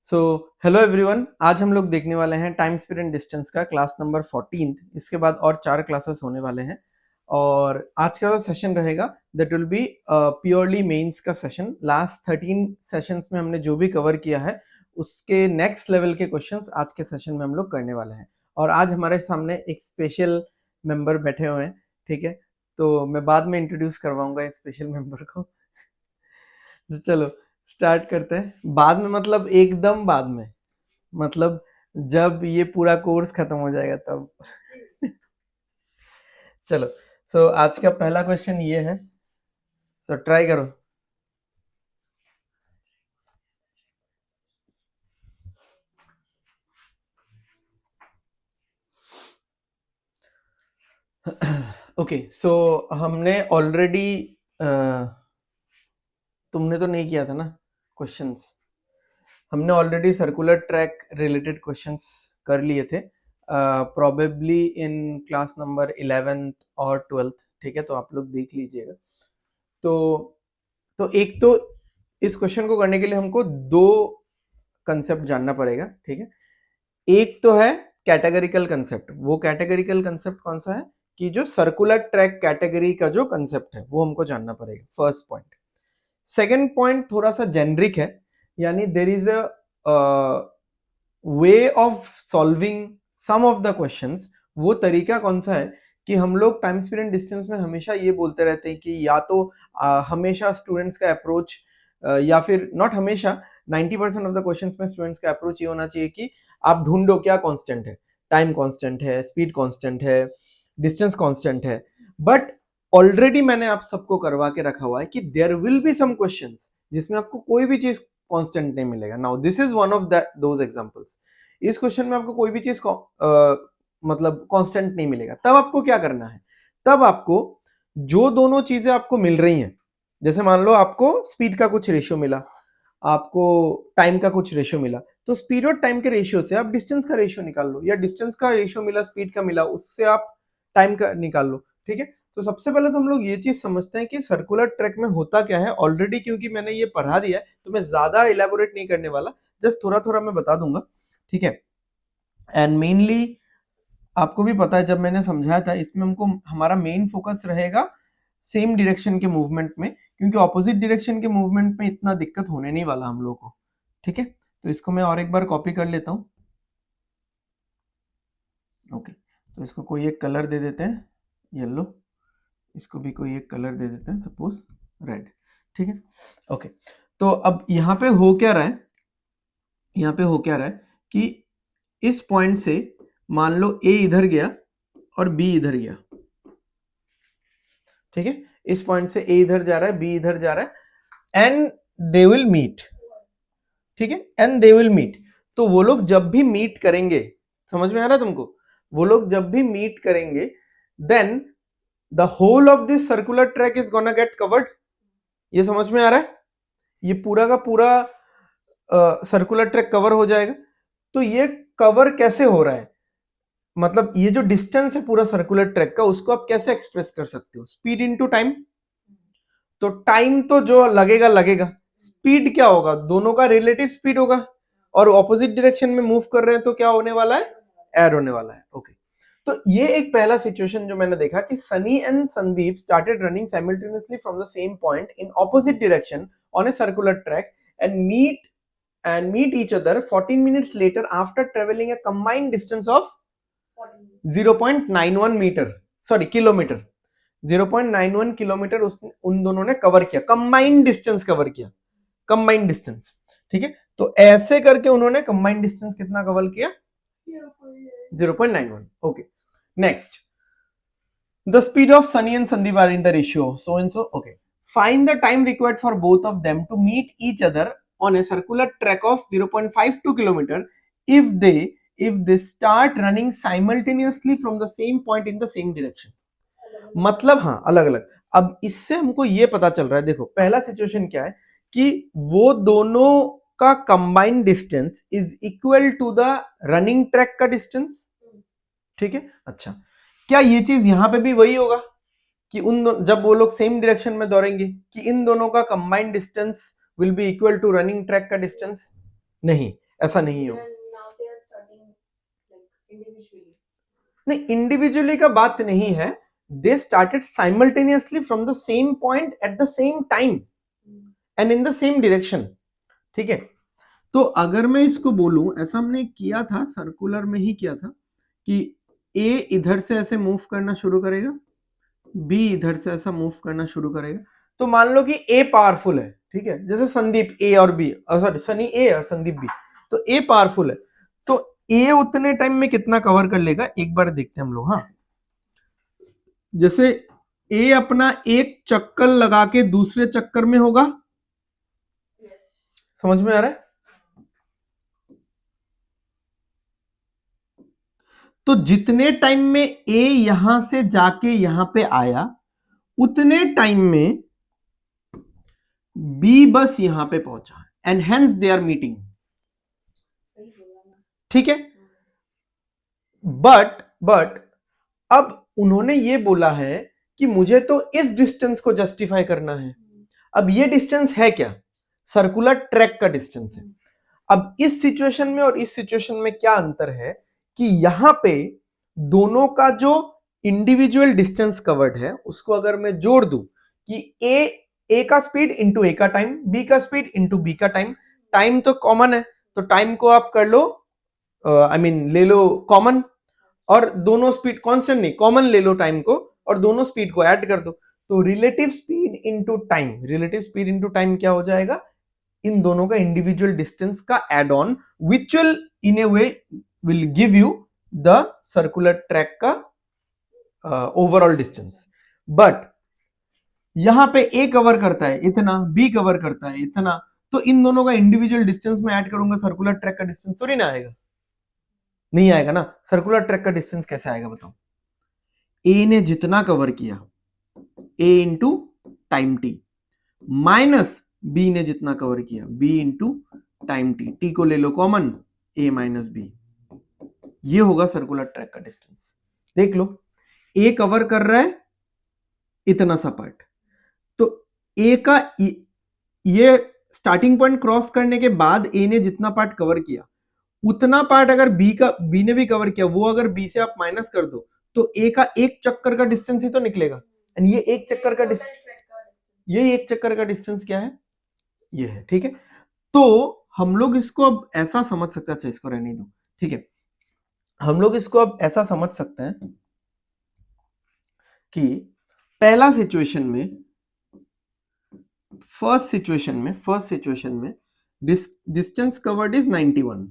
So hello everyone, आज हम लोग देखने वाले हैं टाइम स्पीड एंड डिस्टेंस का क्लास नंबर 14। इसके बाद और 4 क्लासेस होने वाले हैं और आज का जो सेशन रहेगा that will be purely mains का सेशन। लास्ट 13 सेशंस में हमने जो भी कवर किया है उसके नेक्स्ट लेवल के क्वेश्चंस आज के सेशन में हम लोग करने वाले हैं। और आज हमारे सामने एक स्पेशल मेंबर बैठे हुए हैं, ठीक है। तो मैं बाद में इंट्रोड्यूस करवाऊंगा इस स्पेशल मेंबर को। तो चलो स्टार्ट करते हैं। बाद में मतलब एकदम बाद में, मतलब जब ये पूरा कोर्स खत्म हो जाएगा तब। चलो, सो आज का पहला क्वेश्चन ये है, सो ट्राई करो। ओके, सो हमने ऑलरेडी तुमने तो नहीं किया था ना क्वेश्चंस। हमने already circular track related questions कर लिए थे, probably in class number 11th और 12th, ठीक है। तो आप लोग देख लीजिएगा। तो एक तो इस क्वेश्चन को करने के लिए हमको दो कंसेप्ट जानना पड़ेगा, ठीक है। एक तो है कैटेगरिकल कंसेप्ट। वो कैटेगरिकल कंसेप्ट कौन सा है कि जो सर्कुलर ट्रैक कैटेगरी का जो कंसेप्ट है वो हमको जानना पड़ेगा, फर्स्ट पॉइंट। सेकंड पॉइंट थोड़ा सा जेनरिक है, यानी there is a way of solving some of the questions. वो तरीका कौन सा है कि हम लोग टाइम स्पीड एंड डिस्टेंस में हमेशा ये बोलते रहते हैं कि या तो हमेशा स्टूडेंट्स का अप्रोच, या फिर नॉट हमेशा, 90% ऑफ द क्वेश्चंस में स्टूडेंट्स का अप्रोच ये होना चाहिए कि आप ढूंढो क्या कांस्टेंट है। टाइम कांस्टेंट है, स्पीड कांस्टेंट है, डिस्टेंस कांस्टेंट है। बट ऑलरेडी मैंने आप सबको करवा के रखा हुआ है कि there will be some questions जिसमें आपको कोई भी चीज कांस्टेंट नहीं मिलेगा। Now this is one of those examples. इस क्वेश्चन में आपको कोई भी चीज मतलब कांस्टेंट नहीं मिलेगा। तब आपको क्या करना है, तब आपको जो दोनों चीजें आपको मिल रही हैं, जैसे मान लो आपको स्पीड का कुछ रेशियो मिला, आपको टाइम का कुछ रेशियो मिला, तो स्पीड और टाइम के रेशियो से आप डिस्टेंस का रेशियो निकाल लो, या डिस्टेंस का रेशियो मिला स्पीड का मिला उससे आप टाइम का निकाल लो, ठीक है। तो सबसे पहले तो हम लोग ये चीज समझते हैं कि सर्कुलर ट्रैक में होता क्या है ऑलरेडी, क्योंकि मैंने ये पढ़ा दिया है तो मैं ज्यादा इलेबोरेट नहीं करने वाला, जस्ट थोड़ा थोड़ा मैं बता दूंगा, ठीक है। एंड मेनली आपको भी पता है जब मैंने समझाया था, इसमें हमको हमारा मेन फोकस रहेगा सेम डायरेक्शन के मूवमेंट में, क्योंकि ऑपोजिट डायरेक्शन के मूवमेंट में इतना दिक्कत होने नहीं वाला हम लोगों को, ठीक है। तो इसको मैं और एक बार कॉपी कर लेता हूं। ओके, तो इसको कोई एक कलर दे देते हैं, येलो। इसको भी कोई एक कलर दे देते हैं, सपोज रेड, ठीक है। ओके, तो अब यहाँ पे हो क्या रहा है, यहाँ पे हो क्या रहा है कि इस पॉइंट से मान लो ए इधर गया और बी इधर गया, ठीक है। इस पॉइंट से ए इधर जा रहा है, बी इधर जा रहा है, एंड दे विल मीट, ठीक है। एंड दे विल मीट, तो वो लोग जब भी मीट करेंगे, समझ में आ रहा है तुमको, वो लोग जब भी मीट करेंगे then the whole of this circular track is gonna get covered. ये समझ में आ रहा है, ये पूरा का पूरा सर्कुलर ट्रैक कवर हो जाएगा। तो ये कवर कैसे हो रहा है, मतलब ये जो डिस्टेंस है पूरा सर्कुलर ट्रैक का, उसको आप कैसे एक्सप्रेस कर सकते हो, स्पीड इनटू टाइम। तो टाइम तो जो लगेगा लगेगा, स्पीड क्या होगा, दोनों का रिलेटिव स्पीड होगा, और ऑपोजिट डायरेक्शन में मूव कर रहे हैं तो क्या होने वाला है, एयर होने वाला है। ओके, तो ये एक पहला सिचुएशन जो मैंने देखा कि Sunny and Sandeep started running simultaneously from the same point in opposite direction on a circular track and meet each other 14 minutes later after travelling a combined distance of 0.91 metre, sorry kilometre. 0.91 kilometre उन दोनों ने cover किया, combined distance cover किया, combined distance, ठीक है। तो ऐसे करके उन्होंने कंबाइंड डिस्टेंस कितना कवर किया, 0.91। Okay, next, the speed of Sunny and Sandeep are in the ratio so and so. Okay, find the time required for both of them to meet each other on a circular track of 0.52 kilometer if they start running simultaneously from the same point in the same direction। मतलब हाँ, अलग अलग। अब इससे हमको ये पता चल रहा है, देखो पहला सिचुएशन क्या है कि वो दोनों का combined distance is equal to the running track का डिस्टेंस, ठीक है। अच्छा, क्या ये चीज यहां पे भी वही होगा कि जब वो लोग सेम डायरेक्शन में दौड़ेंगे कि इन दोनों का combined distance will be equal to running track का डिस्टेंस? नहीं, ऐसा नहीं हो। नहीं, इंडिविजुअली का बात नहीं है, दे started simultaneously from the same point at the same time and in the same direction. ठीक है, तो अगर मैं इसको बोलूं, ऐसा हमने किया था, सर्कुलर में ही किया था कि ए इधर से ऐसे मूव करना शुरू करेगा, बी इधर से ऐसा मूव करना शुरू करेगा। तो मान लो कि ए पावरफुल है, ठीक है, जैसे संदीप ए और बी, सॉरी सनी ए और संदीप बी, तो ए पावरफुल है, तो ए उतने टाइम में कितना कवर कर लेगा एक बार देखते हैं हम लोग। हाँ, जैसे ए अपना एक चक्कर लगा के दूसरे चक्कर में होगा, समझ में आ रहा है? तो जितने टाइम में ए यहां से जाके यहां पे आया, उतने टाइम में बी बस यहां पे पहुंचा, and hence they are meeting. ठीक है, बट अब उन्होंने ये बोला है कि मुझे तो इस डिस्टेंस को जस्टिफाई करना है। अब ये डिस्टेंस है क्या? सर्कुलर ट्रैक का डिस्टेंस है। अब इस सिचुएशन में और इस सिचुएशन में क्या अंतर है कि यहां पे दोनों का जो इंडिविजुअल डिस्टेंस कवर्ड है उसको अगर मैं जोड़ दूं कि ए का स्पीड इंटू ए का टाइम, बी का स्पीड इंटू बी का टाइम, टाइम तो कॉमन है, तो टाइम को आप कर लो, ले लो कॉमन, और दोनों स्पीड कांस्टेंट नहीं, कॉमन ले लो टाइम को और दोनों स्पीड को ऐड कर दो, तो relative speed into time, relative speed into time क्या हो जाएगा? इन दोनों का इंडिविजुअल डिस्टेंस का add on, which will in a way will give you the circular track का ओवरऑल डिस्टेंस। बट यहां पे ए कवर करता है इतना, बी कवर करता है इतना, तो इन दोनों का इंडिविजुअल डिस्टेंस में ऐड करूंगा, सर्कुलर ट्रैक का डिस्टेंस तो नहीं आएगा, नहीं आएगा ना। सर्कुलर ट्रैक का डिस्टेंस कैसे आएगा बताओ? ए ने जितना कवर किया, A into time T, minus B ने जितना कवर किया, B into time T, T को ले लो कॉमन, ए माइनस बी, ये होगा सर्कुलर ट्रैक का डिस्टेंस। देख लो, ए कवर कर रहा है इतना सा पार्ट, तो ए का ये स्टार्टिंग पॉइंट क्रॉस करने के बाद ए ने जितना पार्ट कवर किया, उतना पार्ट अगर बी ने भी कवर किया, वो अगर बी से आप माइनस कर दो, तो ए का एक चक्कर का डिस्टेंस ही तो निकलेगा। एंड ये एक चक्कर का डिस्टेंस, ये एक चक्कर का डिस्टेंस क्या है? ये है। ठीक है, तो हम लोग इसको अब ऐसा समझ सकते हैं, अच्छा इसको रहने दो, ठीक है, हम लोग इसको अब ऐसा समझ सकते हैं कि पहला सिचुएशन में, फर्स्ट सिचुएशन में डिस्टेंस कवर्ड इज 91,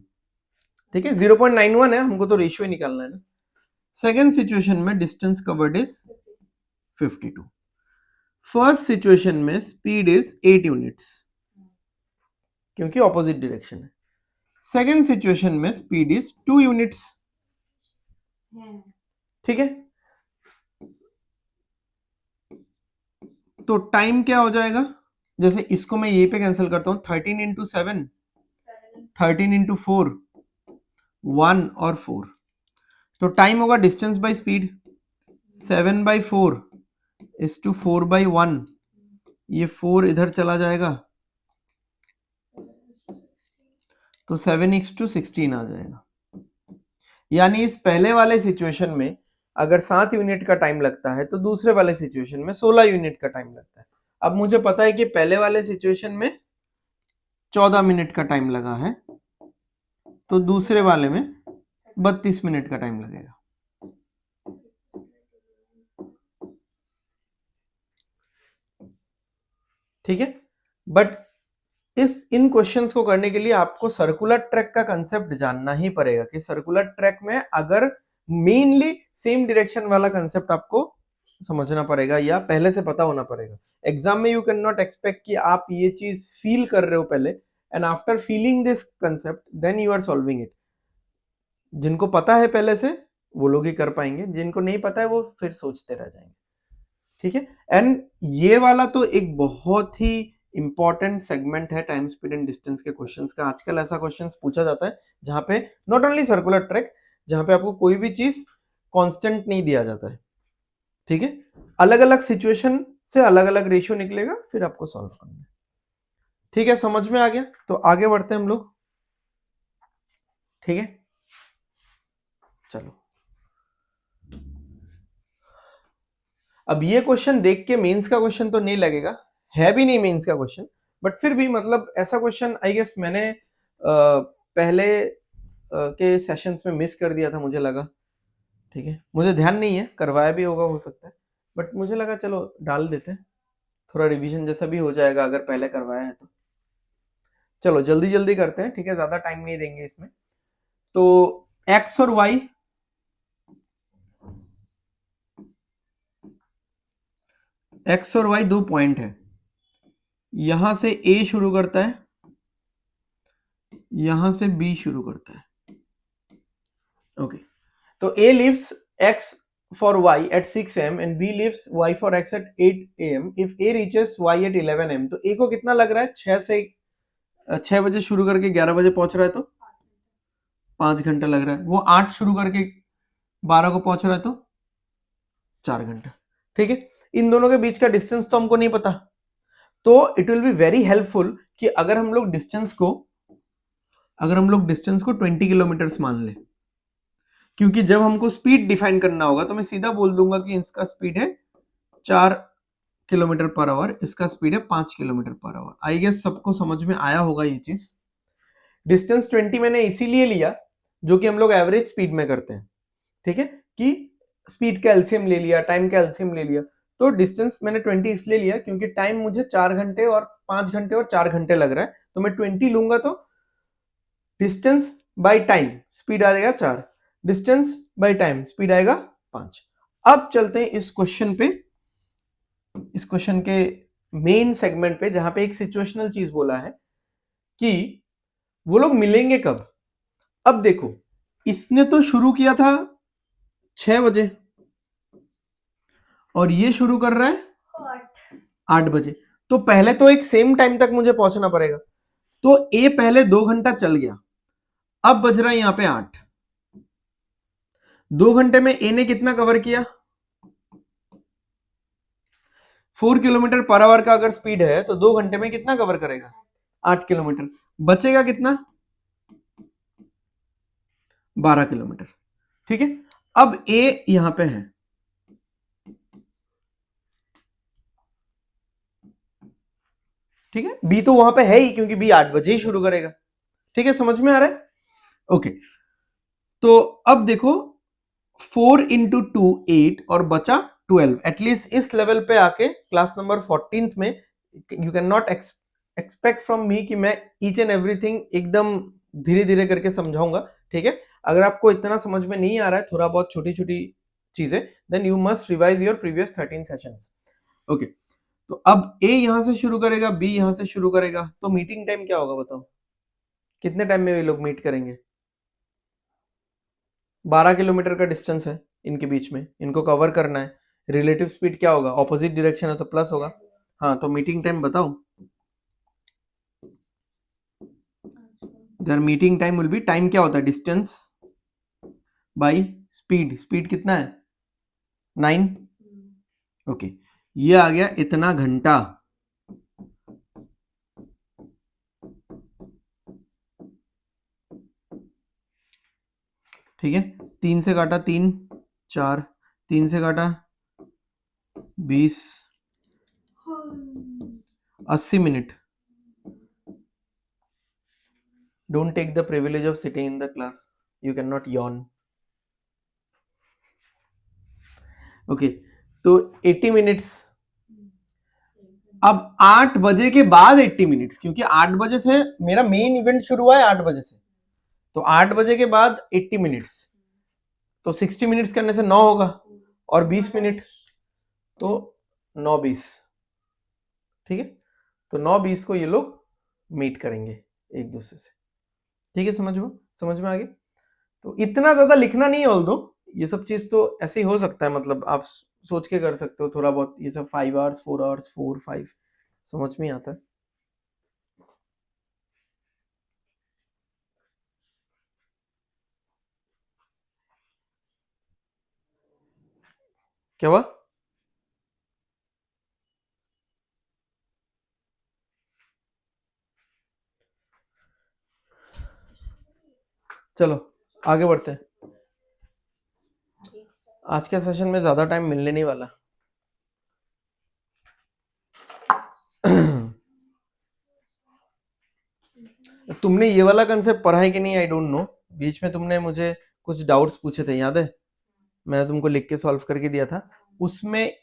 ठीक है, 0.91 है, हमको तो रेशियो ही निकालना है ना। सेकेंड सिचुएशन में distance covered is 52। First situation में स्पीड इज 8 यूनिट्स, क्योंकि ऑपोजिट डायरेक्शन है। सेकेंड सिचुएशन में स्पीड इज 2 यूनिट्स, ठीक है, तो टाइम क्या हो जाएगा? जैसे इसको मैं ये पे कैंसिल करता हूं, 13 इंटू 7, 13 इंटू 4, 1 और 4, तो टाइम होगा distance by speed, 7/4 is to 4/1, ये 4 इधर चला जाएगा, तो 7:16 आ जाएगा। यानी इस पहले वाले सिचुएशन में अगर 7 यूनिट का टाइम लगता है, तो दूसरे वाले सिचुएशन में 16 यूनिट का टाइम लगता है। अब मुझे पता है कि पहले वाले सिचुएशन में 14 मिनट का टाइम लगा है, तो दूसरे वाले में 32 मिनट का टाइम लगेगा। ठीक है, बट इन क्वेश्चंस को करने के लिए आपको सर्कुलर ट्रैक का कंसेप्ट जानना ही पड़ेगा कि सर्कुलर ट्रैक में अगर मेनली सेम डायरेक्शन वाला कंसेप्ट आपको समझना पड़ेगा या पहले से पता होना पड़ेगा। एग्जाम में यू कैन नॉट एक्सपेक्ट कि आप ये चीज फील कर रहे हो पहले, and after feeling this concept then you are solving it. जिनको पता है पहले से वो लोग ही कर पाएंगे, जिनको नहीं पता है वो फिर सोचते रह जाएंगे। ठीक है, एंड ये वाला तो एक बहुत ही इंपॉर्टेंट सेगमेंट है टाइम स्पीड एंड डिस्टेंस के क्वेश्चंस का। आजकल ऐसा क्वेश्चंस पूछा जाता है जहां पे नॉट ओनली सर्कुलर ट्रैक, जहां पे आपको कोई भी चीज कांस्टेंट नहीं दिया जाता है। ठीक है, अलग अलग सिचुएशन से अलग अलग रेशियो निकलेगा, फिर आपको सॉल्व करना है। ठीक है, समझ में आ गया? तो आगे बढ़ते हैं हम लोग। ठीक है, चलो। अब ये क्वेश्चन देख के मेंस का क्वेश्चन तो नहीं लगेगा, है भी नहीं मेंस का क्वेश्चन, बट फिर भी मतलब ऐसा क्वेश्चन आई गेस मैंने पहले के सेशंस में मिस कर दिया था, मुझे लगा। ठीक है, मुझे ध्यान नहीं है, करवाया भी होगा हो सकता है, बट मुझे लगा चलो डाल देते हैं, थोड़ा रिवीजन जैसा भी हो जाएगा अगर पहले करवाया है तो। चलो जल्दी जल्दी करते हैं, ठीक है, ज्यादा टाइम नहीं देंगे इसमें। तो एक्स और वाई, एक्स और वाई दो पॉइंट है, यहां से ए शुरू करता है, यहां से बी शुरू करता है। ओके, तो A leaves X for y at 6 am and b leaves y for x at 8 am. if a reaches y at 11 am, तो a को कितना लग रहा है, 6 बजे शुरू करके 11 बजे पहुंच रहा है, तो 5 घंटा लग रहा है। वो 8 शुरू करके 12 को पहुंच रहा है, तो 4 घंटा। ठीक है, इन दोनों के बीच का डिस्टेंस तो हमको नहीं पता, तो it will be very helpful कि अगर हम लोग डिस्टेंस को 20 किलोमीटर मान ले, क्योंकि जब हमको स्पीड डिफाइन करना होगा तो मैं सीधा बोल दूंगा कि इसका स्पीड है 4 किलोमीटर पर आवर, इसका स्पीड है 5 kilometre per our. I guess सबको समझ में आया होगा ये चीज। डिस्टेंस 20 मैंने इसीलिए लिया, जो कि हम लोग एवरेज स्पीड में करते हैं, ठीक है, कि स्पीड का एलसीएम ले लिया, टाइम का एलसीएम ले लिया। तो डिस्टेंस मैंने 20 इसलिए लिया क्योंकि टाइम मुझे 4 घंटे और 5 घंटे और 4 घंटे लग रहा है, तो मैं 20 लूंगा, तो डिस्टेंस बाय टाइम स्पीड आ जाएगा 4, डिस्टेंस बाय टाइम स्पीड आएगा 5। अब चलते हैं इस क्वेश्चन पे, इस क्वेश्चन के मेन सेगमेंट पे, जहां पे एक सिचुएशनल चीज बोला है कि वो लोग मिलेंगे कब। अब देखो, इसने तो शुरू किया था 6 बजे और ये शुरू कर रहा है 8 बजे, तो पहले तो एक सेम टाइम तक मुझे पहुंचना पड़ेगा। तो ए पहले 2 घंटा चल गया, अब बज रहा है यहां पे 8। 2 घंटे में ए ने कितना कवर किया, 4 किलोमीटर पर आवर का अगर स्पीड है तो 2 घंटे में कितना कवर करेगा, 8 किलोमीटर। बचेगा कितना, 12 किलोमीटर। ठीक है, अब ए यहां पे है, ठीक है, बी तो वहां पे है ही क्योंकि बी 8 बजे ही शुरू करेगा। ठीक है, समझ में आ रहा है। ओके, तो अब देखो 4 इंटू 2 8 और बचा 12। एटलीस्ट इस लेवल पे आके क्लास नंबर 14 में you can not expect from me कि मैं ईच एंड एवरीथिंग एकदम धीरे धीरे करके समझाऊंगा। ठीक है, अगर आपको इतना समझ में नहीं आ रहा है, थोड़ा बहुत छोटी छोटी चीजें, then you must revise your previous 13 sessions. Okay, तो अब ए यहां से शुरू करेगा, बी यहां से शुरू करेगा, तो मीटिंग टाइम क्या होगा बताओ, कितने टाइम में ये लोग मीट करेंगे। 12 किलोमीटर का डिस्टेंस है इनके बीच में, इनको कवर करना है। रिलेटिव स्पीड क्या होगा, ऑपोजिट डायरेक्शन है तो प्लस होगा। हाँ, तो मीटिंग टाइम बताओ। Their meeting time will be, time क्या होता है, डिस्टेंस बाय स्पीड। स्पीड कितना है, 9। ओके, ये आ गया इतना घंटा। ठीक है, 3 से काटा 3 4, 3 से काटा 20, 80 minute. Don't take the privilege of sitting in the class, you can not yawn. Okay, तो 80 मिनट्स। अब 8 बजे के बाद 80 मिनट्स, क्योंकि 8 बजे से मेरा मेन इवेंट शुरू हुआ है 8 बजे से, तो 8 बजे के बाद 80 मिनट्स, तो 60 मिनट्स करने से 9 होगा और 20 मिनट, तो 9 20। ठीक है, तो 9 20 को ये लोग मीट करेंगे एक दूसरे से। ठीक है, समझ में आ गया। तो इतना ज्यादा लिखना नहीं है, ऑल दो ये सब चीज तो ऐसे ही हो सकता है, मतलब आप सोच के कर सकते हो थोड़ा बहुत, ये सब 5 आवर्स 4 आवर्स 4 5 समझ में आता है। क्या हुआ, चलो आगे बढ़ते हैं। आज के सेशन में ज्यादा टाइम मिलने नहीं वाला। तुमने ये वाला कंसेप्ट पढ़ा है कि नहीं, आई डोंट नो। बीच में तुमने मुझे कुछ डाउट्स पूछे थे, याद है? मैंने तुमको लिख के सॉल्व करके दिया था, उसमें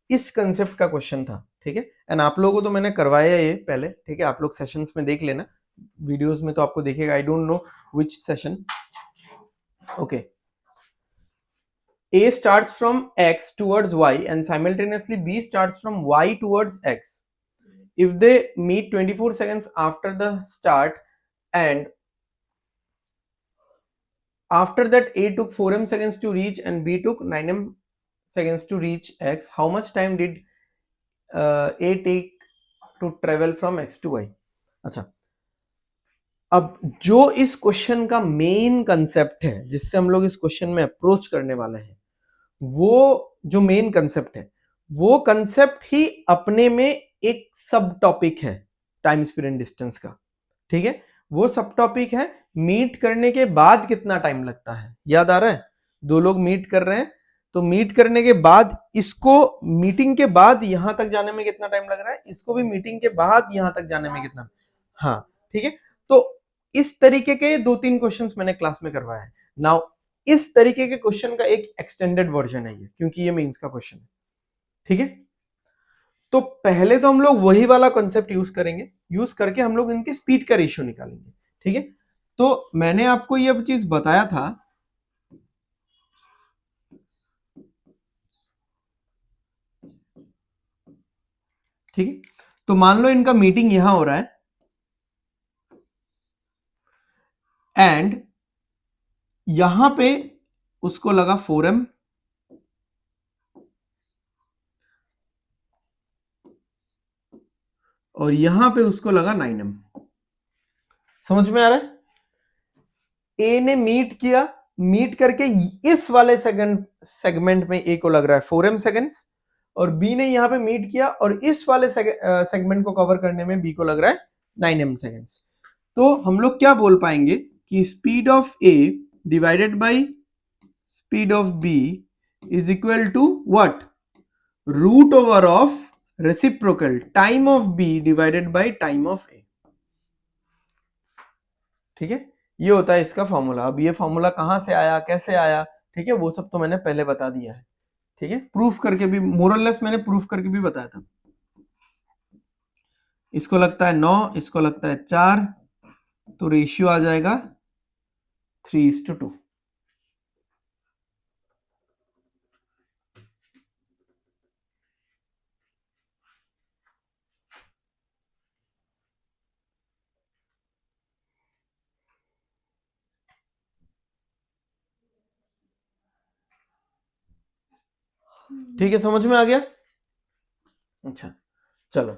इस कंसेप्ट का क्वेश्चन था, ठीक है। एंड आप लोगों को तो मैंने करवाया ये पहले, ठीक है, आप लोग सेशंस में देख लेना, वीडियोस में तो आपको देखेगा, I don't know which session. Okay, A starts from X towards Y and simultaneously B starts from Y towards X. If they meet 24 seconds after the start and after that A took 4m seconds to reach and B took 9m seconds to reach X, how much time did A take to travel from X to Y? अच्छा, अब जो इस question का main concept है जिससे हम लोग इस क्वेश्चन में अप्रोच करने वाले हैं, वो जो मेन कंसेप्ट है, वो कंसेप्ट ही अपने में एक सब टॉपिक है टाइम स्पीड डिस्टेंस का, ठीक है। वो सब टॉपिक है मीट करने के बाद कितना टाइम लगता है। याद आ रहा है? दो लोग मीट कर रहे हैं, तो मीट करने के बाद इसको मीटिंग के बाद यहां तक जाने में कितना टाइम लग रहा है, इसको भी मीटिंग के बाद यहां तक जाने में कितना। हाँ, ठीक है। तो इस तरीके के 2-3 क्वेश्चंस मैंने क्लास में करवाया है। नाउ इस तरीके के क्वेश्चन का एक एक्सटेंडेड वर्जन है ये, क्योंकि ये मेंस का क्वेश्चन है, ठीक है। तो पहले तो हम लोग वही वाला कॉन्सेप्ट यूज करेंगे, यूज करके हम लोग इनके स्पीड का रेशियो निकालेंगे, ठीक है। तो मैंने आपको ये चीज बताया था, ठीक है। तो मान लो इनका मीटिंग यहां हो रहा है एंड यहां पे उसको लगा 4m और यहां पे उसको लगा 9m। समझ में आ रहा है? ए ने मीट किया, मीट करके इस वाले सेगमेंट में ए को लग रहा है 4m सेकेंड्स, और बी ने यहां पे मीट किया और इस वाले सेगमेंट को कवर करने में बी को लग रहा है 9m सेकेंड्स। तो हम लोग क्या बोल पाएंगे कि speed of A divided by speed of B is equal to what, root over of reciprocal time of B divided by time of A, ठीक है। ये होता है इसका फॉर्मूला। अब ये फॉर्मूला कहां से आया, कैसे आया, ठीक है, वो सब तो मैंने पहले बता दिया है, ठीक है। प्रूफ करके भी, मोरलेस मैंने प्रूफ करके भी बताया था। इसको लगता है 9, इसको लगता है 4, तो रेशियो आ जाएगा 3:2। ठीक है, समझ में आ गया? अच्छा, चलो,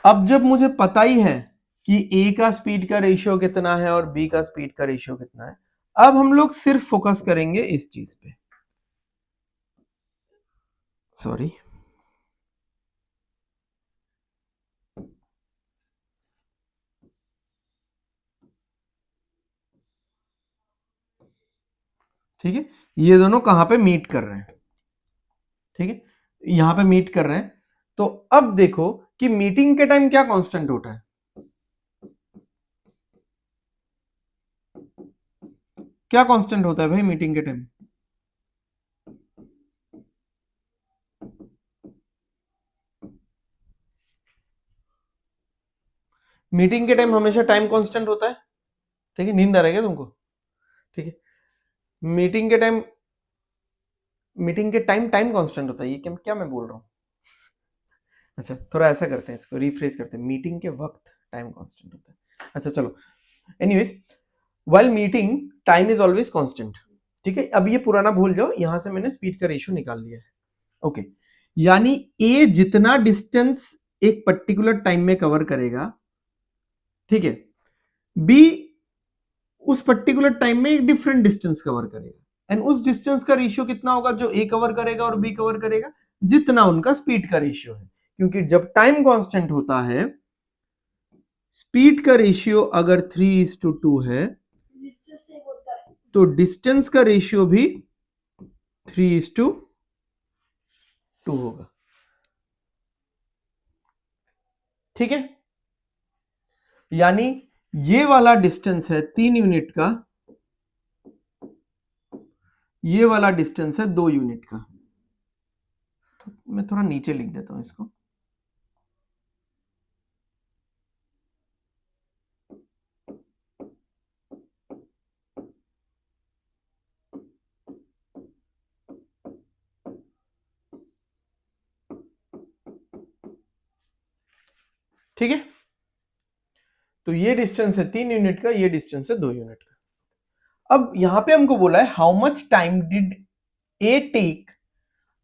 अब जब मुझे पता ही है कि ए का स्पीड का रेशियो कितना है और बी का स्पीड का रेशियो कितना है, अब हम लोग सिर्फ फोकस करेंगे इस चीज पे। सॉरी, ठीक है, ये दोनों कहां पे मीट कर रहे हैं, ठीक है, यहां पे मीट कर रहे हैं। तो अब देखो कि मीटिंग के टाइम क्या कांस्टेंट होता है, क्या कांस्टेंट होता है भाई मीटिंग के टाइम? मीटिंग के टाइम हमेशा टाइम कांस्टेंट होता है, ठीक है। नींद आ रहा है क्या तुमको? ठीक है, मीटिंग के टाइम, मीटिंग के टाइम टाइम कांस्टेंट होता है, ये क्या क्या मैं बोल रहा हूँ? अच्छा, थोड़ा ऐसा करते हैं, इसको रिफ्रेश करते हैं, मीटिंग के वक्त टाइम कांस्टेंट होता है। अच्छा चलो, anyways, while meeting time is always constant, ठीक है। अब ये पुराना भूल जाओ, यहां से मैंने स्पीड का रेशियो निकाल लिया है, ओके। यानी ए जितना डिस्टेंस एक पर्टिकुलर टाइम में कवर करेगा, ठीक है, बी उस पर्टिकुलर टाइम में एक डिफरेंट डिस्टेंस कवर करेगा, एंड उस डिस्टेंस का रेशियो कितना होगा जो ए कवर करेगा और बी कवर करेगा, जितना उनका स्पीड का रेशियो है। क्योंकि जब टाइम कांस्टेंट होता है, स्पीड का रेशियो अगर 3:2 है, तो डिस्टेंस का रेशियो भी 3:2 होगा। ठीक है, यानी ये वाला डिस्टेंस है 3 यूनिट का, ये वाला डिस्टेंस है 2 यूनिट का। तो मैं थोड़ा नीचे लिख देता हूं इसको। ठीक है, तो ये डिस्टेंस है 3 यूनिट का, ये डिस्टेंस है 2 यूनिट का। अब यहां पे हमको बोला है how much time did A take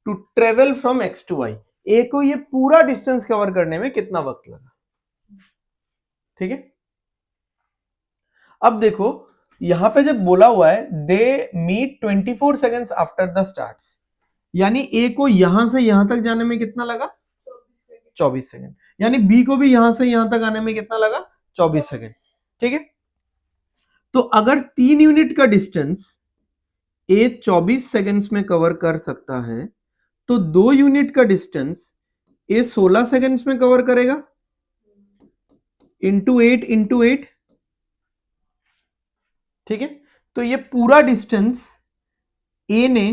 to travel from X to Y. A को ये पूरा डिस्टेंस कवर करने में कितना वक्त लगा। ठीक है, अब देखो यहां पे जब बोला हुआ है they meet 24 seconds after the start, यानी ए को यहां से यहां तक जाने में कितना लगा, 24 सेकेंड। यानी बी को भी यहां से यहां तक आने में कितना लगा, 24 सेकेंड। ठीक है, तो अगर 3 यूनिट का डिस्टेंस ए 24 सेकेंड्स में कवर कर सकता है, तो 2 यूनिट का डिस्टेंस ए 16 सेकेंड्स में कवर करेगा, इंटू 8। ठीक है, तो ये पूरा डिस्टेंस ए ने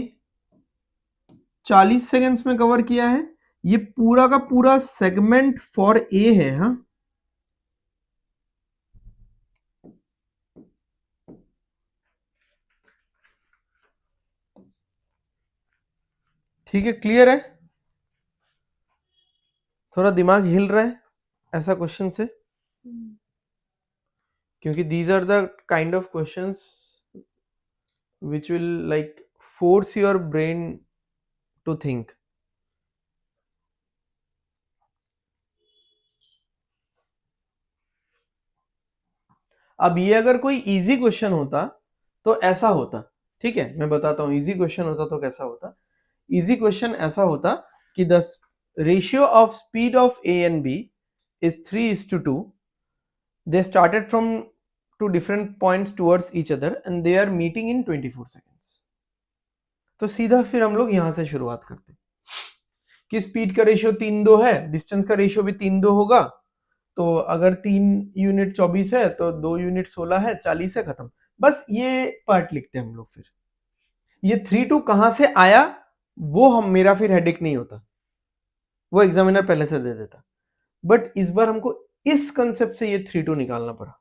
40 सेकेंड्स में कवर किया है। ये पूरा का पूरा सेगमेंट फॉर ए है। हाँ, ठीक है, क्लियर है। थोड़ा दिमाग हिल रहा है ऐसा क्वेश्चन से, क्योंकि these are the kind of questions which will like force your brain to think. अब ये अगर कोई इजी क्वेश्चन होता तो ऐसा होता। ठीक है, मैं बताता हूं इजी क्वेश्चन होता तो कैसा होता। इजी क्वेश्चन ऐसा होता कि the ratio of speed of A and B is 3:2. They started from two different points towards each other and they are meeting in 24 seconds. तो सीधा फिर हम लोग यहां से शुरुआत करते कि स्पीड का रेशियो 3:2 है, डिस्टेंस का रेशियो भी 3:2 होगा। तो अगर 3 यूनिट 24 है तो 2 यूनिट 16 है, 40 है, खत्म। बस ये पार्ट लिखते हैं हम लोग। फिर ये 3:2 कहां से आया वो हम मेरा फिर हेडेक नहीं होता, वो एग्जामिनर पहले से दे देता। बट इस बार हमको इस कंसेप्ट से ये 3:2 निकालना पड़ा।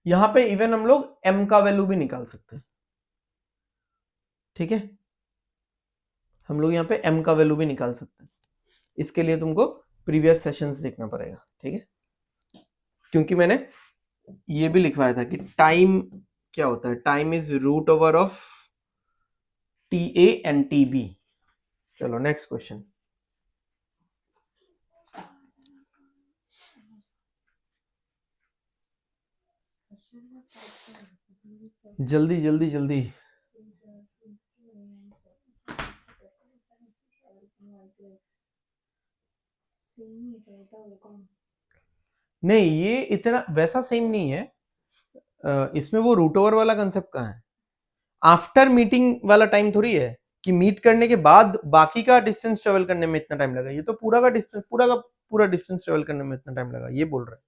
यहां पे इवन हम लोग m का वैल्यू भी निकाल सकते हैं। ठीक है, हम लोग यहाँ पे m का वैल्यू भी निकाल सकते हैं। इसके लिए तुमको प्रीवियस सेशंस देखना पड़ेगा। ठीक है, क्योंकि मैंने ये भी लिखवाया था कि टाइम क्या होता है, time is root over of T A and T B. चलो नेक्स्ट क्वेश्चन। जल्दी जल्दी जल्दी। नहीं, ये इतना वैसा सेम नहीं है। इसमें वो रूट ओवर वाला कंसेप्ट कहाँ है, आफ्टर मीटिंग वाला टाइम थोड़ी है कि मीट करने के बाद बाकी का डिस्टेंस ट्रेवल करने में इतना टाइम लगा। ये तो पूरा का डिस्टेंस, पूरा का पूरा डिस्टेंस ट्रेवल करने में इतना टाइम लगा, ये बोल रहा है।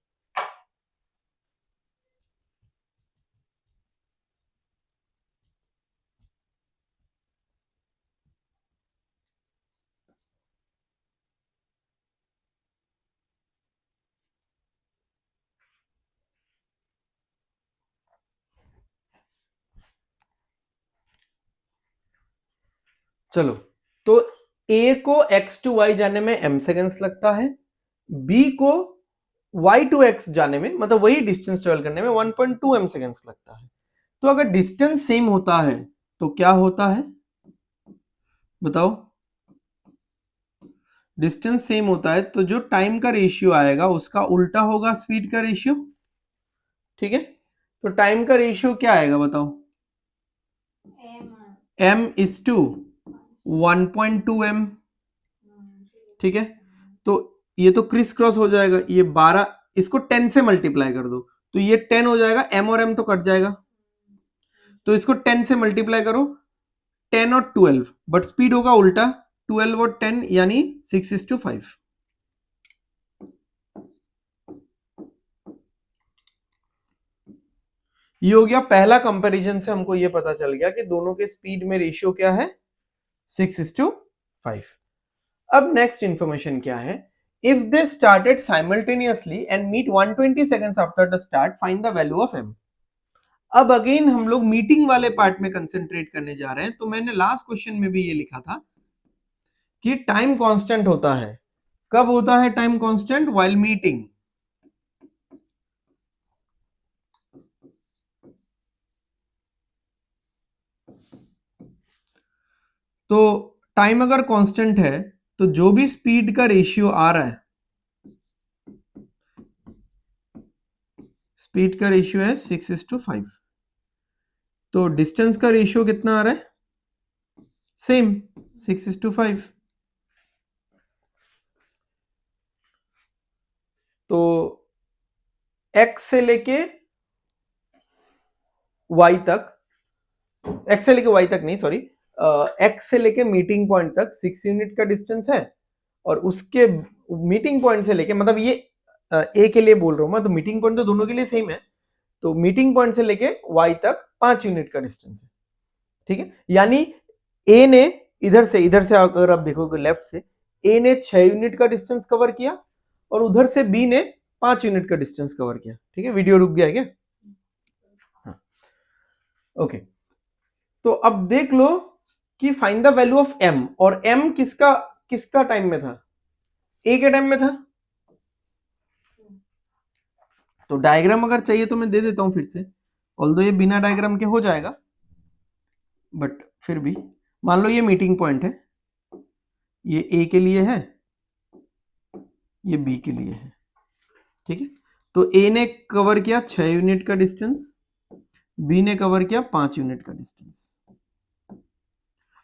चलो, तो a को x टू y जाने में m सेकेंड्स लगता है, b को y टू x जाने में, मतलब वही डिस्टेंस ट्रेवल करने में 1.2 m सेकेंड्स लगता है। तो अगर डिस्टेंस सेम होता है तो क्या होता है बताओ। डिस्टेंस सेम होता है तो जो टाइम का रेशियो आएगा उसका उल्टा होगा स्पीड का रेशियो। ठीक है, तो टाइम का रेशियो क्या आएगा बताओ, m is to 1.2 m। ठीक है, तो ये तो क्रिस क्रॉस हो जाएगा, ये 12, इसको 10 से मल्टीप्लाई कर दो तो ये 10 हो जाएगा, m और m तो कट जाएगा, तो इसको 10 से मल्टीप्लाई करो, 10 और 12, बट स्पीड होगा उल्टा, 12 और 10 यानी 6:5। ये हो गया पहला कंपैरिजन से हमको ये पता चल गया कि दोनों के स्पीड में रेशियो क्या है, 6:5। अब नेक्स्ट इंफॉर्मेशन क्या है, if they started simultaneously and meet 120 seconds after the start, find the value of m। अब अगेन हम लोग मीटिंग वाले पार्ट में कंसेंट्रेट करने जा रहे हैं, तो मैंने लास्ट क्वेश्चन में भी ये लिखा था कि टाइम कांस्टेंट होता है, कब होता है टाइम कांस्टेंट, व्हाइल मीटिंग। तो टाइम अगर कांस्टेंट है तो जो भी स्पीड का रेशियो आ रहा है, स्पीड का रेशियो है 6:5, तो डिस्टेंस का रेशियो कितना आ रहा है, सेम 6:5। तो x से लेके y तक, x से लेके y तक नहीं सॉरी, x से लेके मीटिंग पॉइंट तक 6 यूनिट का डिस्टेंस है, और उसके मीटिंग पॉइंट से लेके, मतलब ये a के लिए बोल रहा हूं मैं, तो मीटिंग पॉइंट तो दोनों के लिए सेम है, तो मीटिंग पॉइंट से लेके y तक 5 यूनिट का डिस्टेंस है, ठीक है। यानी a ने इधर से अगर आप देखोगे लेफ्ट से, a ने 6 यूनिट का डिस्टेंस कवर किया और उधर से b ने 5 यूनिट का डिस्टेंस कवर किया, ठीक है। वीडियो रुक गया है क्या, हाँ ओके। तो अब देख लो कि find the value of m, और m किसका किसका टाइम में था, a के टाइम में था। तो डायग्राम अगर चाहिए तो मैं दे देता हूं फिर से, ऑल्दो ये बिना डायग्राम के हो जाएगा, बट फिर भी मान लो ये मीटिंग पॉइंट है, ये a के लिए है, ये b के लिए है, ठीक है। तो a ने कवर किया 6 यूनिट का डिस्टेंस, b ने कवर किया 5 यूनिट का डिस्टेंस,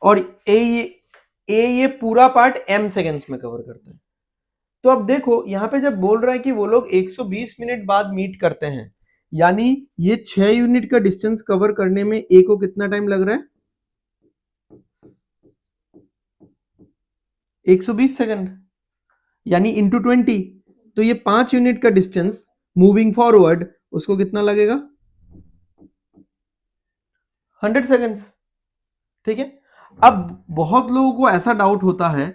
और ये पूरा पार्ट m सेकेंड्स में कवर करता है। तो अब देखो यहां पे जब बोल रहा है कि वो लोग 120 मिनट बाद मीट करते हैं, यानी ये 6 यूनिट का डिस्टेंस कवर करने में a को कितना टाइम लग रहा है, 120 सेकंड, यानी इंटू 20, तो ये 5 यूनिट का डिस्टेंस मूविंग फॉरवर्ड उसको कितना लगेगा, 100 सेकंड्स, ठीक है। अब बहुत लोगों को ऐसा डाउट होता है,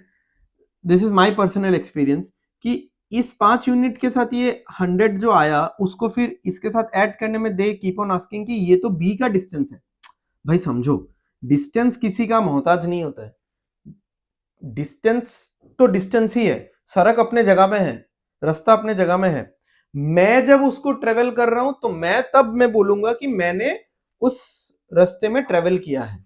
this is my personal experience, कि इस 5 यूनिट के साथ ये 100 जो आया उसको फिर इसके साथ ऐड करने में दे कीप ऑन आस्किंग कि ये तो b का डिस्टेंस है। भाई समझो, डिस्टेंस किसी का मोहताज नहीं होता है, डिस्टेंस तो डिस्टेंस ही है, सड़क अपने जगह में है, रास्ता अपने जगह में है, मैं जब उसको ट्रेवल कर रहा हूं तो मैं बोलूंगा कि मैंने उस रास्ते में ट्रेवल किया है।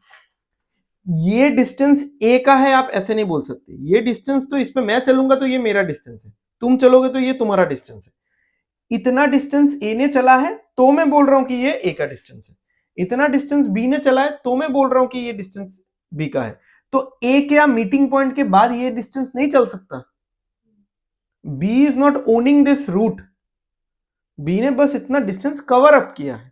ये डिस्टेंस ए का है, आप ऐसे नहीं बोल सकते, ये डिस्टेंस तो इसमें मैं चलूंगा तो ये मेरा डिस्टेंस है, तुम चलोगे तो ये तुम्हारा डिस्टेंस है। इतना डिस्टेंस ए ने चला है तो मैं बोल रहा हूं कि ये ए का डिस्टेंस है, इतना डिस्टेंस बी ने चला है तो मैं बोल रहा हूं कि ये डिस्टेंस बी का है। तो ए क्या मीटिंग पॉइंट के बाद ये डिस्टेंस नहीं चल सकता, B is not owning this route, B ने बस इतना डिस्टेंस कवर अप किया है,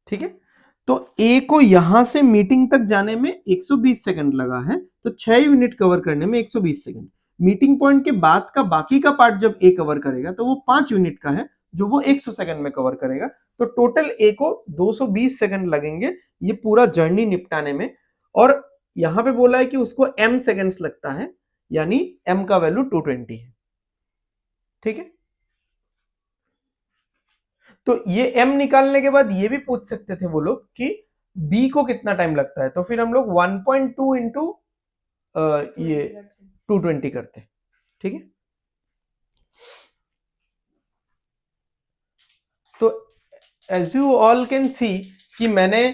ठीक है। तो ए को यहां से मीटिंग तक जाने में 120 सेकंड लगा है, तो 6 यूनिट कवर करने में 120 सेकंड, मीटिंग पॉइंट के बाद का बाकी का पार्ट जब ए कवर करेगा तो वो 5 यूनिट का है जो वो 100 सेकंड में कवर करेगा, तो टोटल ए को 220 सेकंड लगेंगे ये पूरा जर्नी निपटाने में। और यहां पे बोला है कि उसको m सेकंड्स लगता है, यानी m का वैल्यू 220 है, ठीक है। तो ये m निकालने के बाद ये भी पूछ सकते थे वो लोग कि b को कितना टाइम लगता है, तो फिर हम लोग 1.2 इंटू ये 220 करते, ठीक है। तो as you all can see कि मैंने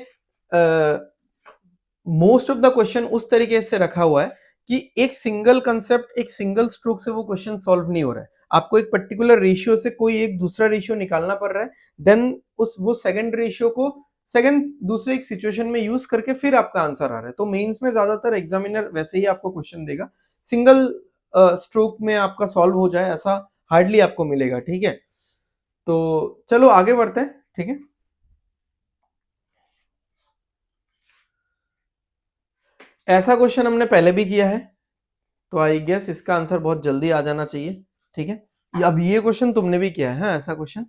मोस्ट ऑफ द क्वेश्चन उस तरीके से रखा हुआ है कि एक सिंगल कंसेप्ट, एक सिंगल स्ट्रोक से वो क्वेश्चन सॉल्व नहीं हो रहा है, आपको एक पर्टिकुलर रेशियो से कोई एक दूसरा रेशियो निकालना पड़ रहा है, देन उस वो सेकंड रेशियो को सेकंड दूसरे एक सिचुएशन में यूज करके फिर आपका आंसर आ रहा है। तो मेंस में ज्यादातर एग्जामिनर वैसे ही आपको क्वेश्चन देगा, सिंगल स्ट्रोक में आपका सॉल्व हो जाए, ऐसा हार्डली आपको मिलेगा, ठीक है। तो चलो आगे बढ़ते हैं, ठीक है। ऐसा क्वेश्चन हमने पहले भी किया है, तो आई गेस इसका आंसर बहुत जल्दी आ जाना चाहिए, ठीक है। अब ये क्वेश्चन तुमने भी किया है, हाँ, ऐसा क्वेश्चन।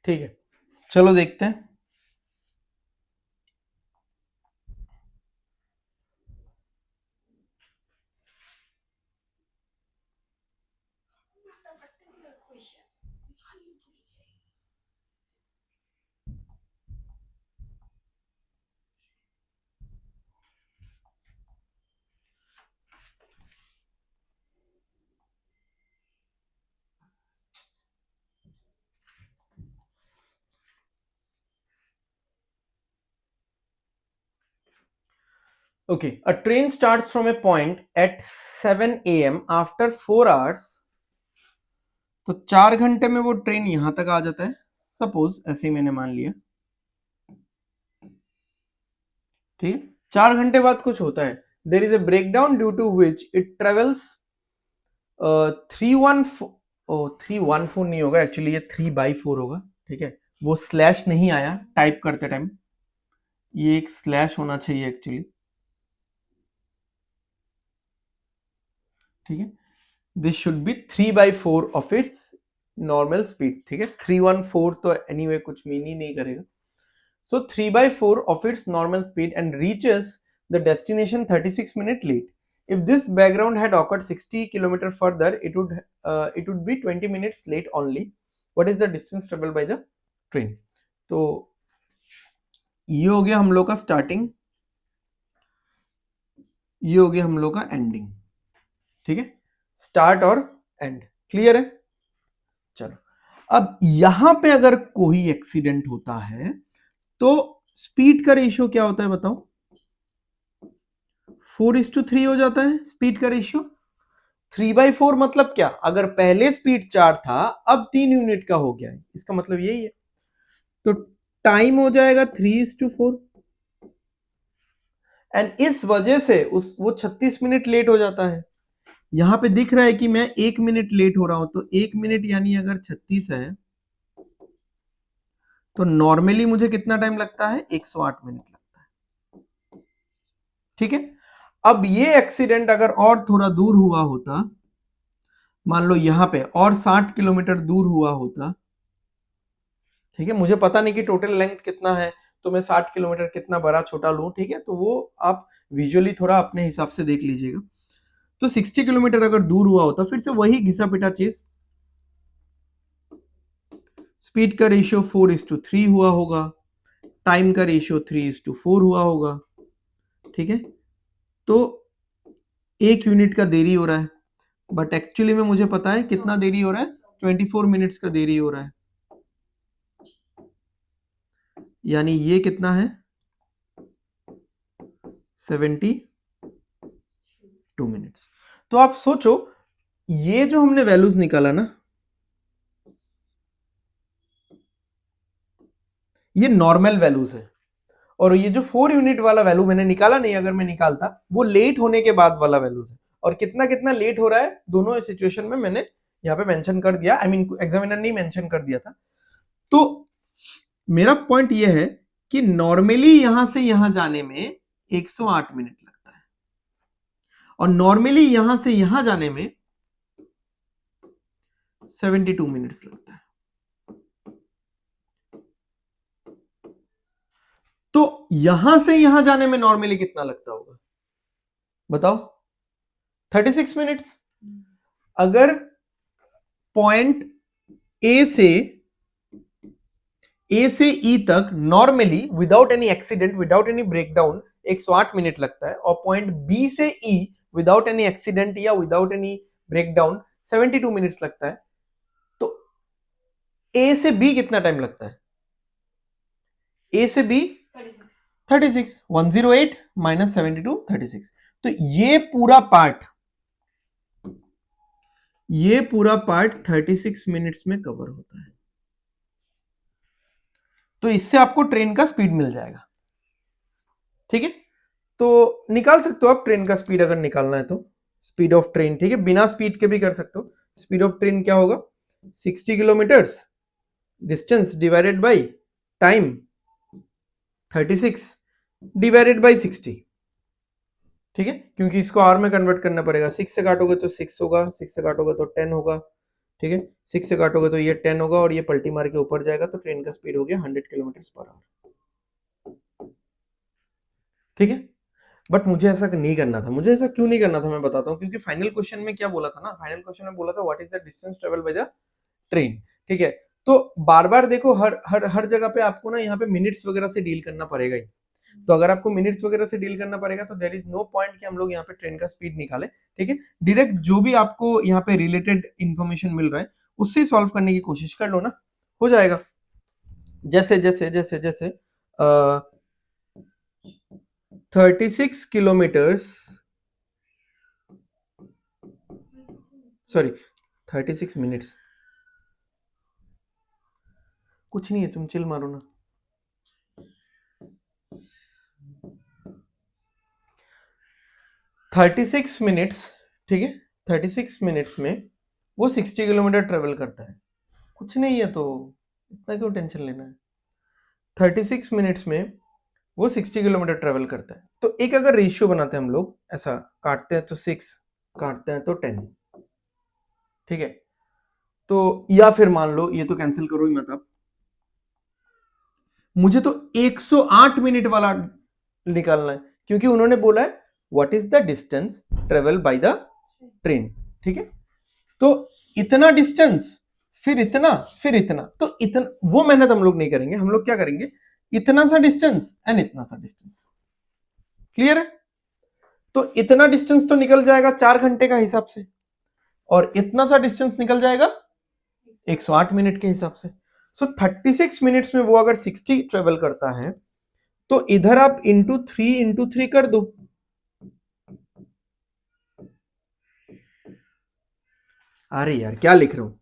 ठीक है, चलो देखते हैं। Okay, a train starts from a point at 7 a.m. after 4 hours. तो 4 घंटे में वो ट्रेन यहां तक आ जाता है, सपोज ऐसे ही मैंने मान लिया, ठीक है। 4 घंटे बाद कुछ होता है, there is a breakdown due to which it travels 314 नहीं होगा एक्चुअली, ये 3/4 होगा, ठीक है। वो स्लैश नहीं आया टाइप करते टाइम, ये एक स्लैश होना चाहिए एक्चुअली, ठीक है। This should be 3/4 of its normal speed, ठीक है। 314 तो एनीवे कुछ मीन ही नहीं करेगा। So 3/4 of its normal speed and reaches the destination 36 minutes late. If this background had occurred 60 km further, it would be 20 minutes late only. What is the distance traveled by the train? तो ये हो गया हम लोग का starting, ये हो गया हम लोग का एंडिंग, ठीक है। स्टार्ट और एंड क्लियर है। चलो अब यहां पे अगर कोई एक्सीडेंट होता है तो स्पीड का रेशियो क्या होता है बताओ? 4:3 हो जाता है स्पीड का रेशियो। 3/4 मतलब क्या? अगर पहले स्पीड 4 था, अब 3 यूनिट का हो गया है, इसका मतलब यही है। तो टाइम हो जाएगा 3:4, एंड इस वजह से वो 36 मिनट लेट हो जाता है। यहां पे दिख रहा है कि मैं 1 मिनट लेट हो रहा हूं, तो 1 मिनट यानी अगर 36 है तो नॉर्मली मुझे कितना टाइम लगता है? 108 मिनट लगता है, ठीक है। अब ये एक्सीडेंट अगर और थोड़ा दूर हुआ होता, मान लो यहां पे और 60 किलोमीटर दूर हुआ होता, ठीक है। मुझे पता नहीं कि टोटल लेंथ कितना है, तो मैं 60 किलोमीटर कितना बड़ा छोटा लूं, ठीक है। तो वो आप विजुअली थोड़ा अपने हिसाब से देख लीजिएगा। तो 60 किलोमीटर अगर दूर हुआ होता, फिर से वही घिसा पिटा चीज, स्पीड का रेशियो 4:3 हुआ होगा, टाइम का रेशियो 3:4 हुआ होगा, ठीक है। तो 1 यूनिट का देरी हो रहा है, बट एक्चुअली में मुझे पता है कितना देरी हो रहा है, 24 मिनट्स का देरी हो रहा है, यानी ये कितना है? 72 मिनट्स। तो आप सोचो, ये जो हमने वैल्यूज निकाला ना, ये नॉर्मल वैल्यूज है, और ये जो 4 यूनिट वाला वैल्यू मैंने निकाला नहीं, अगर मैं निकालता, वो लेट होने के बाद वाला वैल्यूज है। और कितना कितना लेट हो रहा है दोनों सिचुएशन में मैंने यहाँ पे मेंशन कर दिया, आई मीन एग्जामिनर ने मेंशन कर दिया था। तो मेरा पॉइंट ये है कि नॉर्मली यहां से यहां जाने में 108 मिनट लगता है, और नॉर्मली यहां से यहां जाने में 72 मिनट्स लगता है। तो यहां से यहां जाने में नॉर्मली कितना लगता होगा बताओ? 36 मिनट्स। अगर पॉइंट ए से ई तक normally without any accident, without any breakdown 108 minute लगता है, और पॉइंट बी से ई विदाउट एनी एक्सीडेंट या विदाउट एनी ब्रेकडाउन 72 मिनट्स लगता है, तो ए से बी कितना टाइम लगता है? ए से बी 36, 108 माइनस 72, 36। तो ये पूरा पार्ट 36 मिनट्स में कवर होता है। तो इससे आपको ट्रेन का स्पीड मिल जाएगा। ठीक है, तो निकाल सकते हो आप ट्रेन का स्पीड, अगर निकालना है तो स्पीड ऑफ ट्रेन। ठीक है, बिना स्पीड के भी कर सकते हो। स्पीड ऑफ ट्रेन क्या होगा? 60 kilometres distance divided by time 36 divided by 60। ठीक है, क्योंकि इसको आवर में कन्वर्ट करना पड़ेगा। 6 से काटोगे तो 6 होगा, 6 से काटोगे तो 10 होगा। ठीक है, 6 से काटोगे तो ये 10 होगा और ये पलटी मार के ऊपर जाएगा, तो ट्रेन का स्पीड हो गया 100 किलोमीटर पर आवर। ठीक है, बट मुझे ऐसा नहीं करना था। मुझे ऐसा क्यों नहीं करना था मैं बताता हूँ, क्योंकि फाइनल क्वेश्चन में क्या बोला था ना, फाइनल क्वेश्चन में बोला था what is the distance travel by the train. ठीक है, तो बार बार देखो हर जगह पे आपको ना यहाँ पे मिनट्स वगैरह से डील करना पड़ेगा ही। तो अगर आपको मिनट्स वगैरह से डील करना पड़ेगा तो देयर इज नो पॉइंट कि हम लोग यहाँ पे ट्रेन का स्पीड निकाले। ठीक है, डायरेक्ट जो भी आपको यहाँ पे रिलेटेड इंफॉर्मेशन मिल रहा है उससे सॉल्व करने की कोशिश कर लो ना, हो जाएगा। जैसे जैसे जैसे जैसे 36 किलोमीटर्स, सॉरी 36 मिनट्स, कुछ नहीं है, तुम चिल मारो ना। 36 मिनट्स, ठीक है, 36 मिनट्स में वो 60 किलोमीटर ट्रेवल करता है। कुछ नहीं है तो इतना क्यों टेंशन लेना है। 36 मिनट्स में वो 60 किलोमीटर ट्रेवल करता है। तो एक अगर रेशियो बनाते हैं हम लोग, ऐसा काटते हैं तो 6, काटते हैं तो 10। ठीक है, तो या फिर मान लो ये तो कैंसिल करो ही मत आप, मुझे तो 108 मिनट वाला निकालना है, क्योंकि उन्होंने बोला है what is the distance travel by the train. ठीक है, तो इतना डिस्टेंस, फिर इतना, फिर इतना, तो इतना वो मेहनत हम लोग नहीं करेंगे। हम लोग क्या करेंगे, इतना सा डिस्टेंस एंड इतना सा डिस्टेंस। क्लियर है? तो इतना डिस्टेंस तो निकल जाएगा 4 घंटे का हिसाब से, और इतना सा डिस्टेंस निकल जाएगा 108 मिनट के हिसाब से। सो 36 मिनट्स में वो अगर 60 ट्रेवल करता है, तो इधर आप इंटू थ्री कर दो। अरे यार क्या लिख रहा हूं,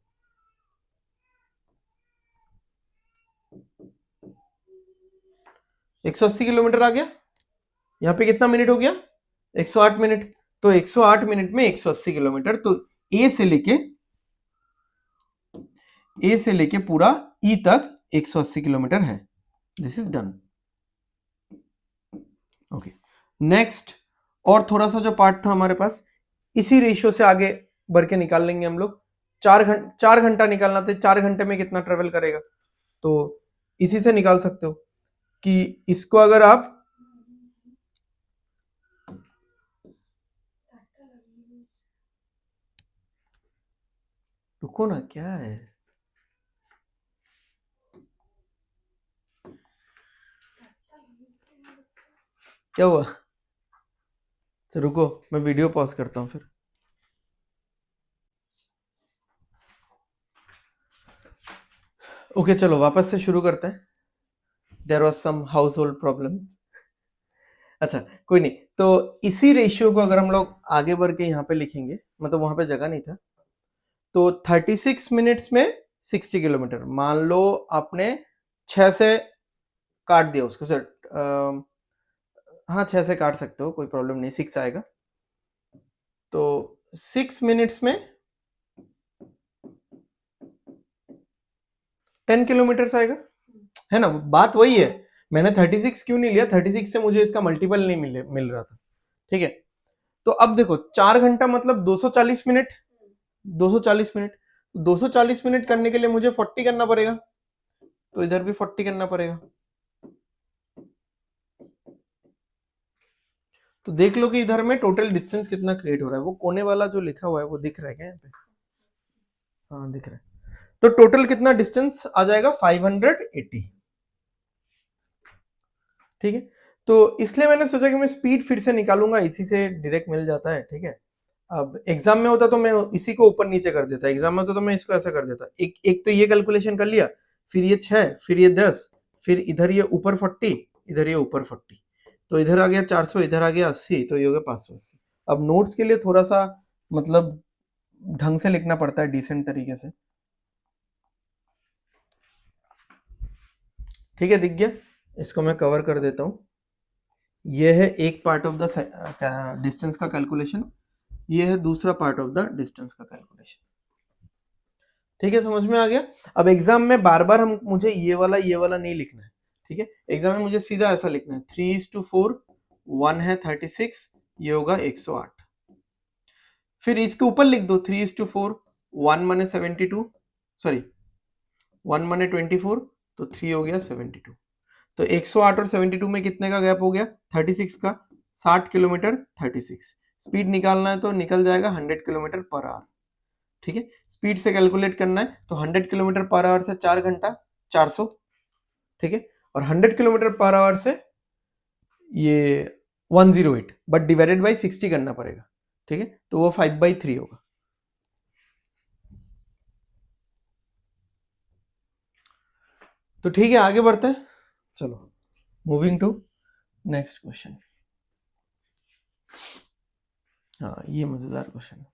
180 किलोमीटर आ गया। यहां पे कितना मिनट हो गया? 108 मिनट। तो 108 मिनट में 180 किलोमीटर, तो ए से लेके पूरा ई तक 180 किलोमीटर है। This is done. Okay, next और थोड़ा सा जो पार्ट था हमारे पास, इसी रेशियो से आगे बढ़ के निकाल लेंगे हम लोग। 4 घंटा निकालना था, 4 घंटे में कितना ट्रेवल करेगा, तो इसी से निकाल सकते हो कि इसको अगर आप रुको ना, क्या है, क्या हुआ? तो रुको, मैं वीडियो पॉज करता हूं फिर। ओके चलो वापस से शुरू करते हैं। There was some household problem. अच्छा कोई नहीं, तो इसी रेशियो को अगर हम लोग आगे बढ़ के यहाँ पे लिखेंगे, मतलब वहां पे जगह नहीं था, तो 36 मिनट्स में 60 किलोमीटर, मान लो आपने 6 से काट दिया उसको सर, हाँ 6 से काट सकते हो, कोई प्रॉब्लम नहीं, 6 आएगा। तो 6 मिनट्स में 10 किलोमीटर आएगा, है ना? बात वही है, मैंने 36 क्यों नहीं लिया, 36 से मुझे इसका मल्टीपल नहीं मिल रहा था। ठीक है, तो अब देखो 4 घंटा मतलब 240 मिनट, 240 मिनट, 240 मिनट करने के लिए मुझे 40 करना पड़ेगा, तो इधर भी 40 करना पड़ेगा। तो देख लो कि इधर में टोटल डिस्टेंस कितना क्रिएट हो रहा है। वो कोने वाला जो लिखा हुआ है वो दिख रहा है क्या यहाँ पे? हाँ दिख रहा है। तो टोटल कितना डिस्टेंस आ जाएगा? 580। ठीक है, तो इसलिए मैंने सोचा कि मैं स्पीड फिर से निकालूंगा, इसी से डायरेक्ट मिल जाता है। ठीक है, अब एग्जाम में होता तो मैं इसी को ऊपर नीचे कर देता, एग्जाम में होता तो मैं इसको ऐसा कर देता। एक तो ये कैलकुलेशन कर लिया, फिर ये 6, फिर ये 10, फिर इधर ये ऊपर 40, इधर ये ऊपर 40, तो इधर आ गया 400, इधर आ गया 80, तो ये हो गया 580। अब नोट्स के लिए थोड़ा सा मतलब ढंग से लिखना पड़ता है, डिसेंट तरीके से। ठीक है, दिख गया? इसको मैं कवर कर देता हूँ। ये है एक पार्ट ऑफ द डिस्टेंस का कैलकुलेशन, ये है दूसरा पार्ट ऑफ द डिस्टेंस का कैलकुलेशन। ठीक है, समझ में आ गया? अब एग्जाम में बार बार हम मुझे ये वाला नहीं लिखना है। ठीक है, एग्जाम में मुझे सीधा ऐसा लिखना है 3:4, 1 है 36, ये होगा 108। फिर इसके ऊपर लिख दो 3:4, 1 माने 72, सॉरी 1 माने 24, तो 3 हो गया 72। तो 108 और 72 में कितने का गैप हो गया? 36 का। 60 किलोमीटर 36। स्पीड निकालना है तो निकल जाएगा 100 किलोमीटर पर आवर। ठीक है, स्पीड से कैलकुलेट करना है तो 100 किलोमीटर पर आवर से 4 घंटा 400। ठीक है, और 100 किलोमीटर पर आवर से ये 108, बट डिवाइडेड बाई 60 करना पड़ेगा। ठीक है, तो वो 5/3 होगा। तो ठीक है, आगे बढ़ते हैं। चलो, मूविंग टू नेक्स्ट क्वेश्चन। हाँ, ये मजेदार क्वेश्चन है।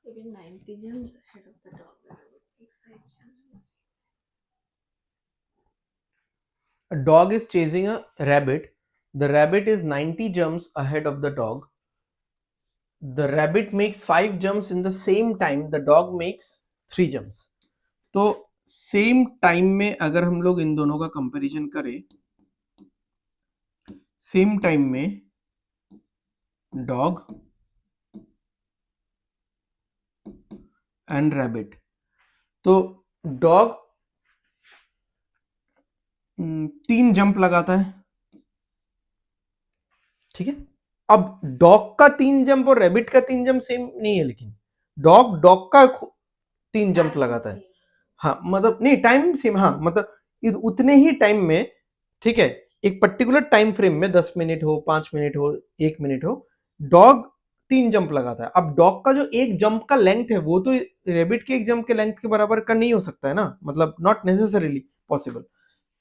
Even 90 jumps ahead of the dog. Takes 5 jumps. A dog is chasing a rabbit. The rabbit is 90 jumps ahead of the dog. The rabbit makes 5 jumps in the same time. The dog makes 3 jumps. तो same time में अगर हम लोग इन दोनों का comparison करें, same time में dog and rabbit, तो डॉग 3 जंप लगाता है। ठीक है, अब डॉग का 3 जंप और रैबिट का 3 जंप सेम नहीं है, लेकिन डॉग का 3 जंप लगाता है। हाँ मतलब नहीं, टाइम सेम, हाँ मतलब उतने ही टाइम में। ठीक है, एक पर्टिकुलर टाइम फ्रेम में 10 मिनट हो, 5 मिनट हो, 1 मिनट हो, डॉग 3 जंप लगाता है। अब डॉग का जो एक जंप का लेंथ है वो तो रेबिट के एक जंप के लेंथ के बराबर का नहीं हो सकता है ना, मतलब नॉट नेसेसरीली पॉसिबल।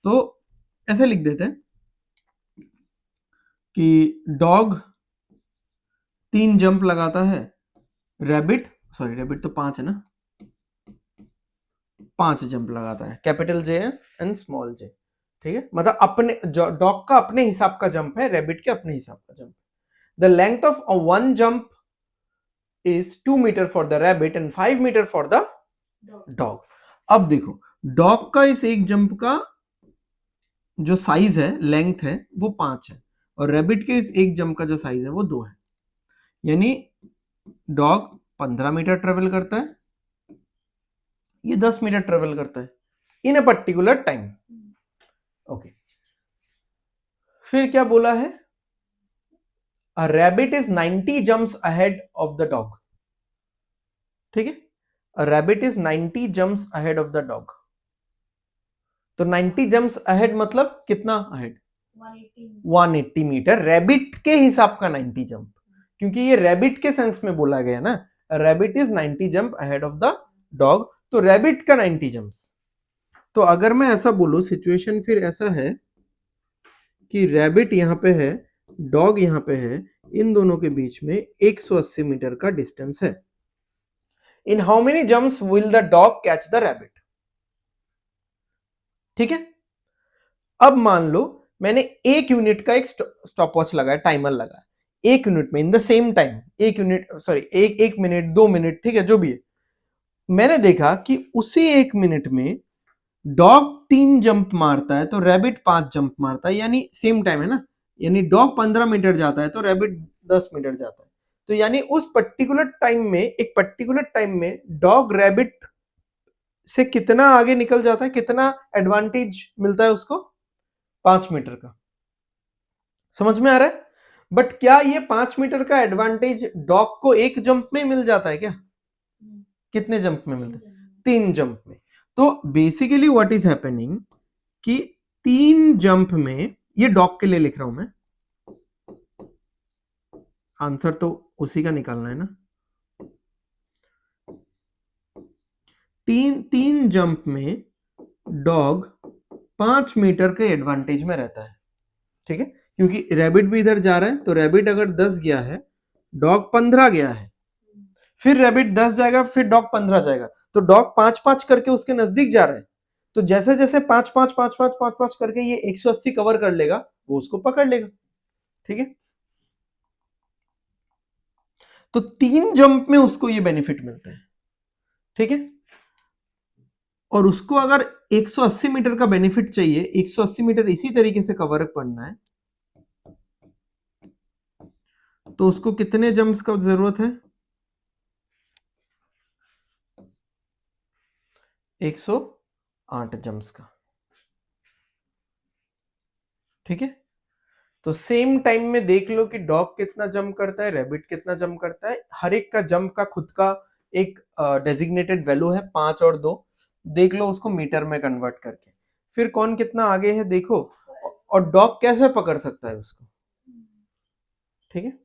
तो ऐसे लिख देते हैं कि डॉग 3 जंप लगाता है, रैबिट तो 5 है ना, 5 जंप लगाता है, कैपिटल जे एंड स्मॉल जे। ठीक है, मतलब अपने डॉग का अपने हिसाब का जंप है, रैबिट के अपने हिसाब का jump. The length of one jump is 2 metre for the rabbit and 5 metre for the dog. अब देखो, डॉग का इस एक जंप का जो साइज है, लेंथ है, वो 5 है, और रैबिट के इस एक जंप का जो साइज है वो 2 है। यानी डॉग 15 मीटर ट्रेवल करता है, ये 10 मीटर ट्रेवल करता है इन अ पर्टिकुलर टाइम। ओके, फिर क्या बोला है? A rabbit is 90 jumps ahead of the dog. ठीक है, a rabbit is 90 jumps ahead of the dog. तो 90 jumps ahead मतलब कितना ahead? 180 मीटर, रैबिट के हिसाब का 90 जंप, क्योंकि ये रैबिट के सेंस में बोला गया ना, rabbit is 90 jump ahead of the dog, तो रैबिट का 90 जंप्स। तो अगर मैं ऐसा बोलूं, सिचुएशन फिर ऐसा है कि रैबिट यहां पे है, डॉग यहां पे है, इन दोनों के बीच में 180 मीटर का डिस्टेंस है। In how many jumps will the dog catch the rabbit? ठीक है, अब मान लो मैंने 1 यूनिट का एक स्टॉप वॉच लगाया, टाइमर लगाया, 1 यूनिट में इन the same time, 1 unit sorry 1 minute 2 minute, ठीक है जो भी है, मैंने देखा कि उसी 1 मिनट में डॉग 3 जंप मारता है तो रैबिट 5 जंप मारता है, यानी सेम टाइम है ना, यानी डॉग 15 मीटर जाता है तो रैबिट 10 मीटर जाता है। तो यानी उस पर्टिकुलर टाइम में, एक पर्टिकुलर टाइम में डॉग रैबिट से कितना आगे निकल जाता है, कितना एडवांटेज मिलता है उसको, 5 मीटर का। समझ में आ रहा है? बट क्या ये 5 मीटर का एडवांटेज डॉग को एक जंप में मिल जाता है क्या? कितने जंप में मिलता है? 3 जंप में। तो बेसिकली व्हाट इज हैपनिंग कि 3 जंप में, ये डॉग के लिए लिख रहा हूं मैं, आंसर तो उसी का निकालना है ना। तीन तीन जंप में डॉग 5 मीटर के एडवांटेज में रहता है, ठीक है, क्योंकि रैबिट भी इधर जा रहा है, तो रैबिट अगर 10 गया है, डॉग 15 गया है, फिर रैबिट 10 जाएगा, फिर डॉग 15 जाएगा, तो डॉग 5-5 करके उसके नजदीक जा रहे हैं। तो जैसे जैसे 5-5 करके ये 180 कवर कर लेगा, वो उसको पकड़ लेगा, ठीक है। तो 3 जंप में उसको ये बेनिफिट मिलता है, ठीक है। और उसको अगर 180 मीटर का बेनिफिट चाहिए, 180 मीटर इसी तरीके से कवर करना है, तो उसको कितने जंप्स का जरूरत है? 108 जंप्स का, ठीक है। तो सेम टाइम में देख लो कि डॉग कितना जंप करता है, रैबिट कितना जंप करता है, हर एक का जंप का खुद का एक डेजिग्नेटेड वैल्यू है, 5 और 2। देख लो उसको मीटर में कन्वर्ट करके, फिर कौन कितना आगे है देखो, और डॉग कैसे पकड़ सकता है उसको, ठीक है।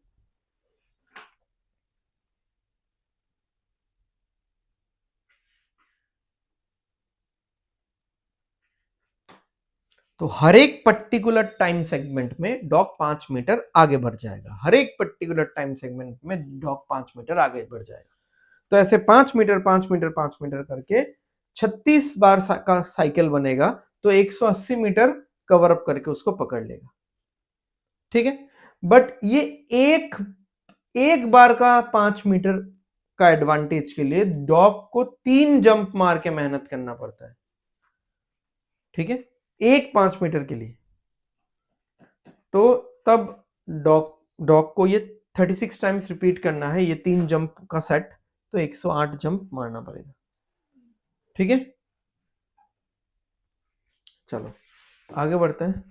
तो हर एक पर्टिकुलर टाइम सेगमेंट में डॉग 5 मीटर आगे बढ़ जाएगा, हर एक पर्टिकुलर टाइम सेगमेंट में डॉग 5 मीटर आगे बढ़ जाएगा। तो ऐसे 5 मीटर 5 मीटर 5 मीटर करके 36 बार का साइकिल बनेगा, तो 180 मीटर कवर अप करके उसको पकड़ लेगा, ठीक है। बट ये एक एक बार का 5 मीटर का एडवांटेज के लिए डॉग को 3 जंप मार के मेहनत करना पड़ता है, ठीक है, एक 5 मीटर के लिए। तो तब डॉग डॉग को ये 36 टाइम्स रिपीट करना है, ये 3 जंप का सेट, तो 108 जंप मारना पड़ेगा, ठीक है। चलो आगे बढ़ते हैं।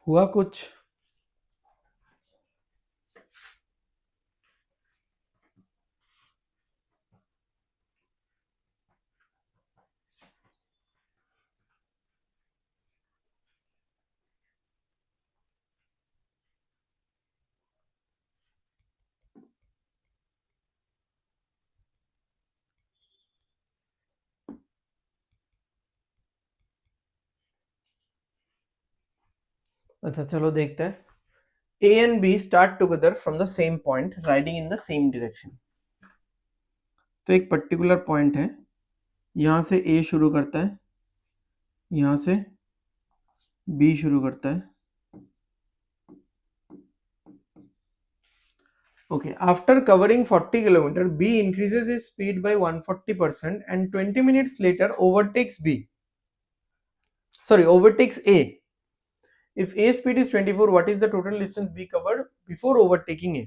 हुआ कुछ? अच्छा चलो देखते हैं। A and B start together from the same point, riding in the same direction. तो एक पर्टिकुलर पॉइंट है, यहां से A शुरू करता है, यहां से बी शुरू करता है. Okay, after covering 40 kilometer, B increases his speed by 140% and 20 minutes later overtakes B. Sorry, overtakes A. If A speed is 24, what is the total distance B covered before overtaking A?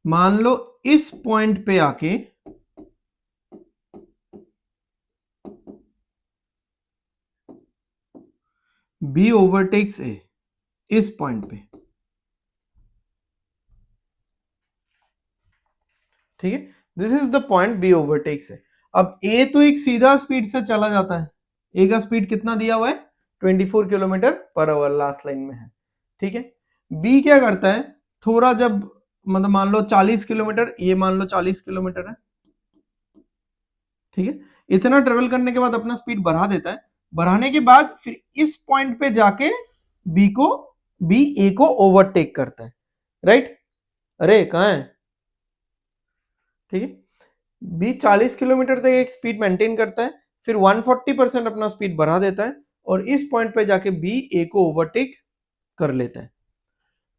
मान लो इस point पे आके B overtakes A इस point पे. ठीक है, this is the point B overtakes है. अब ए तो एक सीधा स्पीड से चला जाता है. ए का स्पीड कितना दिया हुआ है? 24 kilometre per our last line में है. ठीक है, बी क्या करता है, थोड़ा जब मतलब मान लो 40 किलोमीटर, ये मान लो 40 किलोमीटर है. ठीक है, इतना ट्रेवल करने के बाद अपना स्पीड बढ़ा देता है. बढ़ाने के बाद फिर इस पॉइंट पे जाके बी ए को ओवरटेक करता है. राइट, अरे कहां है? ठीक है, बी 40 किलोमीटर तक एक स्पीड मेंटेन करता है, फिर 140% अपना स्पीड बढ़ा देता है और इस पॉइंट पे जाके बी ए को ओवरटेक कर लेता है.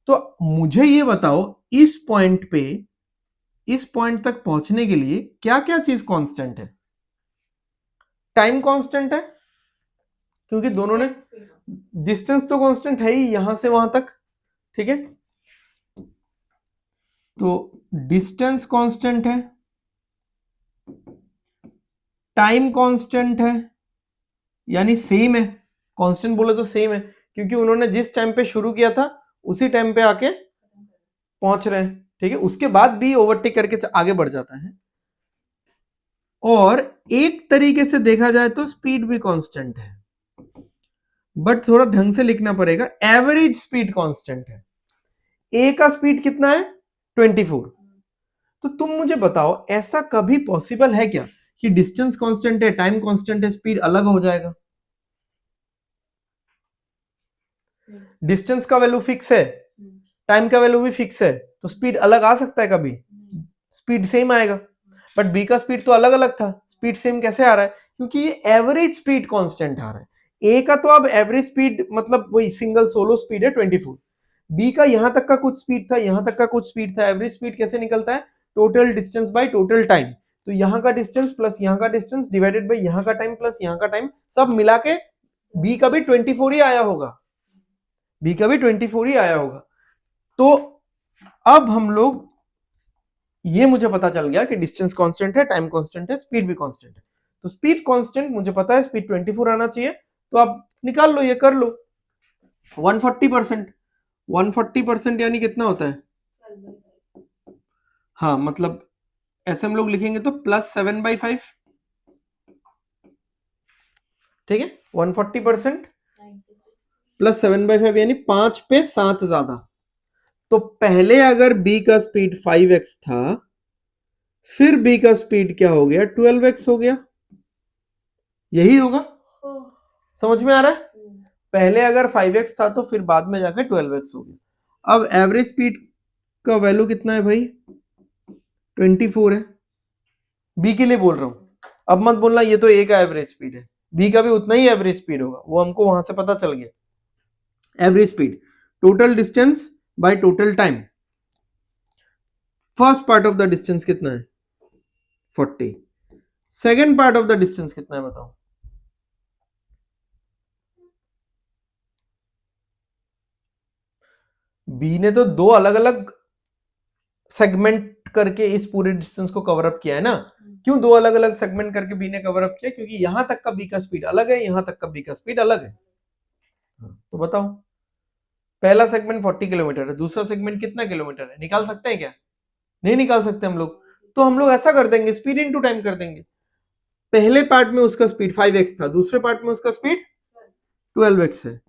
तो मुझे ये बताओ, इस पॉइंट तक पहुंचने के लिए क्या क्या चीज कांस्टेंट है? टाइम कांस्टेंट है, क्योंकि दोनों ने डिस्टेंस तो कांस्टेंट है ही यहां से वहां तक. ठीक है, तो डिस्टेंस कांस्टेंट है, टाइम कांस्टेंट है, यानी सेम है. कांस्टेंट बोले तो सेम है, क्योंकि उन्होंने जिस टाइम पे शुरू किया था उसी टाइम पे आके पहुंच रहे हैं. ठीक है, उसके बाद भी ओवरटेक करके आगे बढ़ जाता है. और एक तरीके से देखा जाए तो स्पीड भी कांस्टेंट है, बट थोड़ा ढंग से लिखना पड़ेगा. एवरेज स्पीड कांस्टेंट है. ए का स्पीड कितना है? 24. तो तुम मुझे बताओ, ऐसा कभी पॉसिबल है क्या कि डिस्टेंस कांस्टेंट है, टाइम कांस्टेंट है, स्पीड अलग हो जाएगा? डिस्टेंस का वैल्यू फिक्स है, टाइम का वैल्यू भी फिक्स है, तो स्पीड अलग आ सकता है कभी? स्पीड सेम आएगा. बट बी का स्पीड तो अलग अलग था, स्पीड सेम कैसे आ रहा है? क्योंकि ये एवरेज स्पीड कांस्टेंट आ रहा है. ए का तो अब एवरेज स्पीड मतलब वही सिंगल सोलो स्पीड है 24. बी का यहां तक का कुछ स्पीड था, यहां तक का कुछ स्पीड था. एवरेज स्पीड कैसे निकलता है? Total distance by total time. तो यहां का डिस्टेंस प्लस यहां का डिस्टेंस डिवाइडेड बाय यहां का टाइम प्लस यहां का टाइम, सब मिला के बी का भी 24 ही आया होगा. बी का भी 24 ही आया होगा. तो अब हम लोग, ये मुझे पता चल गया कि डिस्टेंस कांस्टेंट है, टाइम कांस्टेंट है, स्पीड भी कांस्टेंट है. तो स्पीड कांस्टेंट मुझे पता है, स्पीड 24 आना चाहिए. तो आप निकाल लो, ये कर लो. 140%, 140% यानी कितना होता है? हाँ, मतलब ऐसे हम लोग लिखेंगे तो +7/5. ठीक है, 140% +7/5 यानी 5 पे 7 ज्यादा. तो पहले अगर बी का स्पीड 5x था, फिर बी का स्पीड क्या हो गया? 12x हो गया. यही होगा, समझ में आ रहा है? पहले अगर 5x था तो फिर बाद में जाकर 12x हो गया. अब एवरेज स्पीड का वैल्यू कितना है भाई? 24 है. बी के लिए बोल रहा हूं, अब मत बोलना ये तो ए का एवरेज स्पीड है. बी का भी उतना ही एवरेज स्पीड होगा, वो हमको वहां से पता चल गया. Average speed, total distance by total time. First part of the distance कितना है? 40. Second part of the distance कितना है बताओ? बी ने तो दो अलग अलग सेगमेंट करके इस पूरे डिस्टेंस को कवर अप किया है ना. क्यों दो अलग अलग सेगमेंट करके बी ने कवर अप किया? क्योंकि यहां तक का बी का स्पीड अलग है, यहां तक का बी का स्पीड अलग है. तो बताओ, पहला सेगमेंट 40 किलोमीटर है, दूसरा सेगमेंट कितना किलोमीटर है? निकाल सकते हैं क्या? नहीं निकाल सकते हम लोग. तो हम लोग ऐसा कर देंगे, स्पीड इनटू टाइम कर देंगे. पहले पार्ट में उसका स्पीड 5x था, दूसरे पार्ट में उसका स्पीड 12x है.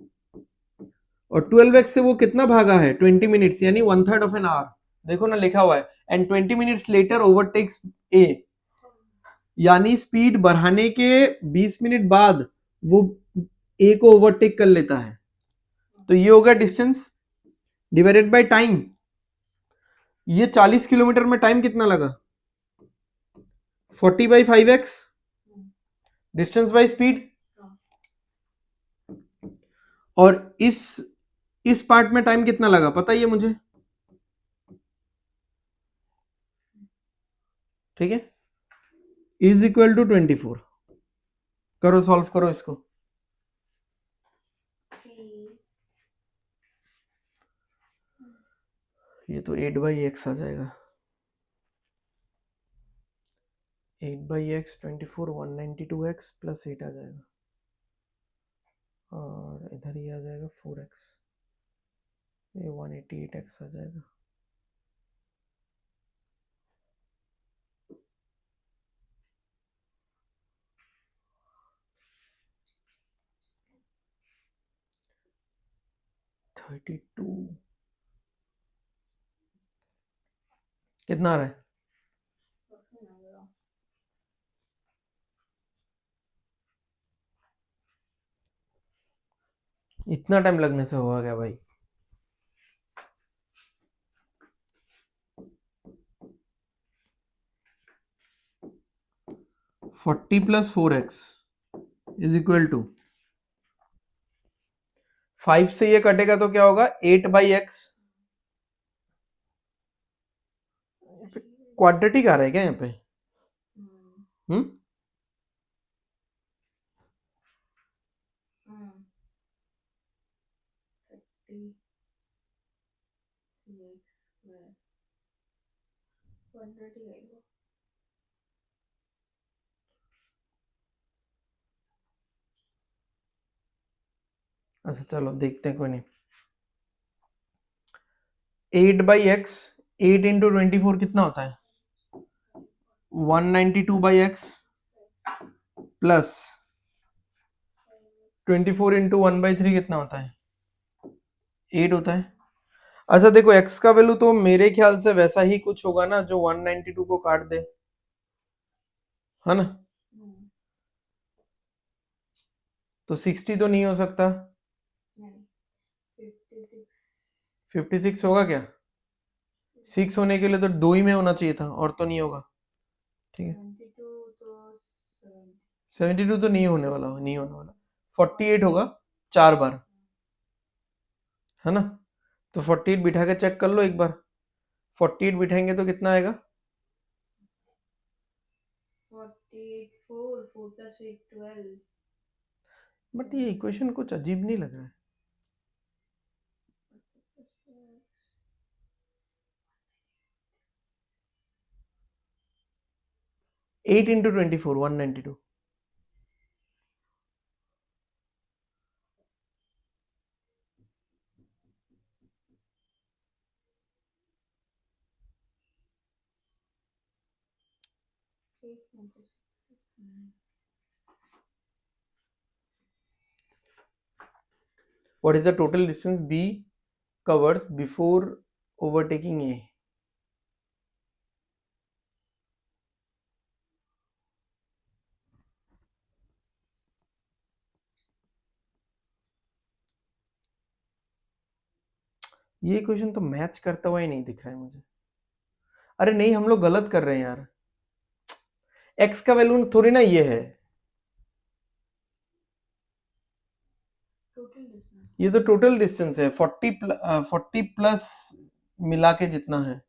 और 12x से वो कितना भागा है? 20 मिनट्स, यानी 1/3 ऑफ एन आवर. देखो ना लिखा हुआ है, एंड 20 मिनट्स लेटर ओवरटेक्स ए. यानी स्पीड बढ़ाने के 20 मिनट बाद वो ए को ओवरटेक कर लेता है. तो ये होगा डिस्टेंस डिवाइडेड बाय टाइम. ये 40 किलोमीटर में टाइम कितना लगा? 40/5x distance by speed. और इस पार्ट में टाइम कितना लगा पता ही है मुझे, ठीक है, इज इक्वल टू 24। करो सॉल्व करो इसको। ये तो 8/x आ जाएगा। 8/x 24 192x प्लस 8 आ जाएगा, और इधर ही आ जाएगा 4x, ये 188x आ जाएगा। कितना आ रहा है? इतना टाइम लगने से हुआ क्या भाई? Forty plus 4x is equal to 5 से ये कटेगा तो क्या होगा 8/x। क्वाड्रेटिक आ रहा है क्या यहाँ पे? हम्म, अच्छा चलो देखते हैं, कोई नहीं। 8/x 8 इंटू 24 कितना होता है? 192/x प्लस 24 इंटू 1/3 कितना होता है? 8 होता है। अच्छा देखो x का वैल्यू तो मेरे ख्याल से वैसा ही कुछ होगा ना जो 192 को काट दे, है ना? तो 60 तो नहीं हो सकता, 56 होगा क्या? 6 होने के लिए तो 2 ही में होना चाहिए था, और तो नहीं होगा, ठीक है। 72 तो नहीं होने वाला, नहीं होने वाला। 48 होगा 4 बार, है ना? तो 48 बिठा के चेक कर लो एक बार। 48 बिठाएंगे तो कितना आएगा? 12। बट ये इक्वेशन कुछ अजीब नहीं लग रहा है। 8 into 24 192। What is the total distance B covers before overtaking A? ये क्वेश्चन तो मैच करता हुआ ही नहीं दिख रहा है मुझे। अरे नहीं, हम लोग गलत कर रहे हैं यार। x का वैल्यू थोड़ी ना ये है, ये तो टोटल डिस्टेंस है। 40 प्लस मिला के जितना है।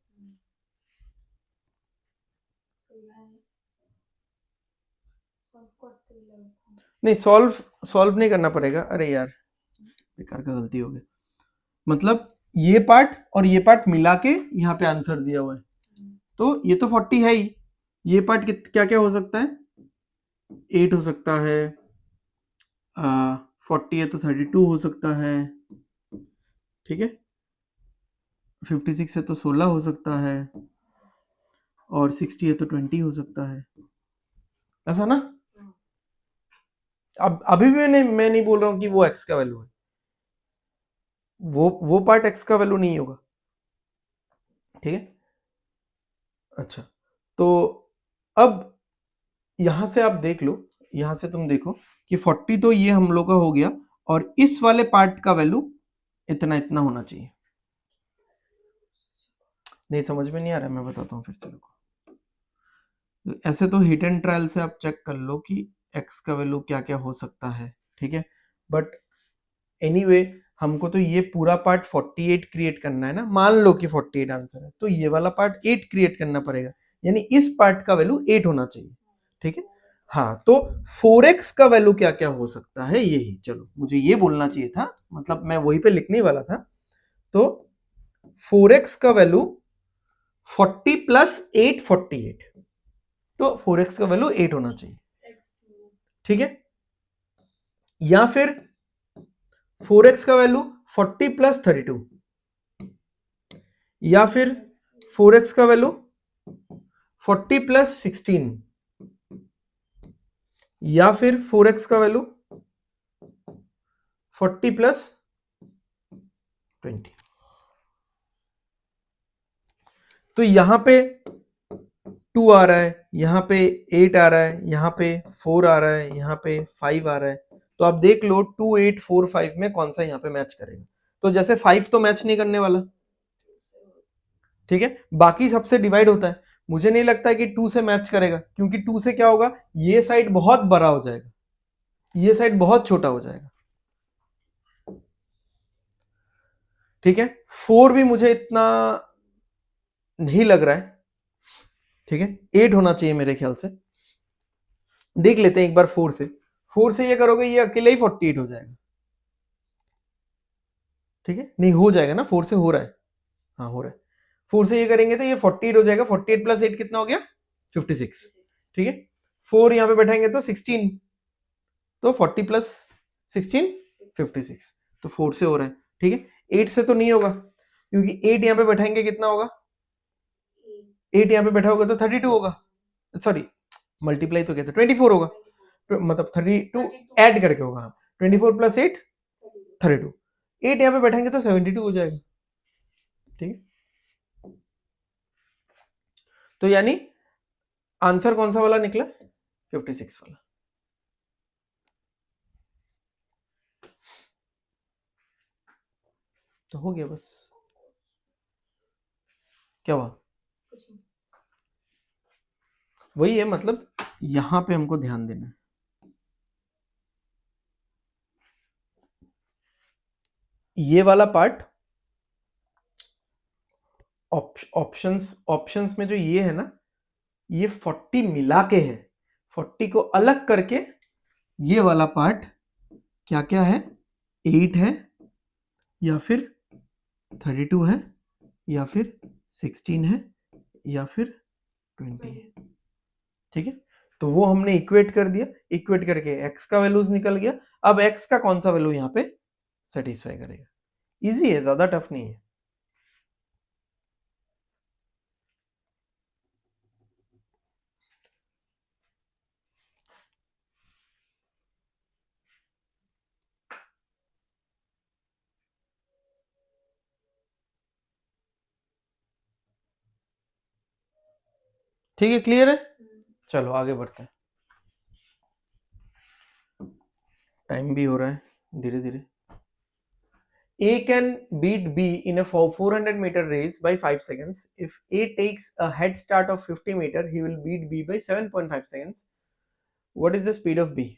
नहीं, सॉल्व नहीं करना पड़ेगा। अरे यार बेकार का गलती हो गई। मतलब ये पार्ट और ये पार्ट मिला के यहाँ पे आंसर दिया हुआ है, तो ये तो 40 है ही। ये पार्ट क्या क्या हो सकता है? 8 हो सकता है, 40 है तो 32 हो सकता है, ठीक है। 56 है तो 16 हो सकता है, और 60 है तो 20 हो सकता है, ऐसा ना? अब अभी भी मैं नहीं बोल रहा हूँ कि वो x का वैल्यू है, वो पार्ट x का वैल्यू नहीं होगा, ठीक है। अच्छा, तो अब यहां से आप देख लो, यहां से तुम देखो कि 40 तो ये हम लोग का हो गया, और इस वाले पार्ट का वैल्यू इतना इतना होना चाहिए। नहीं समझ में नहीं आ रहा है, मैं बताता हूँ फिर से रुको। तो ऐसे तो हिट एंड ट्रायल से आप चेक कर लो कि x का वैल्यू क्या क्या हो सकता है, ठीक है। बट एनीवे हमको तो ये पूरा पार्ट 48 क्रिएट करना है ना, मान लो कि 48 आंसर है तो ये वाला पार्ट 8 क्रिएट करना पड़ेगा, यानी इस पार्ट का वैल्यू 8 होना चाहिए, ठीक है। हाँ तो 4x का वैल्यू क्या क्या हो सकता है यही, चलो मुझे ये बोलना चाहिए था, मतलब मैं वही पे लिखने वाला था। तो 4x का वैल्यू 40 प्लस 8 48, तो 4x का वैल्यू 8 होना चाहिए, ठीक है। या फिर 4x का वैल्यू 40 प्लस 32, या फिर 4x का वैल्यू 40 प्लस 16, या फिर 4x का वैल्यू 40 प्लस 20। तो यहां पे 2 आ रहा है, यहाँ पे 8 आ रहा है, यहाँ पे 4 आ रहा है, यहाँ पे 5 आ रहा है। तो आप देख लो 2 8 4 5 में कौन सा यहाँ पे मैच करेगा। तो जैसे 5 तो मैच नहीं करने वाला, ठीक है, बाकी सबसे डिवाइड होता है। मुझे नहीं लगता है कि 2 से मैच करेगा, क्योंकि 2 से क्या होगा, ये साइड बहुत बड़ा हो जाएगा, ये साइड बहुत छोटा हो जाएगा, ठीक है। 4 भी मुझे इतना नहीं लग रहा है, ठीक है। 8 होना चाहिए मेरे ख्याल से। देख लेते हैं एक बार 4 से, 4 से ये करोगे ये अकेले ही 48 हो जाएगा, ठीक है। नहीं हो जाएगा ना, 4 से हो रहा है, हाँ हो रहा है। 4 से ये करेंगे तो ये 48 हो जाएगा, 48 प्लस 8 कितना हो गया 56, ठीक है। 4 यहाँ पे बैठाएंगे तो 16, तो 40 प्लस 16 56, तो 4 से हो रहा है, ठीक है। 8 से तो नहीं होगा, क्योंकि 8 यहाँ पे बैठाएंगे कितना होगा, 8 यहाँ पे बैठा होगा तो 32 होगा, सॉरी मल्टीप्लाई तो कहते 24 होगा, तो मतलब 32 ऐड करके होगा, हाँ 24 प्लस 8 32, 8 यहाँ पे बैठेंगे तो 72 हो जाएगा, ठीक है। तो यानी आंसर कौन सा वाला निकला, 56 वाला। तो हो गया बस, क्या हुआ, वही है, मतलब यहां पे हमको ध्यान देना है। ये वाला पार्ट ऑप्शंस ऑप्शंस में जो ये है ना, ये 40 मिला के है, 40 को अलग करके ये वाला पार्ट क्या क्या है, 8 है, या फिर 32 है, या फिर 16 है, या फिर 20 है, ठीक है। तो वो हमने इक्वेट कर दिया, इक्वेट करके x का वैल्यूज निकल गया। अब x का कौन सा वैल्यू यहाँ पे सेटिस्फाई करेगा, इजी है, ज्यादा टफ नहीं है। ठीक है, क्लियर है, चलो आगे बढ़ते हैं, टाइम भी हो रहा है धीरे धीरे। A can beat B in a 400-meter race by 5 seconds. If A takes a head start of 50 meter, he will beat B by 7.5 seconds. What is the speed of B?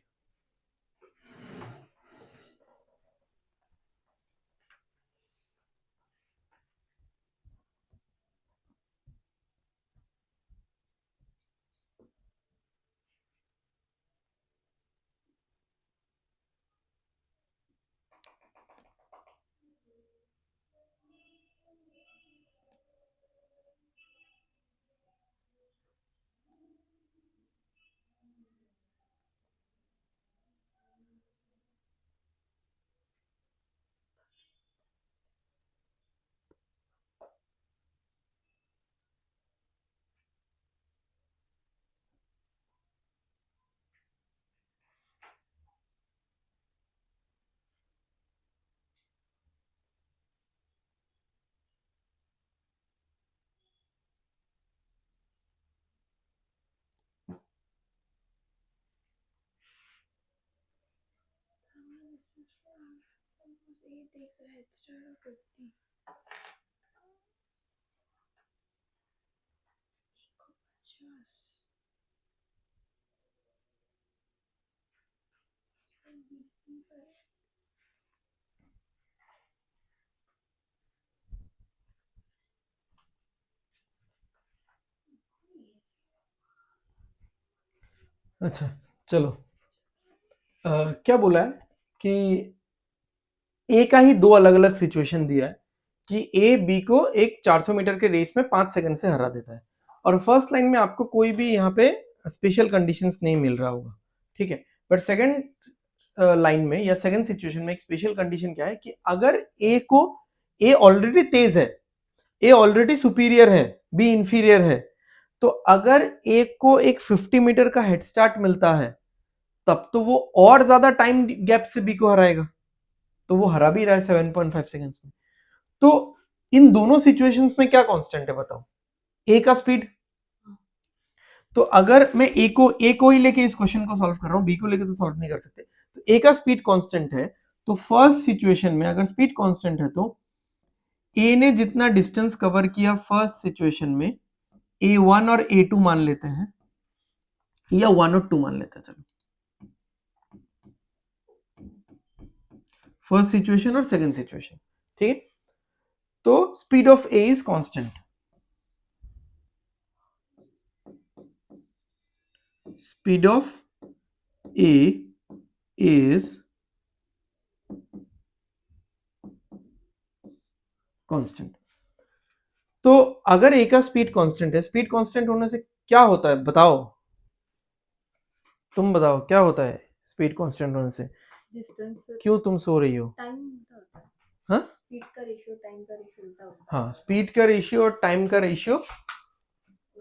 A takes a head start of 50. अच्छा चलो, क्या बोला है कि ए का ही दो अलग अलग सिचुएशन दिया है कि ए बी को एक 400 मीटर के रेस में 5 सेकंड से हरा देता है, और फर्स्ट लाइन में आपको कोई भी यहाँ पे स्पेशल कंडीशंस नहीं मिल रहा होगा, ठीक है। बट सेकंड लाइन में या सेकंड सिचुएशन में एक स्पेशल कंडीशन क्या है कि अगर ए ऑलरेडी तेज है, ए ऑलरेडी सुपीरियर है, बी इंफीरियर है, तो अगर ए को एक 50 मीटर का हेड स्टार्ट मिलता है तब तो वो और ज्यादा टाइम गैप से बी को हराएगा, तो वो हरा भी रहा है 7.5 सेकंड्स में। तो इन दोनों सिचुएशंस में क्या कांस्टेंट है बताओ? ए का स्पीड। तो अगर मैं ए को ही लेके इस क्वेश्चन को सॉल्व कर रहा हूं, बी को लेके तो सॉल्व नहीं कर सकते, तो ए का स्पीड कांस्टेंट है, तो फर्स्ट सिचुएशन में अगर स्पीड कांस्टेंट है तो ए ने जितना डिस्टेंस कवर किया फर्स्ट सिचुएशन में, A1 और A2 मान लेते हैं, या 1 और 2 मान लेते हैं, चलो फर्स्ट सिचुएशन और सेकंड सिचुएशन, ठीक है। तो speed of A is constant, speed of A is constant. तो अगर ए का स्पीड कांस्टेंट है, स्पीड कांस्टेंट होने से क्या होता है बताओ, तुम बताओ क्या होता है स्पीड कांस्टेंट होने से? डिस्टेंस, क्यों तुम सो रही हो? टाइम होता है, हाँ स्पीड का रेशियो टाइम का रेशियो उल्टा होता है। हाँ, स्पीड का रेशियो और टाइम का रेशियो,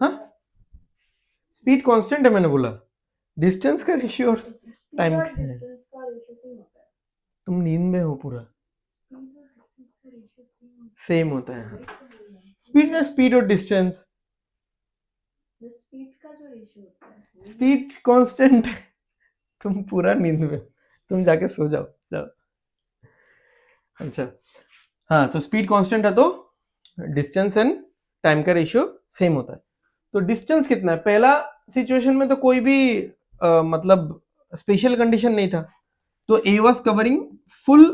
हाँ स्पीड कांस्टेंट है मैंने बोला, डिस्टेंस का रेशियो और टाइम और डिस्टेंस का रेशियो सेम होता है। तुम नींद में हो पूरा, स्पीड और डिस्टेंस का रेशियो सेम होता है। स्पीड से स्पीड और डिस्टेंस, स्पीड का जो रेशियो होता है, स्पीड कांस्टेंट। तुम पूरा नींद में, तुम जाके सो जाओ जाओ। अच्छा हाँ, तो स्पीड कांस्टेंट है तो डिस्टेंस एंड टाइम का रेशियो सेम होता है। तो डिस्टेंस कितना है? पहला सिचुएशन में तो कोई भी मतलब स्पेशल कंडीशन नहीं था, तो A was covering full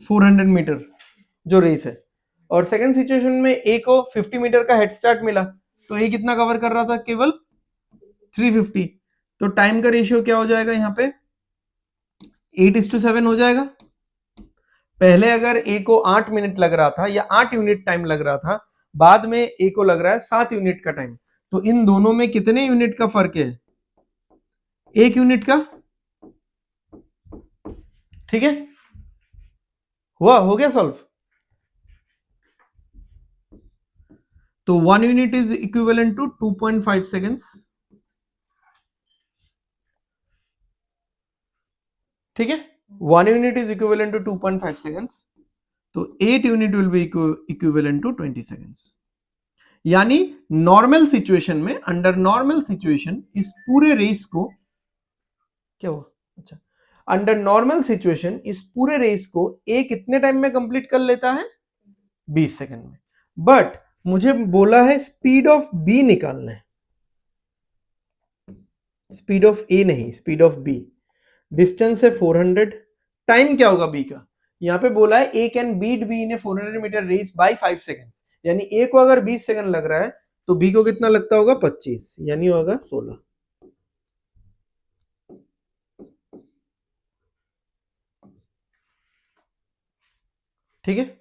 400 metre जो रेस है, और सेकंड सिचुएशन में ए को 50 मीटर का हेड स्टार्ट मिला, तो ए कितना कवर कर रहा था? केवल 350। तो टाइम का रेशियो क्या हो जाएगा यहाँ पे? 8:7 हो जाएगा। पहले अगर ए को 8 मिनट लग रहा था या 8 यूनिट टाइम लग रहा था, बाद में ए को लग रहा है 7 यूनिट का टाइम, तो इन दोनों में कितने यूनिट का फर्क है? 1 यूनिट का, ठीक है। हो गया सॉल्व। तो 1 unit is equivalent to 2.5 seconds, ठीक है। 1 unit is equivalent to 2.5 seconds, तो 8 unit will be equivalent to 20 seconds. यानी नॉर्मल सिचुएशन में, अंडर नॉर्मल सिचुएशन इस पूरे रेस को, क्या हुआ? अच्छा, अंडर नॉर्मल सिचुएशन इस पूरे रेस को ए कितने टाइम में कंप्लीट कर लेता है? 20 सेकंड में। बट मुझे बोला है स्पीड ऑफ बी निकालना है, स्पीड ऑफ ए नहीं, स्पीड ऑफ बी। डिस्टेंस है 400, टाइम क्या होगा बी का? यहाँ पे बोला है A can beat B in a 400 metre race by 5 seconds, यानी ए को अगर 20 सेकंड लग रहा है तो बी को कितना लगता होगा? 25, यानी होगा 16, ठीक है।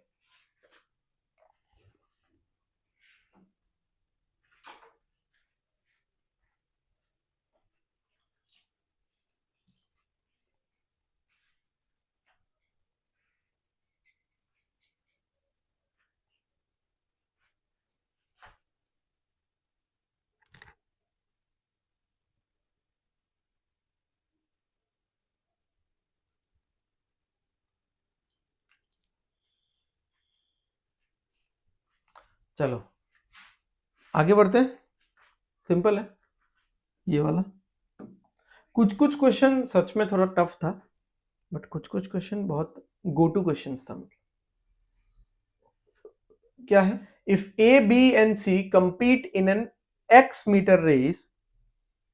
चलो आगे बढ़ते हैं, सिंपल है ये वाला। कुछ कुछ क्वेश्चन सच में थोड़ा टफ था, बट कुछ कुछ क्वेश्चन बहुत गो टू क्वेश्चन था। मतलब क्या है? If A B and C compete in an x meter race,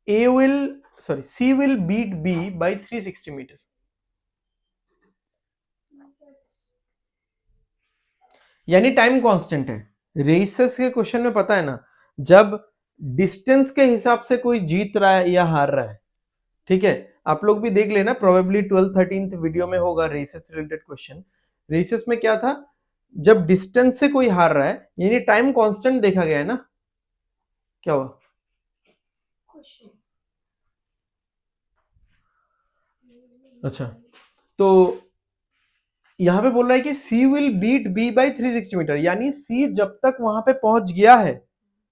A will sorry, C will beat B by 360 meter. यानी टाइम कांस्टेंट है। रेसेस के क्वेश्चन में पता है ना, जब डिस्टेंस के हिसाब से कोई जीत रहा है या हार रहा है, ठीक है, आप लोग भी देख लेना, प्रोबेबली 12-13 वीडियो में होगा रेसेस रिलेटेड क्वेश्चन। रेसेस में क्या था, जब डिस्टेंस से कोई हार रहा है यानी टाइम कांस्टेंट देखा गया है ना, क्या हुआ? अच्छा, तो यहां पे बोल रहा है कि C will beat B by 360 metre, यानी C जब तक वहां पे पहुंच गया है,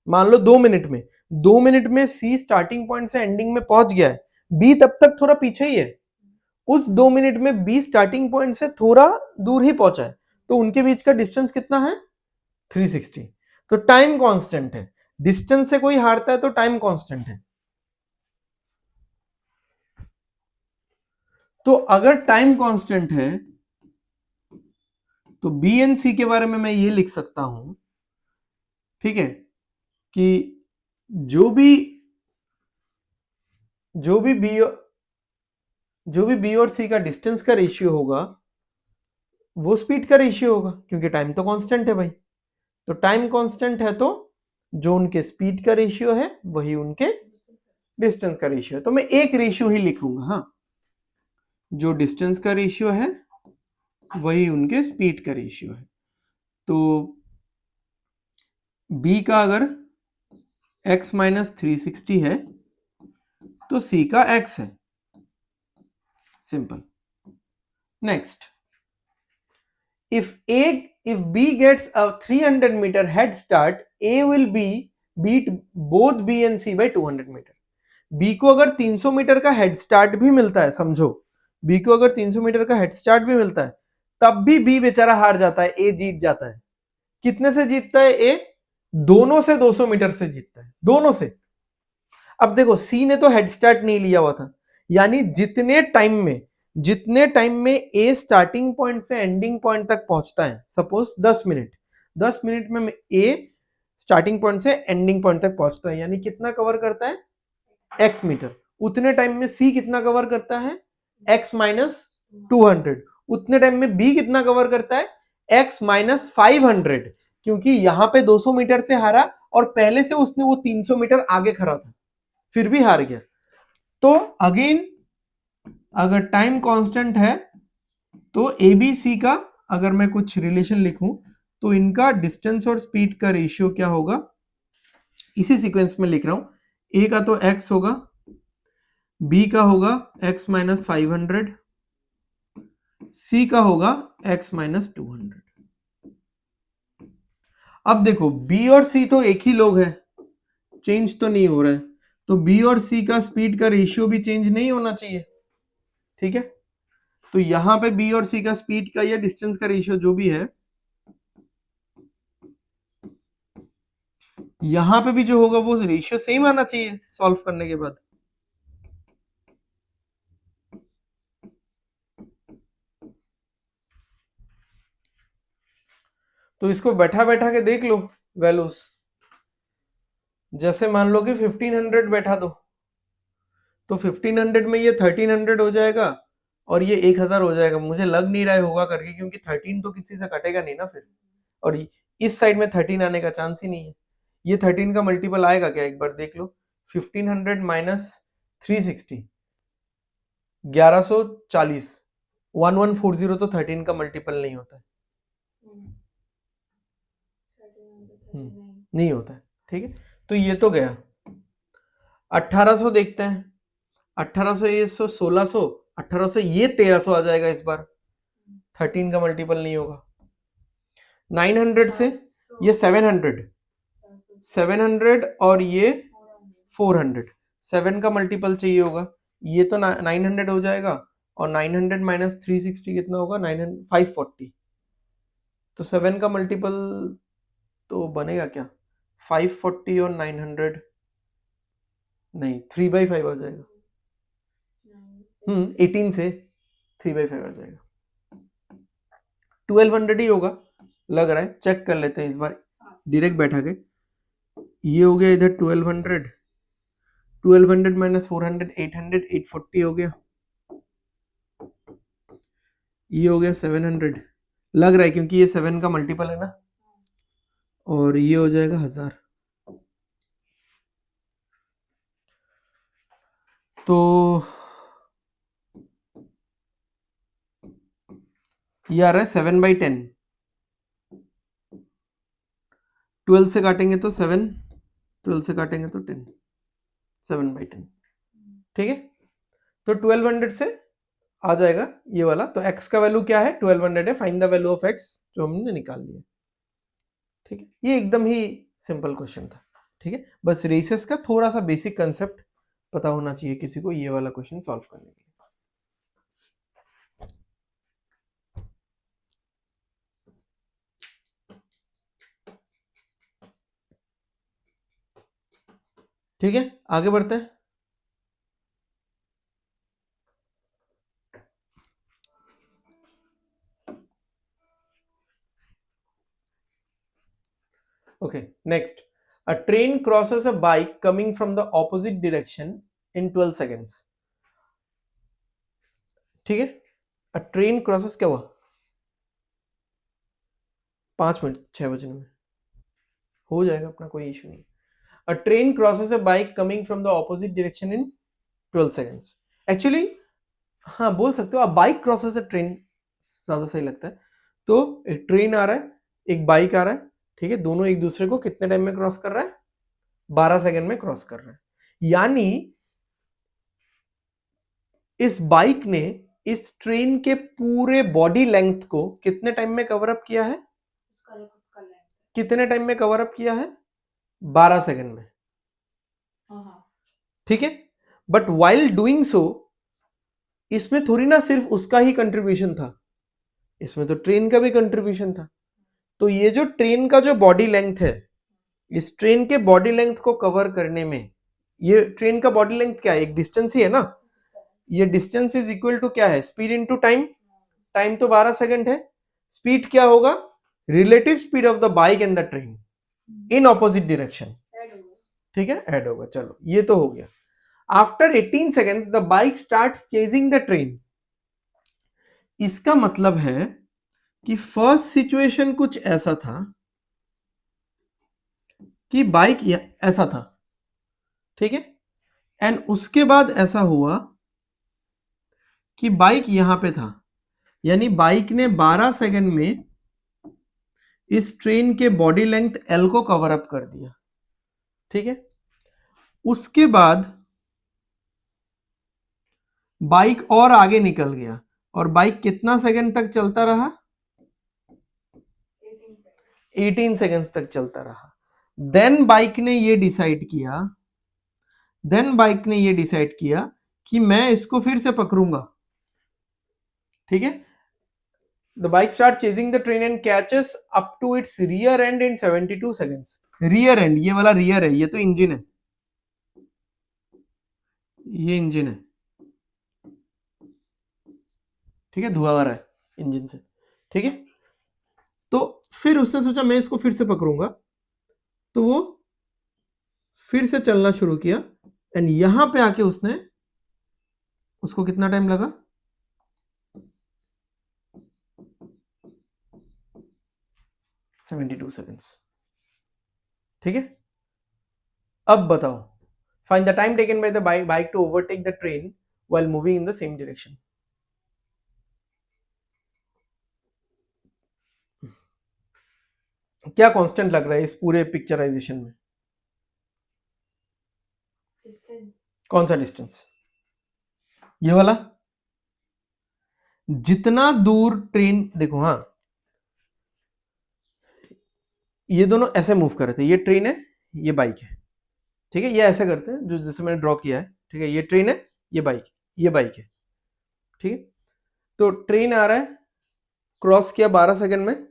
मान लो 2 मिनट में, 2 मिनट में C स्टार्टिंग पॉइंट से एंडिंग में पहुंच गया है, B तब तक थोड़ा पीछे ही है, उस 2 मिनट में B स्टार्टिंग पॉइंट से थोड़ा दूर ही पहुंचा है, तो उनके बीच का डिस्टेंस कितना है? 360। तो टाइम कांस्टेंट है, डिस्टेंस से कोई हारता है तो टाइम कांस्टेंट है। तो अगर टाइम कांस्टेंट है तो बी एंड सी के बारे में मैं ये लिख सकता हूं, ठीक है, कि जो भी बी और सी का डिस्टेंस का रेशियो होगा वो स्पीड का रेशियो होगा, क्योंकि टाइम तो कांस्टेंट है भाई। तो टाइम कांस्टेंट है तो जो उनके स्पीड का रेशियो है वही उनके डिस्टेंस का रेशियो है। तो मैं एक रेशियो ही लिखूंगा, हाँ, जो डिस्टेंस का रेशियो है वही उनके स्पीड का रेशियो है। तो B का अगर x माइनस 360 है तो C का x है, simple. Next, if B gets a 300 meter head start, A will beat both B and C by 200 meter. B को अगर 300 मीटर का हेड स्टार्ट भी मिलता है, समझो B को अगर 300 मीटर का हेड स्टार्ट भी मिलता है, तब भी B बेचारा हार जाता है, A जीत जाता है। कितने से जीतता है A? दोनों से 200 मीटर से जीतता है, दोनों से। अब देखो C ने तो हेड स्टार्ट नहीं लिया हुआ था, यानी जितने टाइम में ए स्टार्टिंग पॉइंट से एंडिंग पॉइंट तक पहुंचता है, सपोज 10 मिनट में ए स्टार्टिंग पॉइंट से एंडिंग पॉइंट तक पहुंचता है, यानी कितना कवर करता है? x metre. उतने टाइम में C कितना कवर करता है? x minus 200। उतने टाइम में B कितना कवर करता है? x माइनस 500, क्योंकि यहां पे 200 मीटर से हारा और पहले से उसने वो 300 मीटर आगे खड़ा था, फिर भी हार गया। तो अगेन अगर टाइम कांस्टेंट है तो ABC का अगर मैं कुछ रिलेशन लिखूं तो इनका डिस्टेंस और स्पीड का रेशियो क्या होगा, इसी सीक्वेंस में लिख रहा हूं। A का तो x होगा, B का होगा x माइनस 500, C का होगा x माइनस 200। अब देखो B और C तो एक ही लोग हैं, चेंज तो नहीं हो रहा है, तो B और C का स्पीड का रेशियो भी चेंज नहीं होना चाहिए, ठीक है। तो यहां पे B और C का स्पीड का या डिस्टेंस का रेशियो जो भी है, यहां पे भी जो होगा वो रेशियो सेम आना चाहिए सॉल्व करने के बाद। तो इसको बैठा बैठा के देख लो वैल्यूज, जैसे मान लो कि 1500 बैठा दो, तो 1500 में ये 1300 हो जाएगा और ये 1000 हो जाएगा। मुझे लग नहीं रहा है होगा करके, क्योंकि 13 तो किसी से कटेगा नहीं ना फिर, और इस साइड में 13 आने का चांस ही नहीं है। ये 13 का मल्टीपल आएगा क्या, एक बार देख लो। 1500 माइनस 360 1140, 1140 तो 13 का मल्टीपल नहीं होता है, नहीं होता है, ठीक है। तो ये तो गया। 1800 देखते हैं, 1800 ये 1600, 1800 ये 1300 आ जाएगा इस बार, 13 का मल्टीपल नहीं होगा। 900 से ये 700, 700 और ये 400, 7 का मल्टीपल चाहिए होगा, ये तो 900 हो जाएगा, और 900 माइनस 360 कितना होगा? 540। तो 7 का मल्टीपल तो बनेगा क्या? 540 और 900 नहीं, 3/5 आ जाएगा। 18 से 3/5 आ जाएगा, 1200 ही होगा लग रहा है। चेक कर लेते हैं इस बार डायरेक्ट बैठा के। ये हो गया इधर 1200, 1200 माइनस 400 800 840 हो गया, ये हो गया 700 लग रहा है क्योंकि ये 7 का मल्टीपल है ना, और ये हो जाएगा 1000। तो ये आ रहा है 7/10, 12 से काटेंगे तो 7, 12 से काटेंगे तो 10, 7/10, ठीक है। तो 1200 से आ जाएगा ये वाला। तो x का वैल्यू क्या है, 1200 है, find the value of x, जो हमने निकाल लिया, ठीक है। ये एकदम ही सिंपल क्वेश्चन था, ठीक है। बस रेसेस का थोड़ा सा बेसिक कंसेप्ट पता होना चाहिए किसी को ये वाला क्वेश्चन सॉल्व करने के लिए। ठीक है, आगे बढ़ते हैं। Okay, next. A train crosses a bike coming from the opposite direction in 12 seconds. ठीक है, a train crosses क्या हुआ, 5 मिनट 6 बजने में हो जाएगा अपना, कोई इशू नहीं। A train crosses a bike coming from the opposite direction in 12 seconds. Actually हाँ बोल सकते हो आप, बाइक क्रॉसेस अ ट्रेन ज्यादा सही लगता है। तो एक ट्रेन आ रहा है, एक बाइक आ रहा है, ठीक है, दोनों एक दूसरे को कितने टाइम में क्रॉस कर रहा है, 12 सेकंड में क्रॉस कर रहा है। यानी इस बाइक ने इस ट्रेन के पूरे बॉडी लेंथ को कितने टाइम में कवर अप किया है, कितने टाइम में कवर अप किया है, 12 सेकंड में, ठीक है। बट वाइल डूइंग सो इसमें थोड़ी ना सिर्फ उसका ही कंट्रीब्यूशन था, इसमें तो ट्रेन का भी कंट्रीब्यूशन था। तो ये जो ट्रेन का जो बॉडी लेंथ है, इस ट्रेन के बॉडी लेंथ को कवर करने में, ये ट्रेन का बॉडी लेंथ क्या है, एक डिस्टेंस ही है ना, ये डिस्टेंस इज इक्वल टू क्या है, स्पीड इनटू टाइम। टाइम तो 12 सेकंड है, स्पीड क्या होगा, relative speed of the bike and the train in opposite direction, ठीक है, ऐड होगा। चलो ये तो हो गया। After 18 seconds the bike starts chasing the train. इसका मतलब है कि फर्स्ट सिचुएशन कुछ ऐसा था कि बाइक ऐसा था, ठीक है, एंड उसके बाद ऐसा हुआ कि बाइक यहां पे था, यानी बाइक ने 12 सेकंड में इस ट्रेन के बॉडी लेंथ एल को कवर अप कर दिया, ठीक है। उसके बाद बाइक और आगे निकल गया, और बाइक कितना सेकंड तक चलता रहा, 18 सेकंड्स तक चलता रहा। देन बाइक ने ये डिसाइड किया कि मैं इसको फिर से पकड़ूंगा, ठीक है। The bike start chasing the train and catches up to its rear end in 72 seconds. Rear end, ये वाला रियर है, ये तो इंजन है, ये इंजन है, ठीक है, धुआं आ रहा है इंजन से, ठीक है। तो फिर उसने सोचा मैं इसको फिर से पकड़ूंगा, तो वो फिर से चलना शुरू किया, एंड यहां पे आके उसको कितना टाइम लगा, 72 सेकंड्स, ठीक है। अब बताओ, find the time taken by the bike to overtake the train while moving in the same direction. क्या कांस्टेंट लग रहा है इस पूरे पिक्चराइजेशन में, कौन सा डिस्टेंस, ये वाला, जितना दूर ट्रेन, देखो हाँ, ये दोनों ऐसे मूव कर रहे थे, ये ट्रेन है, ये बाइक है, ठीक है, ये ऐसे करते हैं जो जैसे मैंने ड्रॉ किया है, ठीक है, ये ट्रेन है, ये बाइक है, ठीक है। तो ट्रेन आ रहा है, क्रॉस किया 12 सेकंड में,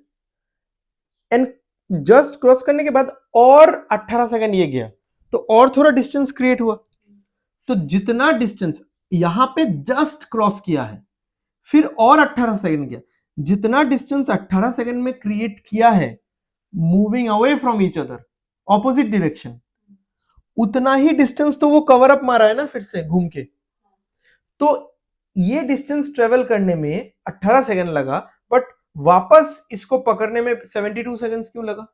एंड जस्ट क्रॉस करने के बाद और 18 सेकंड ये गया, तो और थोड़ा डिस्टेंस क्रिएट हुआ। तो जितना डिस्टेंस यहां पे जस्ट क्रॉस किया है, फिर और 18 सेकंड गया, जितना डिस्टेंस 18 सेकंड में क्रिएट किया है moving away from each other opposite direction, उतना ही डिस्टेंस तो वो कवर अप मारा है ना फिर से घूम के, तो ये डिस्टेंस ट्रेवल करने में 18 सेकंड लगा, बट वापस इसको पकड़ने में 72 सेकंड्स क्यों लगा?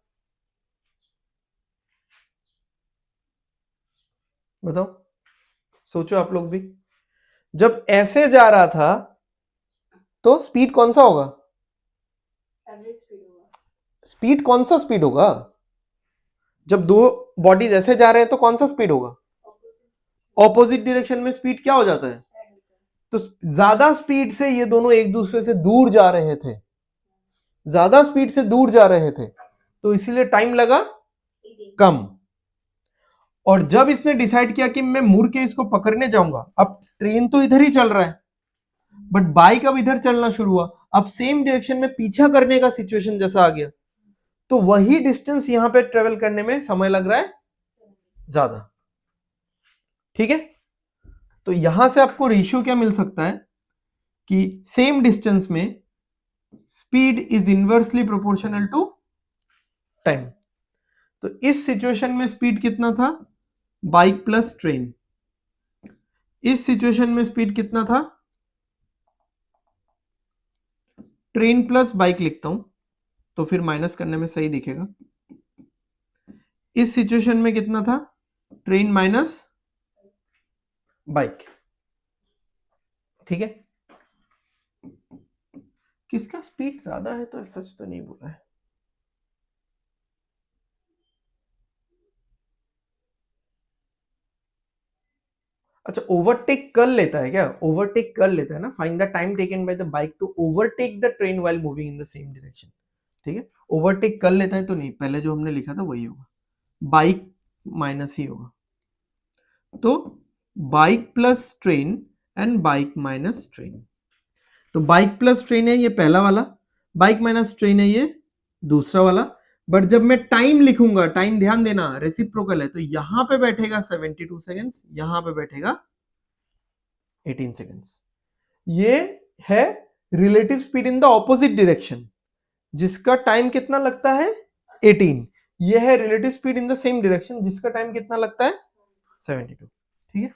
बताओ, सोचो आप लोग भी। जब ऐसे जा रहा था तो स्पीड कौन सा होगा? एवरेज स्पीड होगा। स्पीड कौन सा स्पीड होगा? जब दो बॉडीज ऐसे जा रहे हैं तो कौन सा स्पीड होगा? ऑपोजिट डायरेक्शन में स्पीड क्या हो जाता है? तो ज्यादा स्पीड से ये दोनों एक दूसरे से दूर जा रहे थे, ज्यादा स्पीड से दूर जा रहे थे, तो इसीलिए टाइम लगा कम। और जब इसने डिसाइड किया कि मैं मुड़ के इसको पकड़ने जाऊंगा, अब ट्रेन तो इधर ही चल रहा है बट बाइक अब इधर चलना शुरू हुआ, अब सेम डायरेक्शन में पीछा करने का सिचुएशन जैसा आ गया, तो वही डिस्टेंस यहां पे ट्रेवल करने में समय लग रहा है ज्यादा। ठीक है, तो यहां से आपको रेशियो क्या मिल सकता है कि सेम डिस्टेंस में speed is inversely proportional to time. तो इस सिचुएशन में स्पीड कितना था? Bike plus train. इस सिचुएशन में स्पीड कितना था? ट्रेन प्लस बाइक लिखता हूं तो फिर माइनस करने में सही दिखेगा। इस सिचुएशन में कितना था? Train minus bike. ठीक है, किसका स्पीड ज्यादा है तो सच तो नहीं बोला है। अच्छा, ओवरटेक कर लेता है क्या? ओवरटेक कर लेता है ना, find the time taken by the bike to overtake the train while moving in the same direction. ठीक है, ओवरटेक कर लेता है तो नहीं, पहले जो हमने लिखा था वही होगा, बाइक माइनस ही होगा। तो bike plus train and bike minus train. तो बाइक प्लस ट्रेन है ये पहला वाला, बाइक माइनस ट्रेन है ये दूसरा वाला। बट जब मैं टाइम लिखूंगा, टाइम ध्यान देना रेसिप्रोकल है, तो यहां पे बैठेगा 72 सेकेंड्स, यहां पे बैठेगा 18 सेकेंड्स। ये है relative speed in the opposite direction, जिसका टाइम कितना लगता है? 18। ये है relative speed in the same direction, जिसका टाइम कितना लगता है? 72। ठीक है,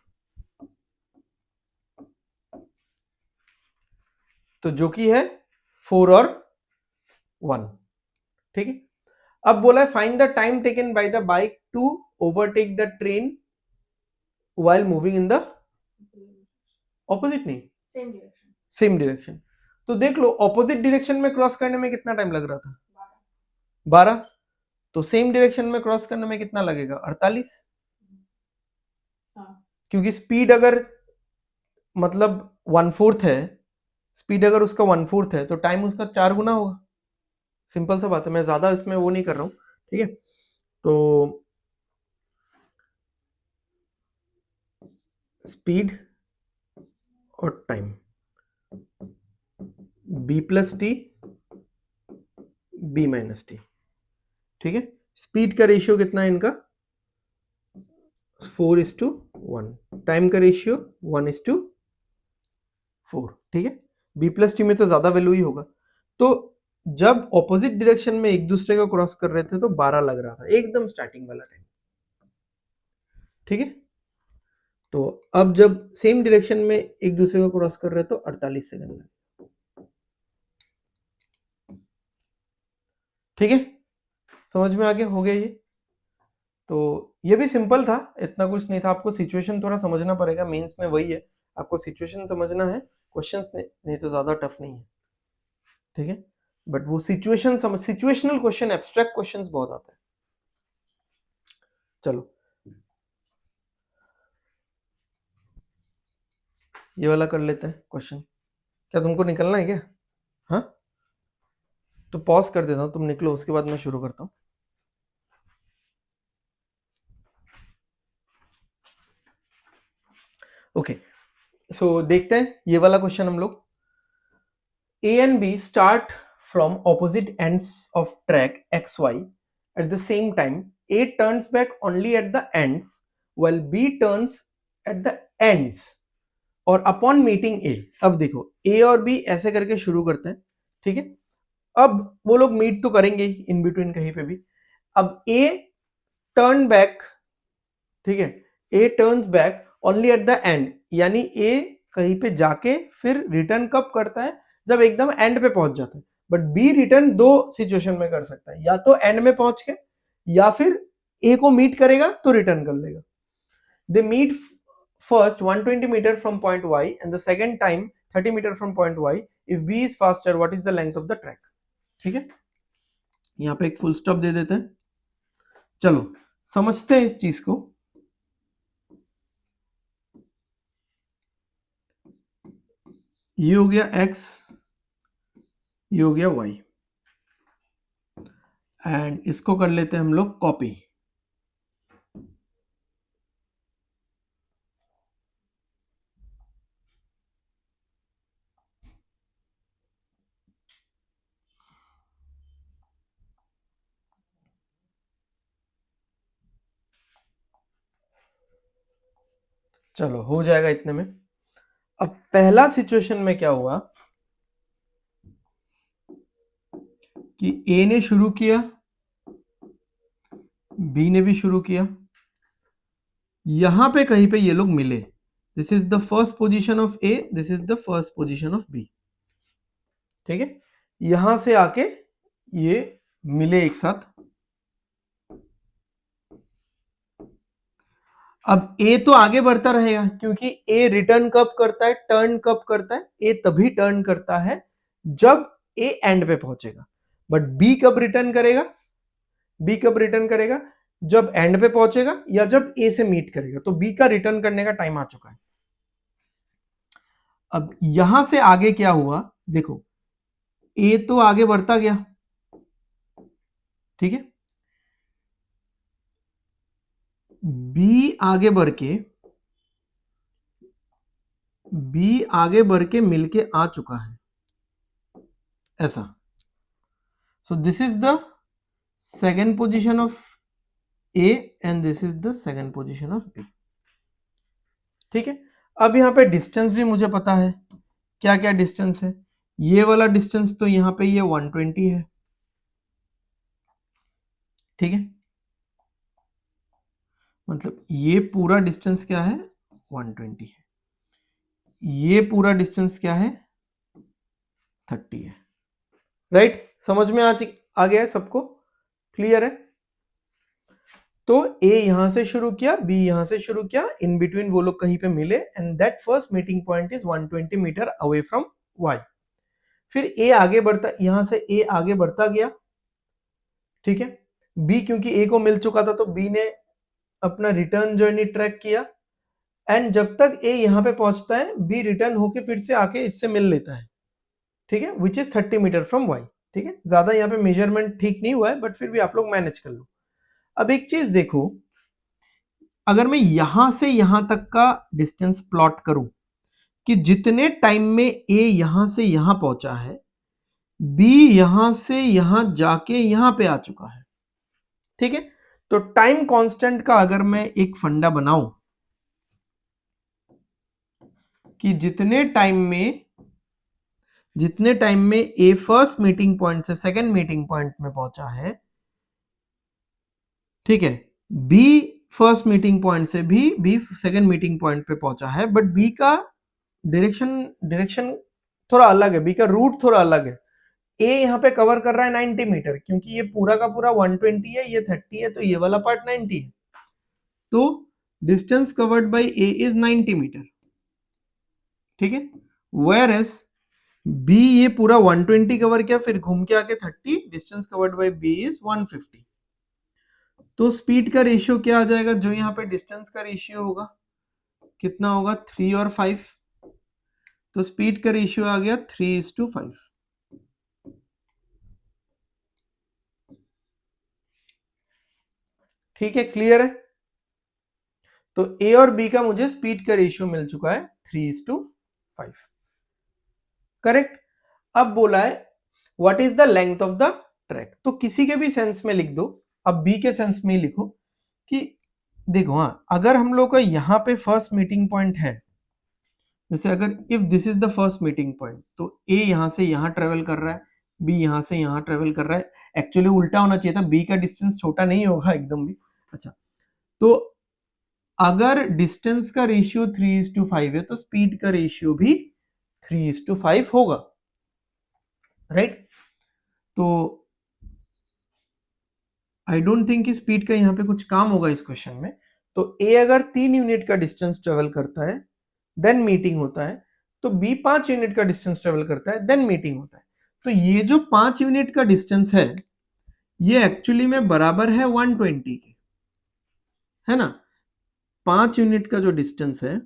तो जो कि है 4 और 1। ठीक है, अब बोला है find the time taken by the bike to overtake the train while moving in the opposite, नहीं सेम डायरेक्शन। Same direction. तो देख लो ऑपोजिट डायरेक्शन में क्रॉस करने में कितना टाइम लग रहा था? 12। तो सेम डायरेक्शन में क्रॉस करने में कितना लगेगा? 48। हाँ। क्योंकि स्पीड अगर मतलब 1/4 है, स्पीड अगर उसका 1/4 है तो टाइम उसका 4 गुना होगा। सिंपल सा बात है, मैं ज्यादा इसमें वो नहीं कर रहा हूं। ठीक है, तो स्पीड और time b plus T b minus T. ठीक है, स्पीड का रेशियो कितना है इनका? 4:1। टाइम का रेशियो 1:4। ठीक है, b प्लस टी में तो ज्यादा वैल्यू ही होगा। तो जब ऑपोजिट डायरेक्शन में एक दूसरे को क्रॉस कर रहे थे तो 12 लग रहा था, एकदम स्टार्टिंग वाला टाइम। ठीक है, तो अब जब सेम डायरेक्शन में एक दूसरे को क्रॉस कर रहे तो 48 सेकंड लगे। ठीक है, समझ में आ गया? हो गया ये। तो ये भी सिंपल था, इतना कुछ नहीं था। आपको सिचुएशन थोड़ा समझना पड़ेगा, मेंस में वही है, आपको सिचुएशन समझना है, क्वेश्चंस नहीं तो ज्यादा टफ नहीं है। ठीक है, बट वो सिचुएशन समझ, सिचुएशनल क्वेश्चन, एब्स्ट्रैक्ट क्वेश्चंस बहुत आते हैं। चलो ये वाला कर लेते हैं क्वेश्चन। क्या तुमको निकलना है क्या? हाँ, तो पॉज कर देता हूँ, तुम निकलो, उसके बाद मैं शुरू करता हूँ। ओके, सो देखते हैं ये वाला क्वेश्चन हम लोग। A and B start from opposite ends of track XY at the same time. A turns back only at the ends while B turns at the ends और upon meeting A। अब देखो A और B ऐसे करके शुरू करते हैं। ठीक है, अब वो लोग मीट तो करेंगे इन बिटवीन कहीं पे भी। अब A टर्न बैक ठीक है, A turns back only at the end, यानी ए कहीं पे जाके फिर रिटर्न कब करता है, जब एकदम एंड पे पहुंच जाता है। बट बी रिटर्न दो सिचुएशन में कर सकता है, या तो एंड में पहुंच के, या फिर ए को मीट करेगा तो रिटर्न कर लेगा। They meet first 120 metre from point y and the second time 30 metre from point y। If b is faster what is the length of the track. ठीक है, यहां पे एक फुल स्टॉप दे देते हैं। चलो समझते हैं इस चीज को। ये हो गया x, ये हो गया y, एंड इसको कर लेते हैं हम लोग कॉपी। चलो हो जाएगा इतने में। अब पहला सिचुएशन में क्या हुआ कि ए ने शुरू किया, बी ने भी शुरू किया, यहां पे कहीं पे ये लोग मिले। This is the first position of A, this is the first position of B. ठीक है, यहां से आके ये मिले एक साथ। अब ए तो आगे बढ़ता रहेगा, क्योंकि ए रिटर्न कब करता है, टर्न कब करता है, ए तभी टर्न करता है जब ए एंड पे पहुंचेगा। बट बी कब रिटर्न करेगा, बी कब रिटर्न करेगा, जब एंड पे पहुंचेगा या जब ए से मीट करेगा। तो बी का रिटर्न करने का टाइम आ चुका है। अब यहां से आगे क्या हुआ, देखो ए तो आगे बढ़ता गया, ठीक है, बी आगे बढ़ के मिलके आ चुका है, ऐसा। So this is the second position of A and this is the second position of B. ठीक है, अब यहां पे डिस्टेंस भी मुझे पता है, क्या क्या डिस्टेंस है। ये वाला डिस्टेंस तो यहां पे ये 120 है, ठीक है, मतलब ये पूरा डिस्टेंस क्या है, 120 है। ये पूरा डिस्टेंस क्या है, 30 है। राइट, समझ में आ गया है सबको, क्लियर है। तो ए यहां से शुरू किया, बी यहां से शुरू किया, इन बिटवीन वो लोग कहीं पे मिले, and that first meeting point is 120 metre away from Y. फिर ए आगे बढ़ता, यहां से ए आगे बढ़ता गया, ठीक है। बी क्योंकि ए को मिल चुका था तो बी ने अपना रिटर्न जर्नी ट्रैक किया, एंड जब तक ए यहां पे पहुंचता है बी रिटर्न होके फिर से आके इससे मिल लेता है, ठीक है, which is 30 metre from Y. ठीक है, ज्यादा यहाँ पे मेजरमेंट ठीक नहीं हुआ है, बट फिर भी आप लोग मैनेज कर लो। अब एक चीज देखो, अगर मैं यहां से यहां तक का डिस्टेंस प्लॉट करूं कि जितने टाइम में ए यहां से यहां पहुंचा है, बी यहां से यहां जाके यहां पे आ चुका है, ठीक है। तो टाइम कांस्टेंट का अगर मैं एक फंडा बनाऊं कि जितने टाइम में ए फर्स्ट मीटिंग पॉइंट से सेकंड मीटिंग पॉइंट में पहुंचा है, ठीक है, बी फर्स्ट मीटिंग पॉइंट से भी बी सेकंड मीटिंग पॉइंट पे पहुंचा है, बट बी का डायरेक्शन थोड़ा अलग है, बी का रूट थोड़ा अलग है। ए यहाँ पे कवर कर रहा है 90 मीटर, क्योंकि ये पूरा का पूरा 120 है, ये 30 है, तो ये वाला पार्ट 90 है। तो distance covered by A is 90 metre, ठीक है। वेयर एज बी ये पूरा 120 कवर किया, फिर घूम के आके 30, distance covered by B is 150। तो स्पीड का रेशियो क्या आ जाएगा, जो यहाँ पे डिस्टेंस का रेशियो होगा कितना होगा, 3 और 5। तो स्पीड का रेशियो आ गया 3:5। ठीक है, क्लियर है। तो ए और बी का मुझे स्पीड का रेशियो मिल चुका है 3:5, करेक्ट। अब बोला है what is the length of the track, तो किसी के भी सेंस में लिख दो, अब बी के सेंस में ही लिखो कि देखो, हाँ, अगर हम लोग का यहाँ पे फर्स्ट मीटिंग पॉइंट है, जैसे अगर if this is the first meeting point, तो ए यहां से यहां ट्रेवल कर रहा है, बी यहां से यहां ट्रेवल कर रहा है। एक्चुअली उल्टा होना चाहिए था, बी का डिस्टेंस छोटा नहीं होगा एकदम भी। अच्छा, तो अगर डिस्टेंस का रेशियो 3:5 है तो स्पीड का रेशियो भी 3:5 होगा, राइट? तो आई डोंट थिंक कि स्पीड का यहाँ पे कुछ काम होगा इस क्वेश्चन में। तो ए अगर 3 यूनिट का डिस्टेंस ट्रेवल करता है देन मीटिंग होता है, तो बी 5 यूनिट का डिस्टेंस ट्रेवल करता है देन मीटिंग होता है। तो ये जो 5 यूनिट का डिस्टेंस है ये एक्चुअली में बराबर है 120 के, है ना? 5 यूनिट का जो डिस्टेंस है,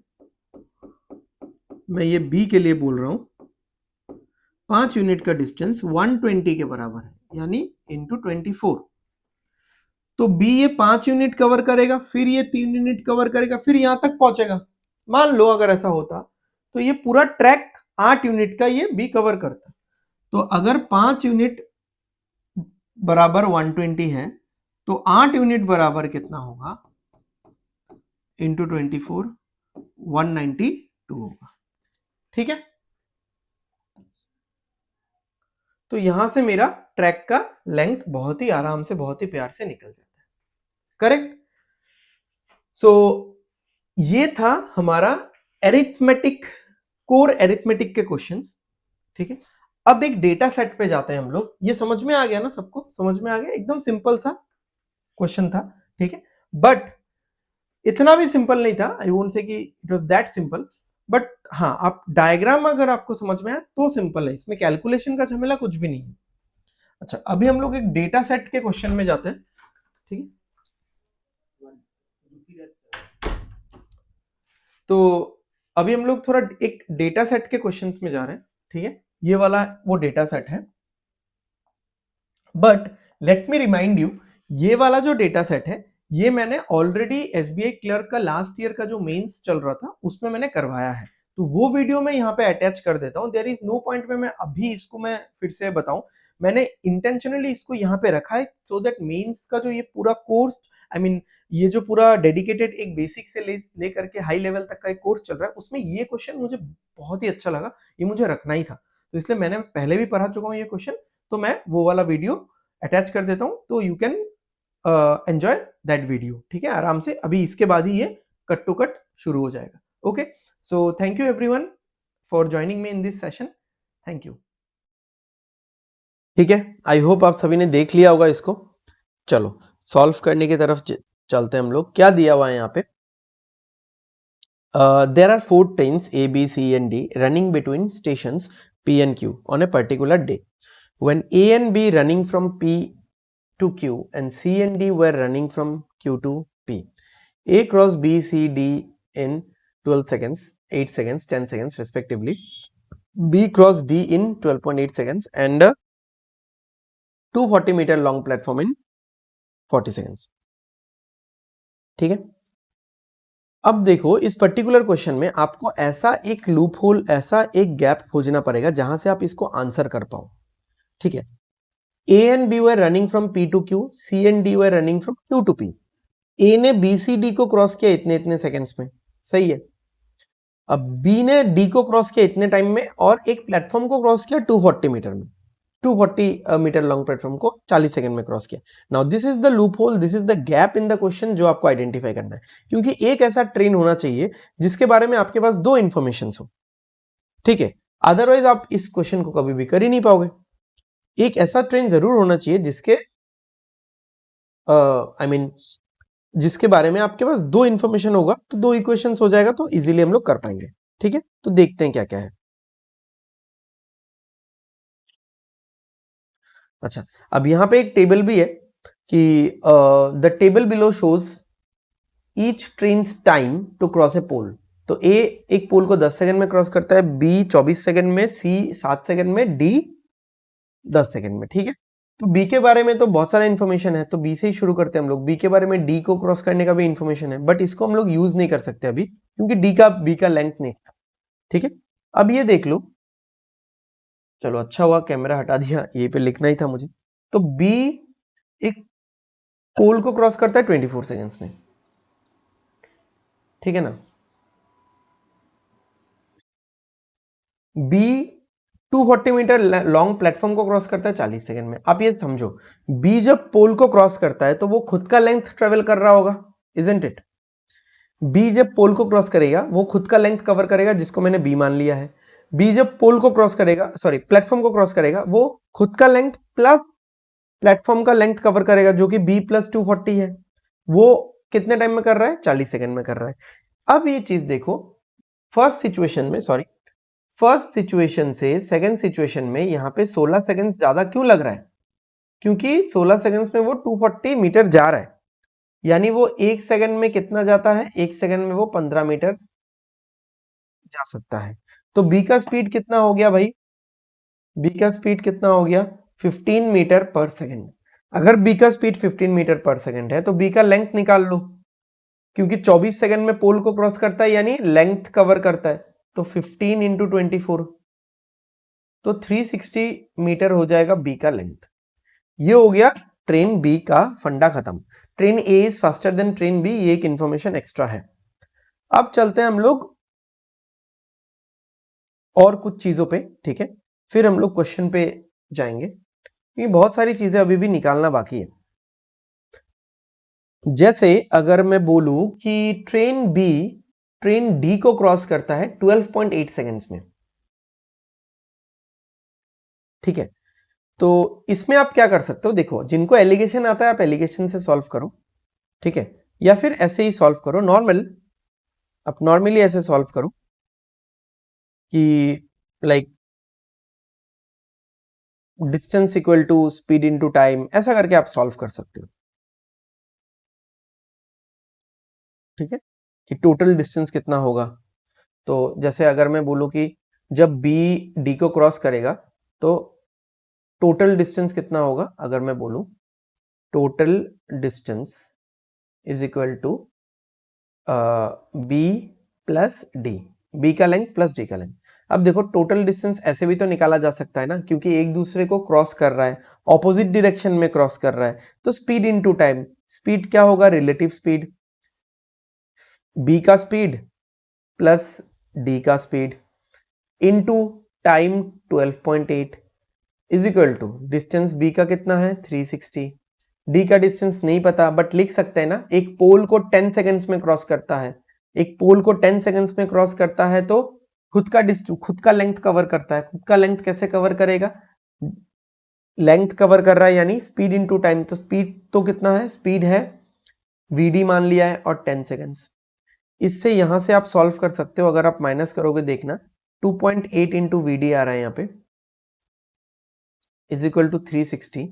मैं ये बी के लिए बोल रहा हूं, 5 यूनिट का डिस्टेंस 120 के बराबर है, यानी इंटू 24। तो बी ये 5 यूनिट कवर करेगा, फिर ये 3 यूनिट कवर करेगा, फिर यहां तक पहुंचेगा। मान लो अगर ऐसा होता तो ये पूरा ट्रैक 8 यूनिट का ये बी कवर करता। तो अगर 5 यूनिट बराबर 120 है तो 8 यूनिट बराबर कितना होगा? इंटू 24, 192 होगा, ठीक है? तो यहां से मेरा ट्रैक का लेंथ बहुत ही आराम से, बहुत ही प्यार से निकल जाता है, करेक्ट? सो ये था हमारा एरिथमेटिक, कोर एरिथमेटिक के क्वेश्चंस, ठीक है? अब एक डेटा सेट पे जाते हैं हम लोग। ये समझ में आ गया ना? सबको समझ में आ गया? एकदम सिंपल सा क्वेश्चन था, ठीक है? बट इतना भी सिंपल नहीं था, आई वोंट से कि it was that simple, but हाँ, आप डायग्राम अगर आपको समझ में आया तो सिंपल है, इसमें कैलकुलेशन का झमेला कुछ भी नहीं है। अच्छा, अभी हम लोग एक डेटा सेट के क्वेश्चन में जाते हैं, ठीक है? तो अभी हम लोग थोड़ा एक डेटा सेट के क्वेश्चंस में जा रहे हैं, ठीक है? ये वाला वो डेटा सेट है, but let me remind you, ये वाला जो डेटा सेट है ये मैंने ऑलरेडी एसबीआई क्लर्क का लास्ट ईयर का जो मेंस चल रहा था उसमें मैंने करवाया है, तो वो वीडियो मैं यहाँ पे अटैच कर देता हूँ। देयर इज नो पॉइंट में मैं अभी इसको मैं फिर से बताऊं, मैंने इंटेंशनली इसको यहाँ पे रखा है सो दैट मेंस का जो ये पूरा कोर्स, आई मीन ये जो पूरा डेडिकेटेड एक बेसिक से ले करके हाई लेवल तक का एक कोर्स चल रहा है, उसमें ये क्वेश्चन मुझे बहुत ही अच्छा लगा, ये मुझे रखना ही था, तो इसलिए मैंने पहले भी पढ़ा चुका हूँ ये क्वेश्चन, तो मैं वो वाला वीडियो अटैच कर देता हूं, तो you can enjoy that video, ठीक है? आराम से अभी इसके बाद ही ये कट टू कट शुरू हो जाएगा। Okay, so thank you everyone for joining me in this session, thank you. ठीक है, आई होप आप सभी ने देख लिया होगा इसको। चलो सॉल्व करने की तरफ चलते हैं हम लोग। क्या दिया हुआ है यहाँ पे? there are 4 trains A, B, C and D running between stations P and Q on a particular day. When A and B running from P to Q and C and D were running from Q to P. A crossed B, C, D in 12 seconds, 8 seconds, 10 seconds respectively. B crossed D in 12.8 seconds and a 240 meter long platform in 40 seconds. ठीक है? अब देखो इस particular question में आपको ऐसा एक loop hole, ऐसा एक गैप खोजना पड़ेगा जहां से आप इसको आंसर कर पाओ, ठीक है? A and B were running from P to Q, C and D were running from Q to P. A ने B C D को क्रॉस किया इतने इतने सेकंड्स में, सही है? अब B ने D को क्रॉस किया इतने टाइम में और एक प्लेटफॉर्म को क्रॉस किया 240 मीटर में, 240 मीटर लॉन्ग प्लेटफॉर्म को 40 सेकंड में क्रॉस किया। Now this is the loop hole, this is the gap in the question जो आपको आइडेंटिफाई करना है, क्योंकि एक ऐसा ट्रेन होना चाहिए जिसके बारे में आपके पास 2 इंफॉर्मेशन हो, ठीक है? अदरवाइज आप इस क्वेश्चन को कभी भी कर ही नहीं पाओगे। एक ऐसा ट्रेन जरूर होना चाहिए जिसके आई मीन जिसके बारे में आपके पास 2 इंफॉर्मेशन होगा, तो 2 इक्वेशंस हो जाएगा, तो इजीली हम लोग कर पाएंगे, ठीक है? तो देखते हैं क्या क्या है। अच्छा, अब यहाँ पे एक टेबल भी है कि the table below shows each train's time to cross a pole. तो ए एक पोल को 10 सेकंड में क्रॉस करता है, बी 24 सेकंड में, सी 7 सेकंड में, डी 10 सेकंड में, ठीक है? तो बी के बारे में तो बहुत सारा इन्फॉर्मेशन है, तो बी से ही शुरू करते हैं हम लोग। बी के बारे में डी को क्रॉस करने का भी इन्फॉर्मेशन है, बट इसको हम लोग यूज नहीं कर सकते अभी क्योंकि बी का लेंथ नहीं, ठीक है? अब ये देख लो, चलो अच्छा हुआ कैमरा हटा दिया, ये पे लिखना ही था मुझे। तो बी एक पोल को क्रॉस करता है 24 सेकंड्स में, ठीक है ना? बी 240 मीटर लॉन्ग प्लेटफॉर्म को क्रॉस करता है 40 सेकंड में। आप ये समझो, बी जब पोल को क्रॉस करता है तो वो खुद का लेंथ ट्रेवल कर रहा होगा, इजंट इट? बी जब पोल को क्रॉस करेगा वो खुद का लेंथ कवर करेगा, जिसको मैंने बी मान लिया है। बी जब पोल को क्रॉस करेगा, सॉरी प्लेटफॉर्म को क्रॉस करेगा, वो खुद का लेंथ प्लस प्लेटफॉर्म का लेंथ कवर करेगा, जो कि बी प्लस 240 है। वो कितने टाइम में कर रहा है? 40 सेकंड में कर रहा है। अब ये चीज देखो, फर्स्ट सिचुएशन से सेकंड सिचुएशन में यहाँ पे 16 सेकंड ज्यादा क्यों लग रहा है? क्योंकि 16 सेकंड्स में वो 240 मीटर जा रहा है, यानी वो एक सेकंड में कितना जाता है? एक सेकंड में वो 15 मीटर जा सकता है। तो बी का स्पीड कितना हो गया भाई? बी का स्पीड कितना हो गया? 15 मीटर पर सेकंड। अगर बी का स्पीड 15 मीटर पर सेकंड है तो बी का लेंथ निकाल लो, क्योंकि 24 सेकंड में पोल को क्रॉस करता है, यानी लेंथ कवर करता है। तो 15 इंटू 24, तो 360 मीटर हो जाएगा बी का लेंथ। ये हो गया ट्रेन बी का फंडा खत्म। Train A is faster than train B, ये एक इंफॉर्मेशन एक्स्ट्रा है। अब चलते हैं हम लोग और कुछ चीजों पे, ठीक है, फिर हम लोग क्वेश्चन पे जाएंगे। ये बहुत सारी चीजें अभी भी निकालना बाकी है। जैसे अगर मैं बोलूं कि ट्रेन बी ट्रेन डी को क्रॉस करता है 12.8 सेकेंड्स में, ठीक है, तो इसमें आप क्या कर सकते हो? देखो, जिनको एलिगेशन आता है आप एलिगेशन से सॉल्व करो, ठीक है, या फिर ऐसे ही सॉल्व करो नॉर्मल। आप नॉर्मली ऐसे सॉल्व करो कि like distance equal to speed into time, ऐसा करके आप सॉल्व कर सकते हो, ठीक है, कि टोटल डिस्टेंस कितना होगा। तो जैसे अगर मैं बोलूं कि जब बी डी को क्रॉस करेगा तो टोटल डिस्टेंस कितना होगा, अगर मैं बोलूं total distance is equal to B plus D, B का लेंथ प्लस डी का लेंथ। अब देखो, टोटल डिस्टेंस ऐसे भी तो निकाला जा सकता है ना, क्योंकि एक दूसरे को क्रॉस कर रहा है, ऑपोजिट डायरेक्शन में क्रॉस कर रहा है, तो स्पीड इनटू टाइम, स्पीड क्या होगा? रिलेटिव स्पीड, बी का स्पीड प्लस डी का speed into time 12.8 is equal to distance B का कितना है? 360। डी का डिस्टेंस नहीं पता, बट लिख सकते हैं ना, एक पोल को 10 सेकंड्स में क्रॉस करता है, एक पोल को 10 सेकंड्स में क्रॉस करता है तो खुद का लेंथ कवर करता है। खुद का लेंथ कैसे कवर करेगा? लेंथ कवर कर रहा है यानी स्पीड इनटू टाइम, तो स्पीड तो कितना है? स्पीड है vd मान लिया है और 10 सेकंड्स। इससे यहां से आप सॉल्व कर सकते हो, अगर आप माइनस करोगे देखना 2.8 इंटू वी आ रहा है यहाँ पे इज इक्वल टू 360,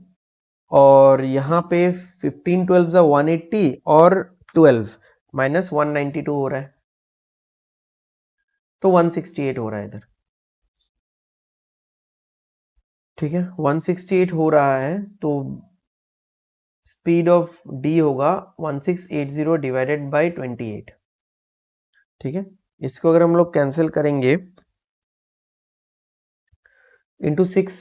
और यहाँ पे 15 12 180 और 12 माइनस 192 हो रहा है, तो 168 हो रहा है इधर, ठीक है, 168 हो रहा है। तो स्पीड ऑफ डी होगा 1680 डिवाइडेड बाई 28, ठीक है। इसको अगर हम लोग कैंसिल करेंगे इंटू 6,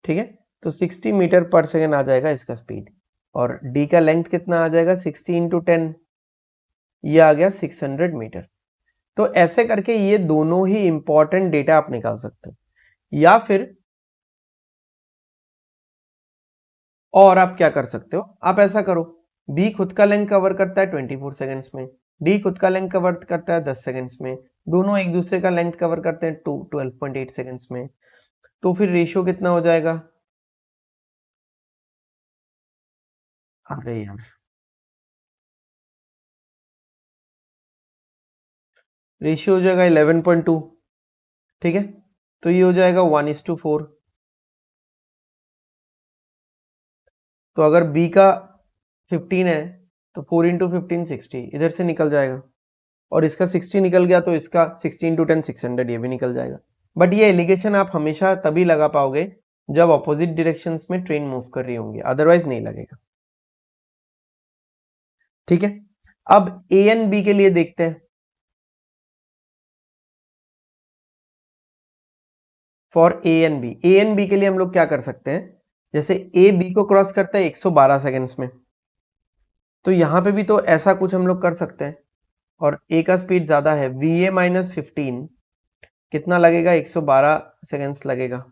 ठीक है, तो 60 मीटर पर सेकेंड आ जाएगा इसका स्पीड, और डी का लेंथ कितना आ जाएगा? 60 इंटू 10, ये आ गया 600 मीटर। तो ऐसे करके ये दोनों ही इंपॉर्टेंट डेटा आप निकाल सकते हो, या फिर और आप क्या कर सकते हो, आप ऐसा करो, बी खुद का लेंथ कवर करता है 24 सेकंड्स में, डी खुद का लेंथ कवर करता है 10 सेकंड्स में, दोनों एक दूसरे का लेंथ कवर करते हैं 12.8 सेकंड्स में, तो फिर रेशियो कितना हो जाएगा? अरे यार, रेशियो हो जाएगा 11.2, ठीक है, तो ये हो जाएगा 1:4। तो अगर बी का 15 है तो 4 इंटू 15 60 इधर से निकल जाएगा, और इसका 60 निकल गया तो इसका 60 इंटू 10 600 ये भी निकल जाएगा। बट ये एलिगेशन आप हमेशा तभी लगा पाओगे जब ऑपोजिट डायरेक्शंस में ट्रेन मूव कर रही होंगी, अदरवाइज नहीं लगेगा, ठीक है। अब ए एंड बी के लिए देखते हैं। फॉर ए एंड बी के लिए हम लोग क्या कर सकते हैं? जैसे ए बी को क्रॉस करता है 112 सेकेंड्स में, तो यहां पे भी तो ऐसा कुछ हम लोग कर सकते हैं, और ए का स्पीड ज्यादा है, वी ए माइनस 15 कितना लगेगा? 112 सेकेंड्स लगेगा,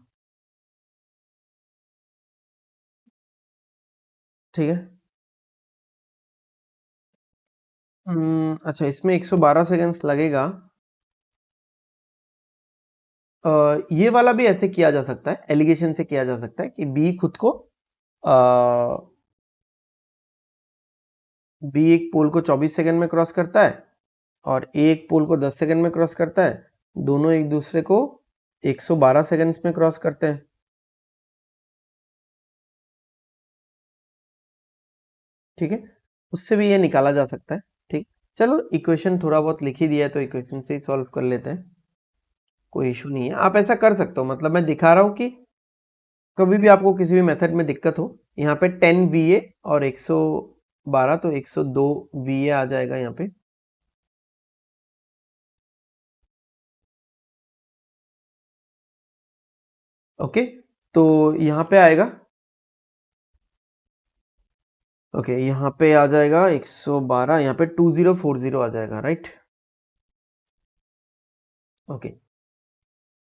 ठीक है। अच्छा, इसमें 112 सेकंड्स लगेगा। ये वाला भी ऐसे किया जा सकता है, एलिगेशन से किया जा सकता है कि बी खुद को बी एक पोल को 24 सेकंड में क्रॉस करता है और ए एक पोल को 10 सेकंड में क्रॉस करता है। दोनों एक दूसरे को 112 सेकंड्स में क्रॉस करते हैं। ठीक है, उससे भी ये निकाला जा सकता है। ठीक, चलो इक्वेशन थोड़ा बहुत लिख ही दिया है तो इक्वेशन से ही सॉल्व कर लेते हैं, कोई इशू नहीं है। आप ऐसा कर सकते हो, मतलब मैं दिखा रहा हूं कि कभी भी आपको किसी भी मेथड में दिक्कत हो, यहाँ पे 10 VA और 112 तो 102 VA आ जाएगा यहाँ पे। ओके, तो यहाँ पे आएगा, ओके यहाँ पे आ जाएगा 112, यहाँ पे 2040 आ जाएगा, राइट। ओके,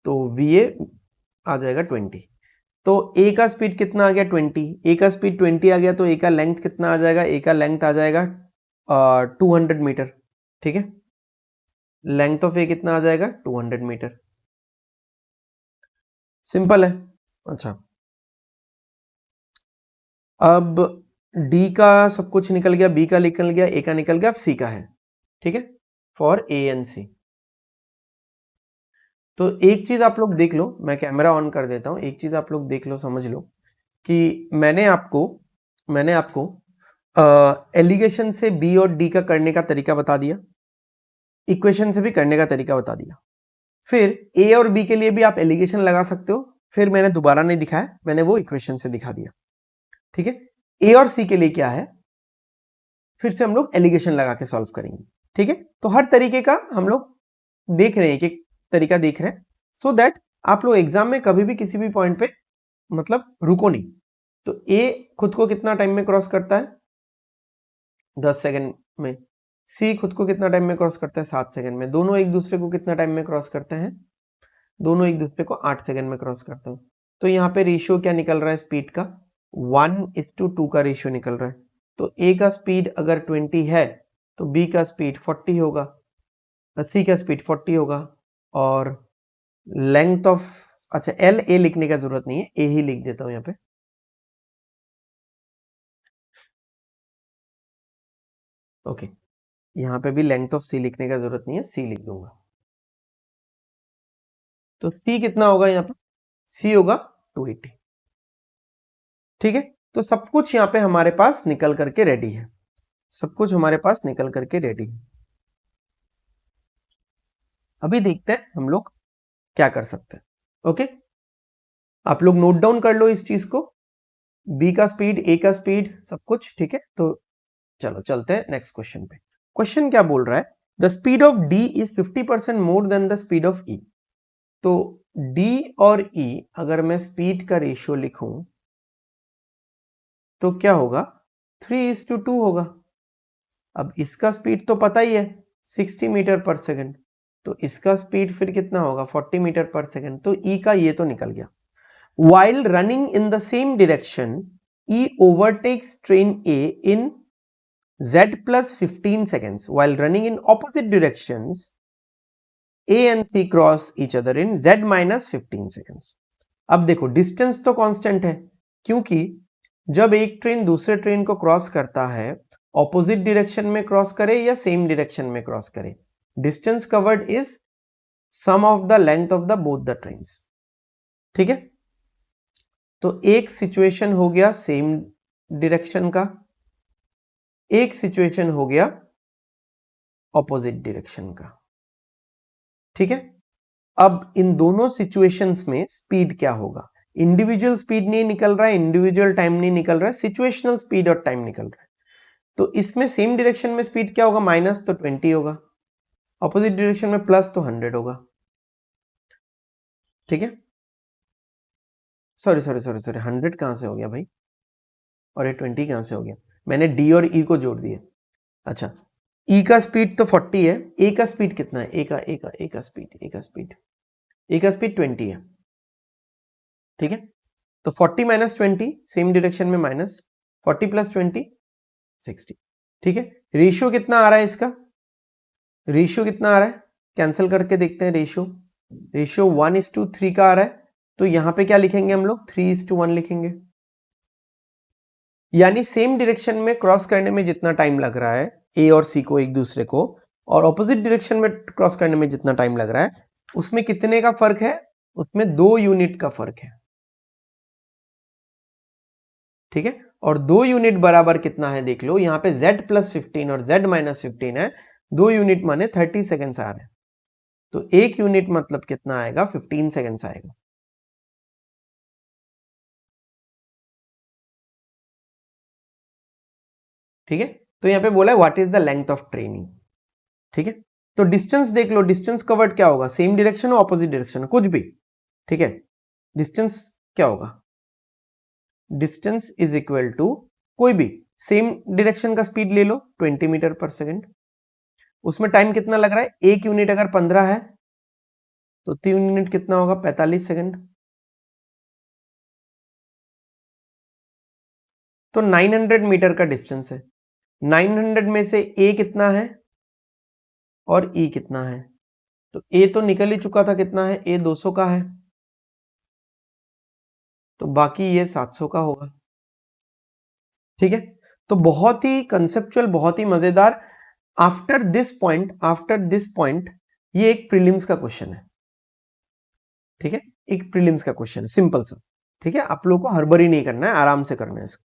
तो VA आ जाएगा 20। तो ए का स्पीड कितना आ गया 20, ए का स्पीड 20 आ गया, तो ए का लेंथ कितना आ जाएगा, ए का लेंथ आ जाएगा 200 मीटर। ठीक है, लेंथ ऑफ ए कितना आ जाएगा 200 मीटर। सिंपल है। अच्छा, अब डी का सब कुछ निकल गया, बी का निकल गया, ए का निकल गया, अब सी का है। ठीक है, फॉर ए एंड सी। तो एक चीज आप लोग देख लो, मैं कैमरा ऑन कर देता हूं, एक चीज आप लोग देख लो, समझ लो कि मैंने आपको एलिगेशन से बी और डी का करने का तरीका बता दिया, इक्वेशन से भी करने का तरीका बता दिया। फिर ए और बी के लिए भी आप एलिगेशन लगा सकते हो, फिर मैंने दोबारा नहीं दिखाया, मैंने वो इक्वेशन से दिखा दिया। ठीक है, ए और सी के लिए क्या है, फिर से हम लोग एलिगेशन लगा के सॉल्व करेंगे। ठीक है, तो हर तरीके का हम लोग देख रहे हैं, एक तरीका देख रहे हैं, सो दैट आप लोग एग्जाम में कभी भी किसी भी पॉइंट पे मतलब रुको नहीं। तो ए खुद को कितना टाइम में क्रॉस करता है 10 सेकंड में, सी खुद को कितना टाइम में क्रॉस करता है 7 सेकंड में, दोनों एक दूसरे को कितना टाइम में क्रॉस करते हैं, दोनों एक दूसरे को 8 सेकंड में क्रॉस करते हैं। तो यहाँ पे रेशियो क्या निकल रहा है स्पीड का, 1:2 का रेशियो निकल रहा है। तो ए का स्पीड अगर 20 है तो बी का स्पीड 40 होगा, सी का स्पीड 40 होगा, और लेंथ ऑफ, अच्छा एल ए लिखने का जरूरत नहीं है, ए ही लिख देता हूं यहाँ पे। ओके, यहाँ पे भी लेंथ ऑफ सी लिखने का जरूरत नहीं है, सी लिख दूंगा। तो सी कितना होगा यहाँ पे, सी होगा 280। ठीक है, तो सब कुछ यहाँ पे हमारे पास निकल करके रेडी है, सब कुछ हमारे पास निकल करके रेडी है। अभी देखते हैं हम लोग क्या कर सकते हैं। ओके, आप लोग नोट डाउन कर लो इस चीज को, बी का स्पीड, ए का स्पीड, सब कुछ ठीक है। तो चलो चलते हैं नेक्स्ट क्वेश्चन पे। क्वेश्चन क्या बोल रहा है, the speed of D is 50% more than the speed of E. तो डी और ई अगर मैं स्पीड का रेशियो लिखूं तो क्या होगा, 3:2 होगा। अब इसका स्पीड तो पता ही है 60 मीटर पर सेकंड, तो इसका स्पीड फिर कितना होगा 40 मीटर पर सेकंड। तो ई का ये तो निकल गया। While running in the same direction, E overtakes train A in Z plus 15 seconds. While running in opposite directions, A and C cross each other in Z minus 15 seconds. अब देखो distance तो constant है, क्योंकि जब एक train दूसरे train को cross करता है, ऑपोजिट डायरेक्शन में क्रॉस करे या सेम डायरेक्शन में क्रॉस करे, distance covered is sum of the length of the both the trains. ठीक है, तो एक सिचुएशन हो गया सेम डायरेक्शन का, एक सिचुएशन हो गया ऑपोजिट डायरेक्शन का। ठीक है, अब इन दोनों सिचुएशंस में स्पीड क्या होगा, इंडिविजुअल स्पीड नहीं निकल रहा है, इंडिविजुअल टाइम नहीं निकल रहा है, सिचुएशनल स्पीड और टाइम निकल रहा है। तो इसमें सेम डायरेक्शन में स्पीड क्या होगा, माइनस तो 20 होगा, ऑपोजिट डायरेक्शन में प्लस तो 100 होगा। ठीक है, सॉरी सॉरी सॉरी सॉरी 100 कहां से हो गया भाई, और ये 20 कहां से हो गया, मैंने डी और ई को जोड़ दिया। अच्छा, ई का स्पीड तो 40 है, ए का स्पीड कितना है, ए का स्पीड 20 है। ठीक है, तो 40 माइनस 20 सेम डायरेक्शन में माइनस, 40 प्लस 20 60। ठीक है, रेशियो कितना आ रहा है इसका, रेशियो कितना आ रहा है, कैंसिल करके देखते हैं। रेशियो 1:3 का आ रहा है, तो यहां पे क्या लिखेंगे हम लोग, 3:1 लिखेंगे। यानी सेम डायरेक्शन में क्रॉस करने में जितना टाइम लग रहा है ए और सी को एक दूसरे को, और ऑपोजिट डायरेक्शन में क्रॉस करने में जितना टाइम लग रहा है, उसमें कितने का फर्क है, उसमें 2 यूनिट का फर्क है। ठीक है, और 2 यूनिट बराबर कितना है देख लो, यहाँ पे z+15 और z-15 है, 2 यूनिट माने 30 सेकेंड्स आ रहे हैं, तो 1 यूनिट मतलब कितना आएगा, 15 सेकेंड्स आएगा। ठीक है, तो यहाँ पे बोला है what is the length of training. ठीक है, तो डिस्टेंस देख लो, डिस्टेंस कवर्ड क्या होगा, सेम डायरेक्शन और ऑपोजिट डायरेक्शन, कुछ भी। ठीक है, डिस्टेंस क्या होगा, डिस्टेंस इज इक्वल टू कोई भी सेम डायरेक्शन का स्पीड ले लो 20 मीटर पर सेकेंड, उसमें टाइम कितना लग रहा है, 1 यूनिट अगर 15 है तो 3 यूनिट कितना होगा, 45 सेकेंड। तो 900 मीटर का डिस्टेंस है, 900 में से ए कितना है और ई कितना है, तो ए तो निकल ही चुका था, कितना है, ए 200 का है, तो बाकी ये 700 का होगा। ठीक है, तो बहुत ही कंसेप्चुअल, बहुत ही मजेदार। आफ्टर दिस पॉइंट ये एक प्रीलिम्स का क्वेश्चन है। ठीक है, एक प्रीलिम्स का क्वेश्चन है, सिंपल सा। ठीक है, आप लोगों को हड़बड़ी नहीं करना है, आराम से करना है इसको।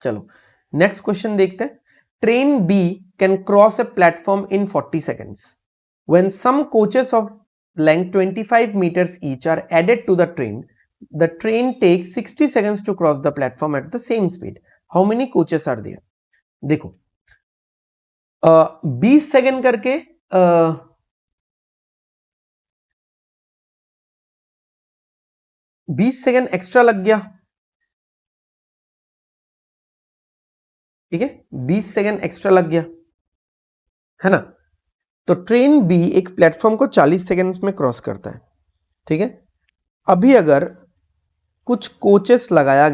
चलो नेक्स्ट क्वेश्चन देखते हैं। Train B can cross a platform in 40 seconds when some coaches of length 25 meters each are added to the train takes 60 seconds to cross the platform at the same speed. How many coaches are there? देखो 20 second करके 20 second extra लग गया। ठीक है, 20 second extra लग गया है ना, तो ट्रेन बी एक प्लेटफॉर्म को 40 सेकेंड्स में क्रॉस करता है। ठीक है, अभी अगर कुछ कोचेस लगाया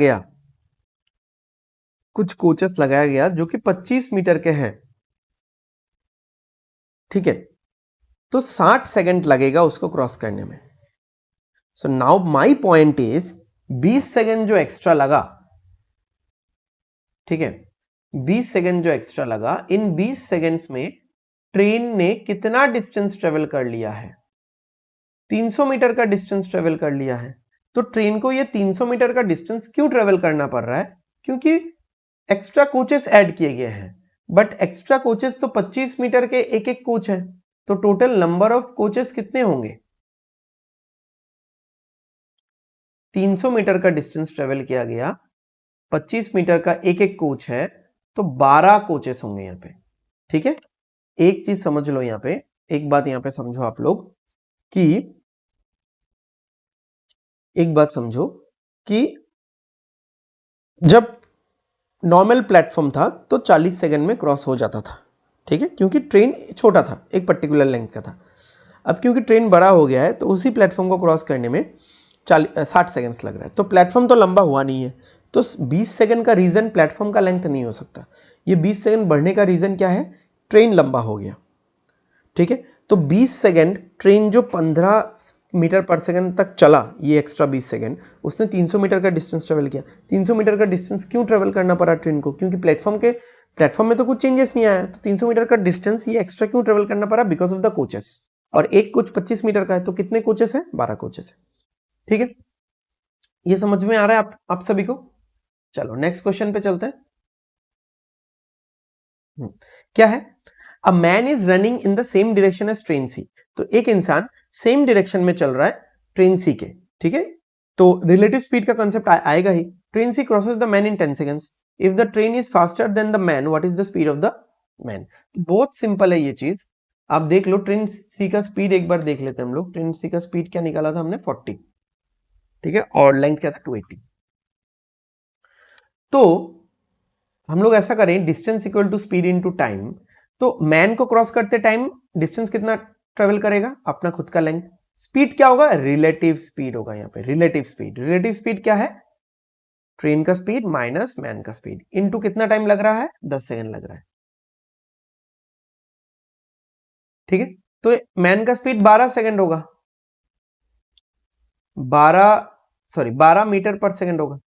गया जो कि 25 मीटर के हैं, ठीक है, तो 60 सेकेंड लगेगा उसको क्रॉस करने में। So now my point is 20 second जो एक्स्ट्रा लगा, ठीक है, 20 सेकेंड जो एक्स्ट्रा लगा, इन 20 सेकेंड्स में ट्रेन ने कितना डिस्टेंस ट्रेवल कर लिया है, 300 मीटर का डिस्टेंस ट्रेवल कर लिया है। तो ट्रेन को ये 300 मीटर का डिस्टेंस क्यों ट्रेवल करना पड़ रहा है, क्योंकि एक्स्ट्रा कोचेस ऐड किए गए हैं, बट एक्स्ट्रा कोचेस तो 25 मीटर के एक एक कोच है, तो टोटल नंबर ऑफ कोचेस कितने होंगे, 300 मीटर का डिस्टेंस ट्रेवल किया गया, 25 मीटर का एक एक कोच है, तो 12 कोचेस होंगे यहाँ पे। ठीक है, एक चीज समझ लो यहाँ पे, एक बात यहाँ पे समझो आप लोग कि एक बात समझो कि जब नॉर्मल प्लेटफॉर्म था तो 40 सेकंड में क्रॉस हो जाता था। ठीक है, क्योंकि ट्रेन छोटा था, एक पर्टिकुलर लेंथ का था। अब क्योंकि ट्रेन बड़ा हो गया है तो उसी प्लेटफॉर्म को क्रॉस करने में 60 सेकंड्स लग रहा है, तो प्लेटफॉर्म तो लंबा हुआ नहीं है, तो 20 सेकंड का रीजन प्लेटफॉर्म का लेंथ नहीं हो सकता। ये 20 सेकंड बढ़ने का रीजन क्या है, ट्रेन लंबा हो गया। ठीक है, तो 20 सेकंड ट्रेन जो 15 मीटर पर सेकंड तक चला, ये एक्स्ट्रा 20 सेकंड उसने 300 मीटर का डिस्टेंस ट्रेवल किया। 300 मीटर का डिस्टेंस क्यों ट्रेवल करना पड़ा ट्रेन को, क्योंकि प्लेटफॉर्म में तो कुछ चेंजेस नहीं आया, तो 300 मीटर का डिस्टेंस ये एक्स्ट्रा क्यों ट्रेवल करना पड़ा, बिकॉज ऑफ द कोचेस। और एक कोच 25 मीटर का है, तो कितने कोचेस है, 12 कोचेस है। ठीक है, ये समझ में आ रहा है आप सभी को। चलो नेक्स्ट क्वेश्चन पे चलते हैं। क्या है, a man is running in the same direction as train C, तो एक इंसान सेम डायरेक्शन में चल रहा है ट्रेन सी के। ठीक है, तो रिलेटिव स्पीड का कंसेप्ट आएगा ही। Train C crosses the man in 10 seconds, if the train is faster than the man, what is the speed of the man. बहुत सिंपल है ये चीज, आप देख लो ट्रेन सी का स्पीड एक बार देख लेते हैं हम लोग। ट्रेन सी का स्पीड क्या निकाला था हमने, 40। ठीक है, और लेंथ क्या था, 280। तो हम लोग ऐसा करें, distance equal to speed into time, तो मैन को क्रॉस करते टाइम डिस्टेंस कितना ट्रेवल करेगा, अपना खुद का लेंथ। स्पीड क्या होगा, रिलेटिव स्पीड होगा यहाँ पे, रिलेटिव स्पीड क्या है, ट्रेन का स्पीड माइनस मैन का स्पीड इनटू कितना टाइम लग रहा है, 10 सेकंड लग रहा है। ठीक है, तो मैन का स्पीड 12 सेकंड होगा, 12 मीटर पर सेकंड होगा,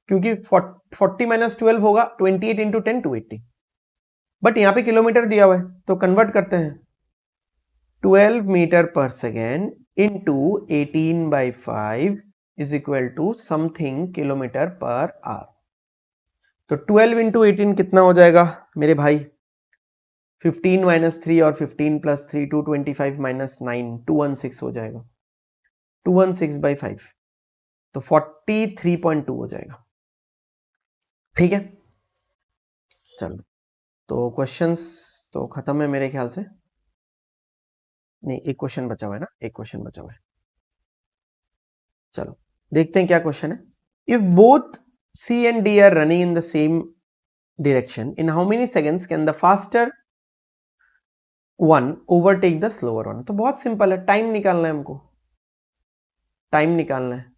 क्योंकि 40 माइनस 12 होगा 28 इंटू 10 280। बट यहां पे किलोमीटर दिया हुआ है तो कन्वर्ट करते हैं, 12 metre per second into 18/5 is equal to something kilometre per hour. तो 12 इंटू 18 कितना हो जाएगा मेरे भाई, 15 माइनस 3 और 15 प्लस 3 225 माइनस 9 216 हो जाएगा, 216/5, तो 43.2 हो जाएगा। ठीक है, चलो तो क्वेश्चंस तो खत्म है मेरे ख्याल से, नहीं एक क्वेश्चन बचा हुआ है ना, एक क्वेश्चन बचा हुआ है। चलो देखते हैं क्या क्वेश्चन है। If both C and D are running in the same direction, in how many seconds can the faster one overtake the slower one? तो बहुत सिंपल है, टाइम निकालना है हमको, टाइम निकालना है।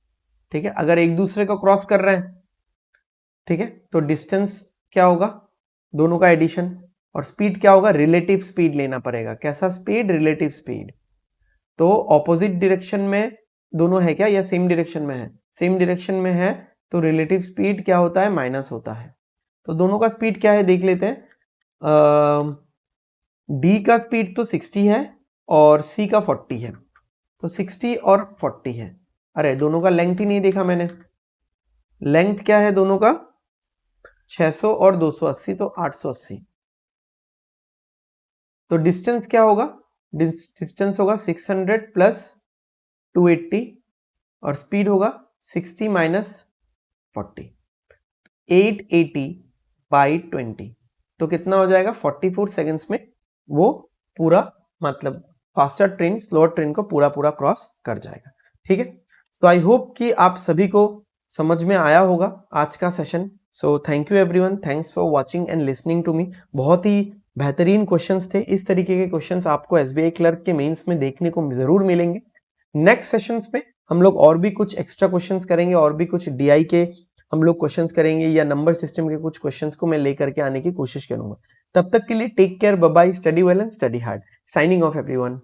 ठीक है, अगर एक दूसरे को क्रॉस कर रहे हैं, ठीक है, तो डिस्टेंस क्या होगा, दोनों का एडिशन, और स्पीड क्या होगा, रिलेटिव स्पीड लेना पड़ेगा। कैसा स्पीड, रिलेटिव स्पीड। तो ऑपोजिट डायरेक्शन में दोनों है क्या, या सेम डायरेक्शन में है, सेम डायरेक्शन में है, तो रिलेटिव स्पीड क्या होता है, माइनस होता है। तो दोनों का स्पीड क्या है देख लेते हैं। डी का स्पीड तो 60 है और सी का 40 है, तो 60 और 40 है। अरे दोनों का लेंथ ही नहीं देखा मैंने, लेंथ क्या है दोनों का, 600 और 280, तो 880। तो डिस्टेंस क्या होगा, डिस्टेंस होगा 600 प्लस 280 और स्पीड होगा 60 माइनस 40, 880/20, तो कितना हो जाएगा, 44 सेकेंड्स में वो पूरा, मतलब फास्टर ट्रेन स्लोअर ट्रेन को पूरा क्रॉस कर जाएगा। ठीक है, तो आई होप कि आप सभी को समझ में आया होगा आज का session. So thank you everyone, thanks for watching and listening to me. बहुत ही बेहतरीन क्वेश्चंस थे, इस तरीके के क्वेश्चंस आपको एसबीआई क्लर्क के मेंस में देखने को जरूर मिलेंगे। नेक्स्ट सेशंस में हम लोग और भी कुछ एक्स्ट्रा क्वेश्चंस करेंगे, और भी कुछ डीआई के हम लोग क्वेश्चंस करेंगे, या नंबर सिस्टम के कुछ क्वेश्चंस को मैं लेकर के आने की कोशिश करूंगा। तब तक के लिए take care, bye bye, study well and study hard. Signing off everyone.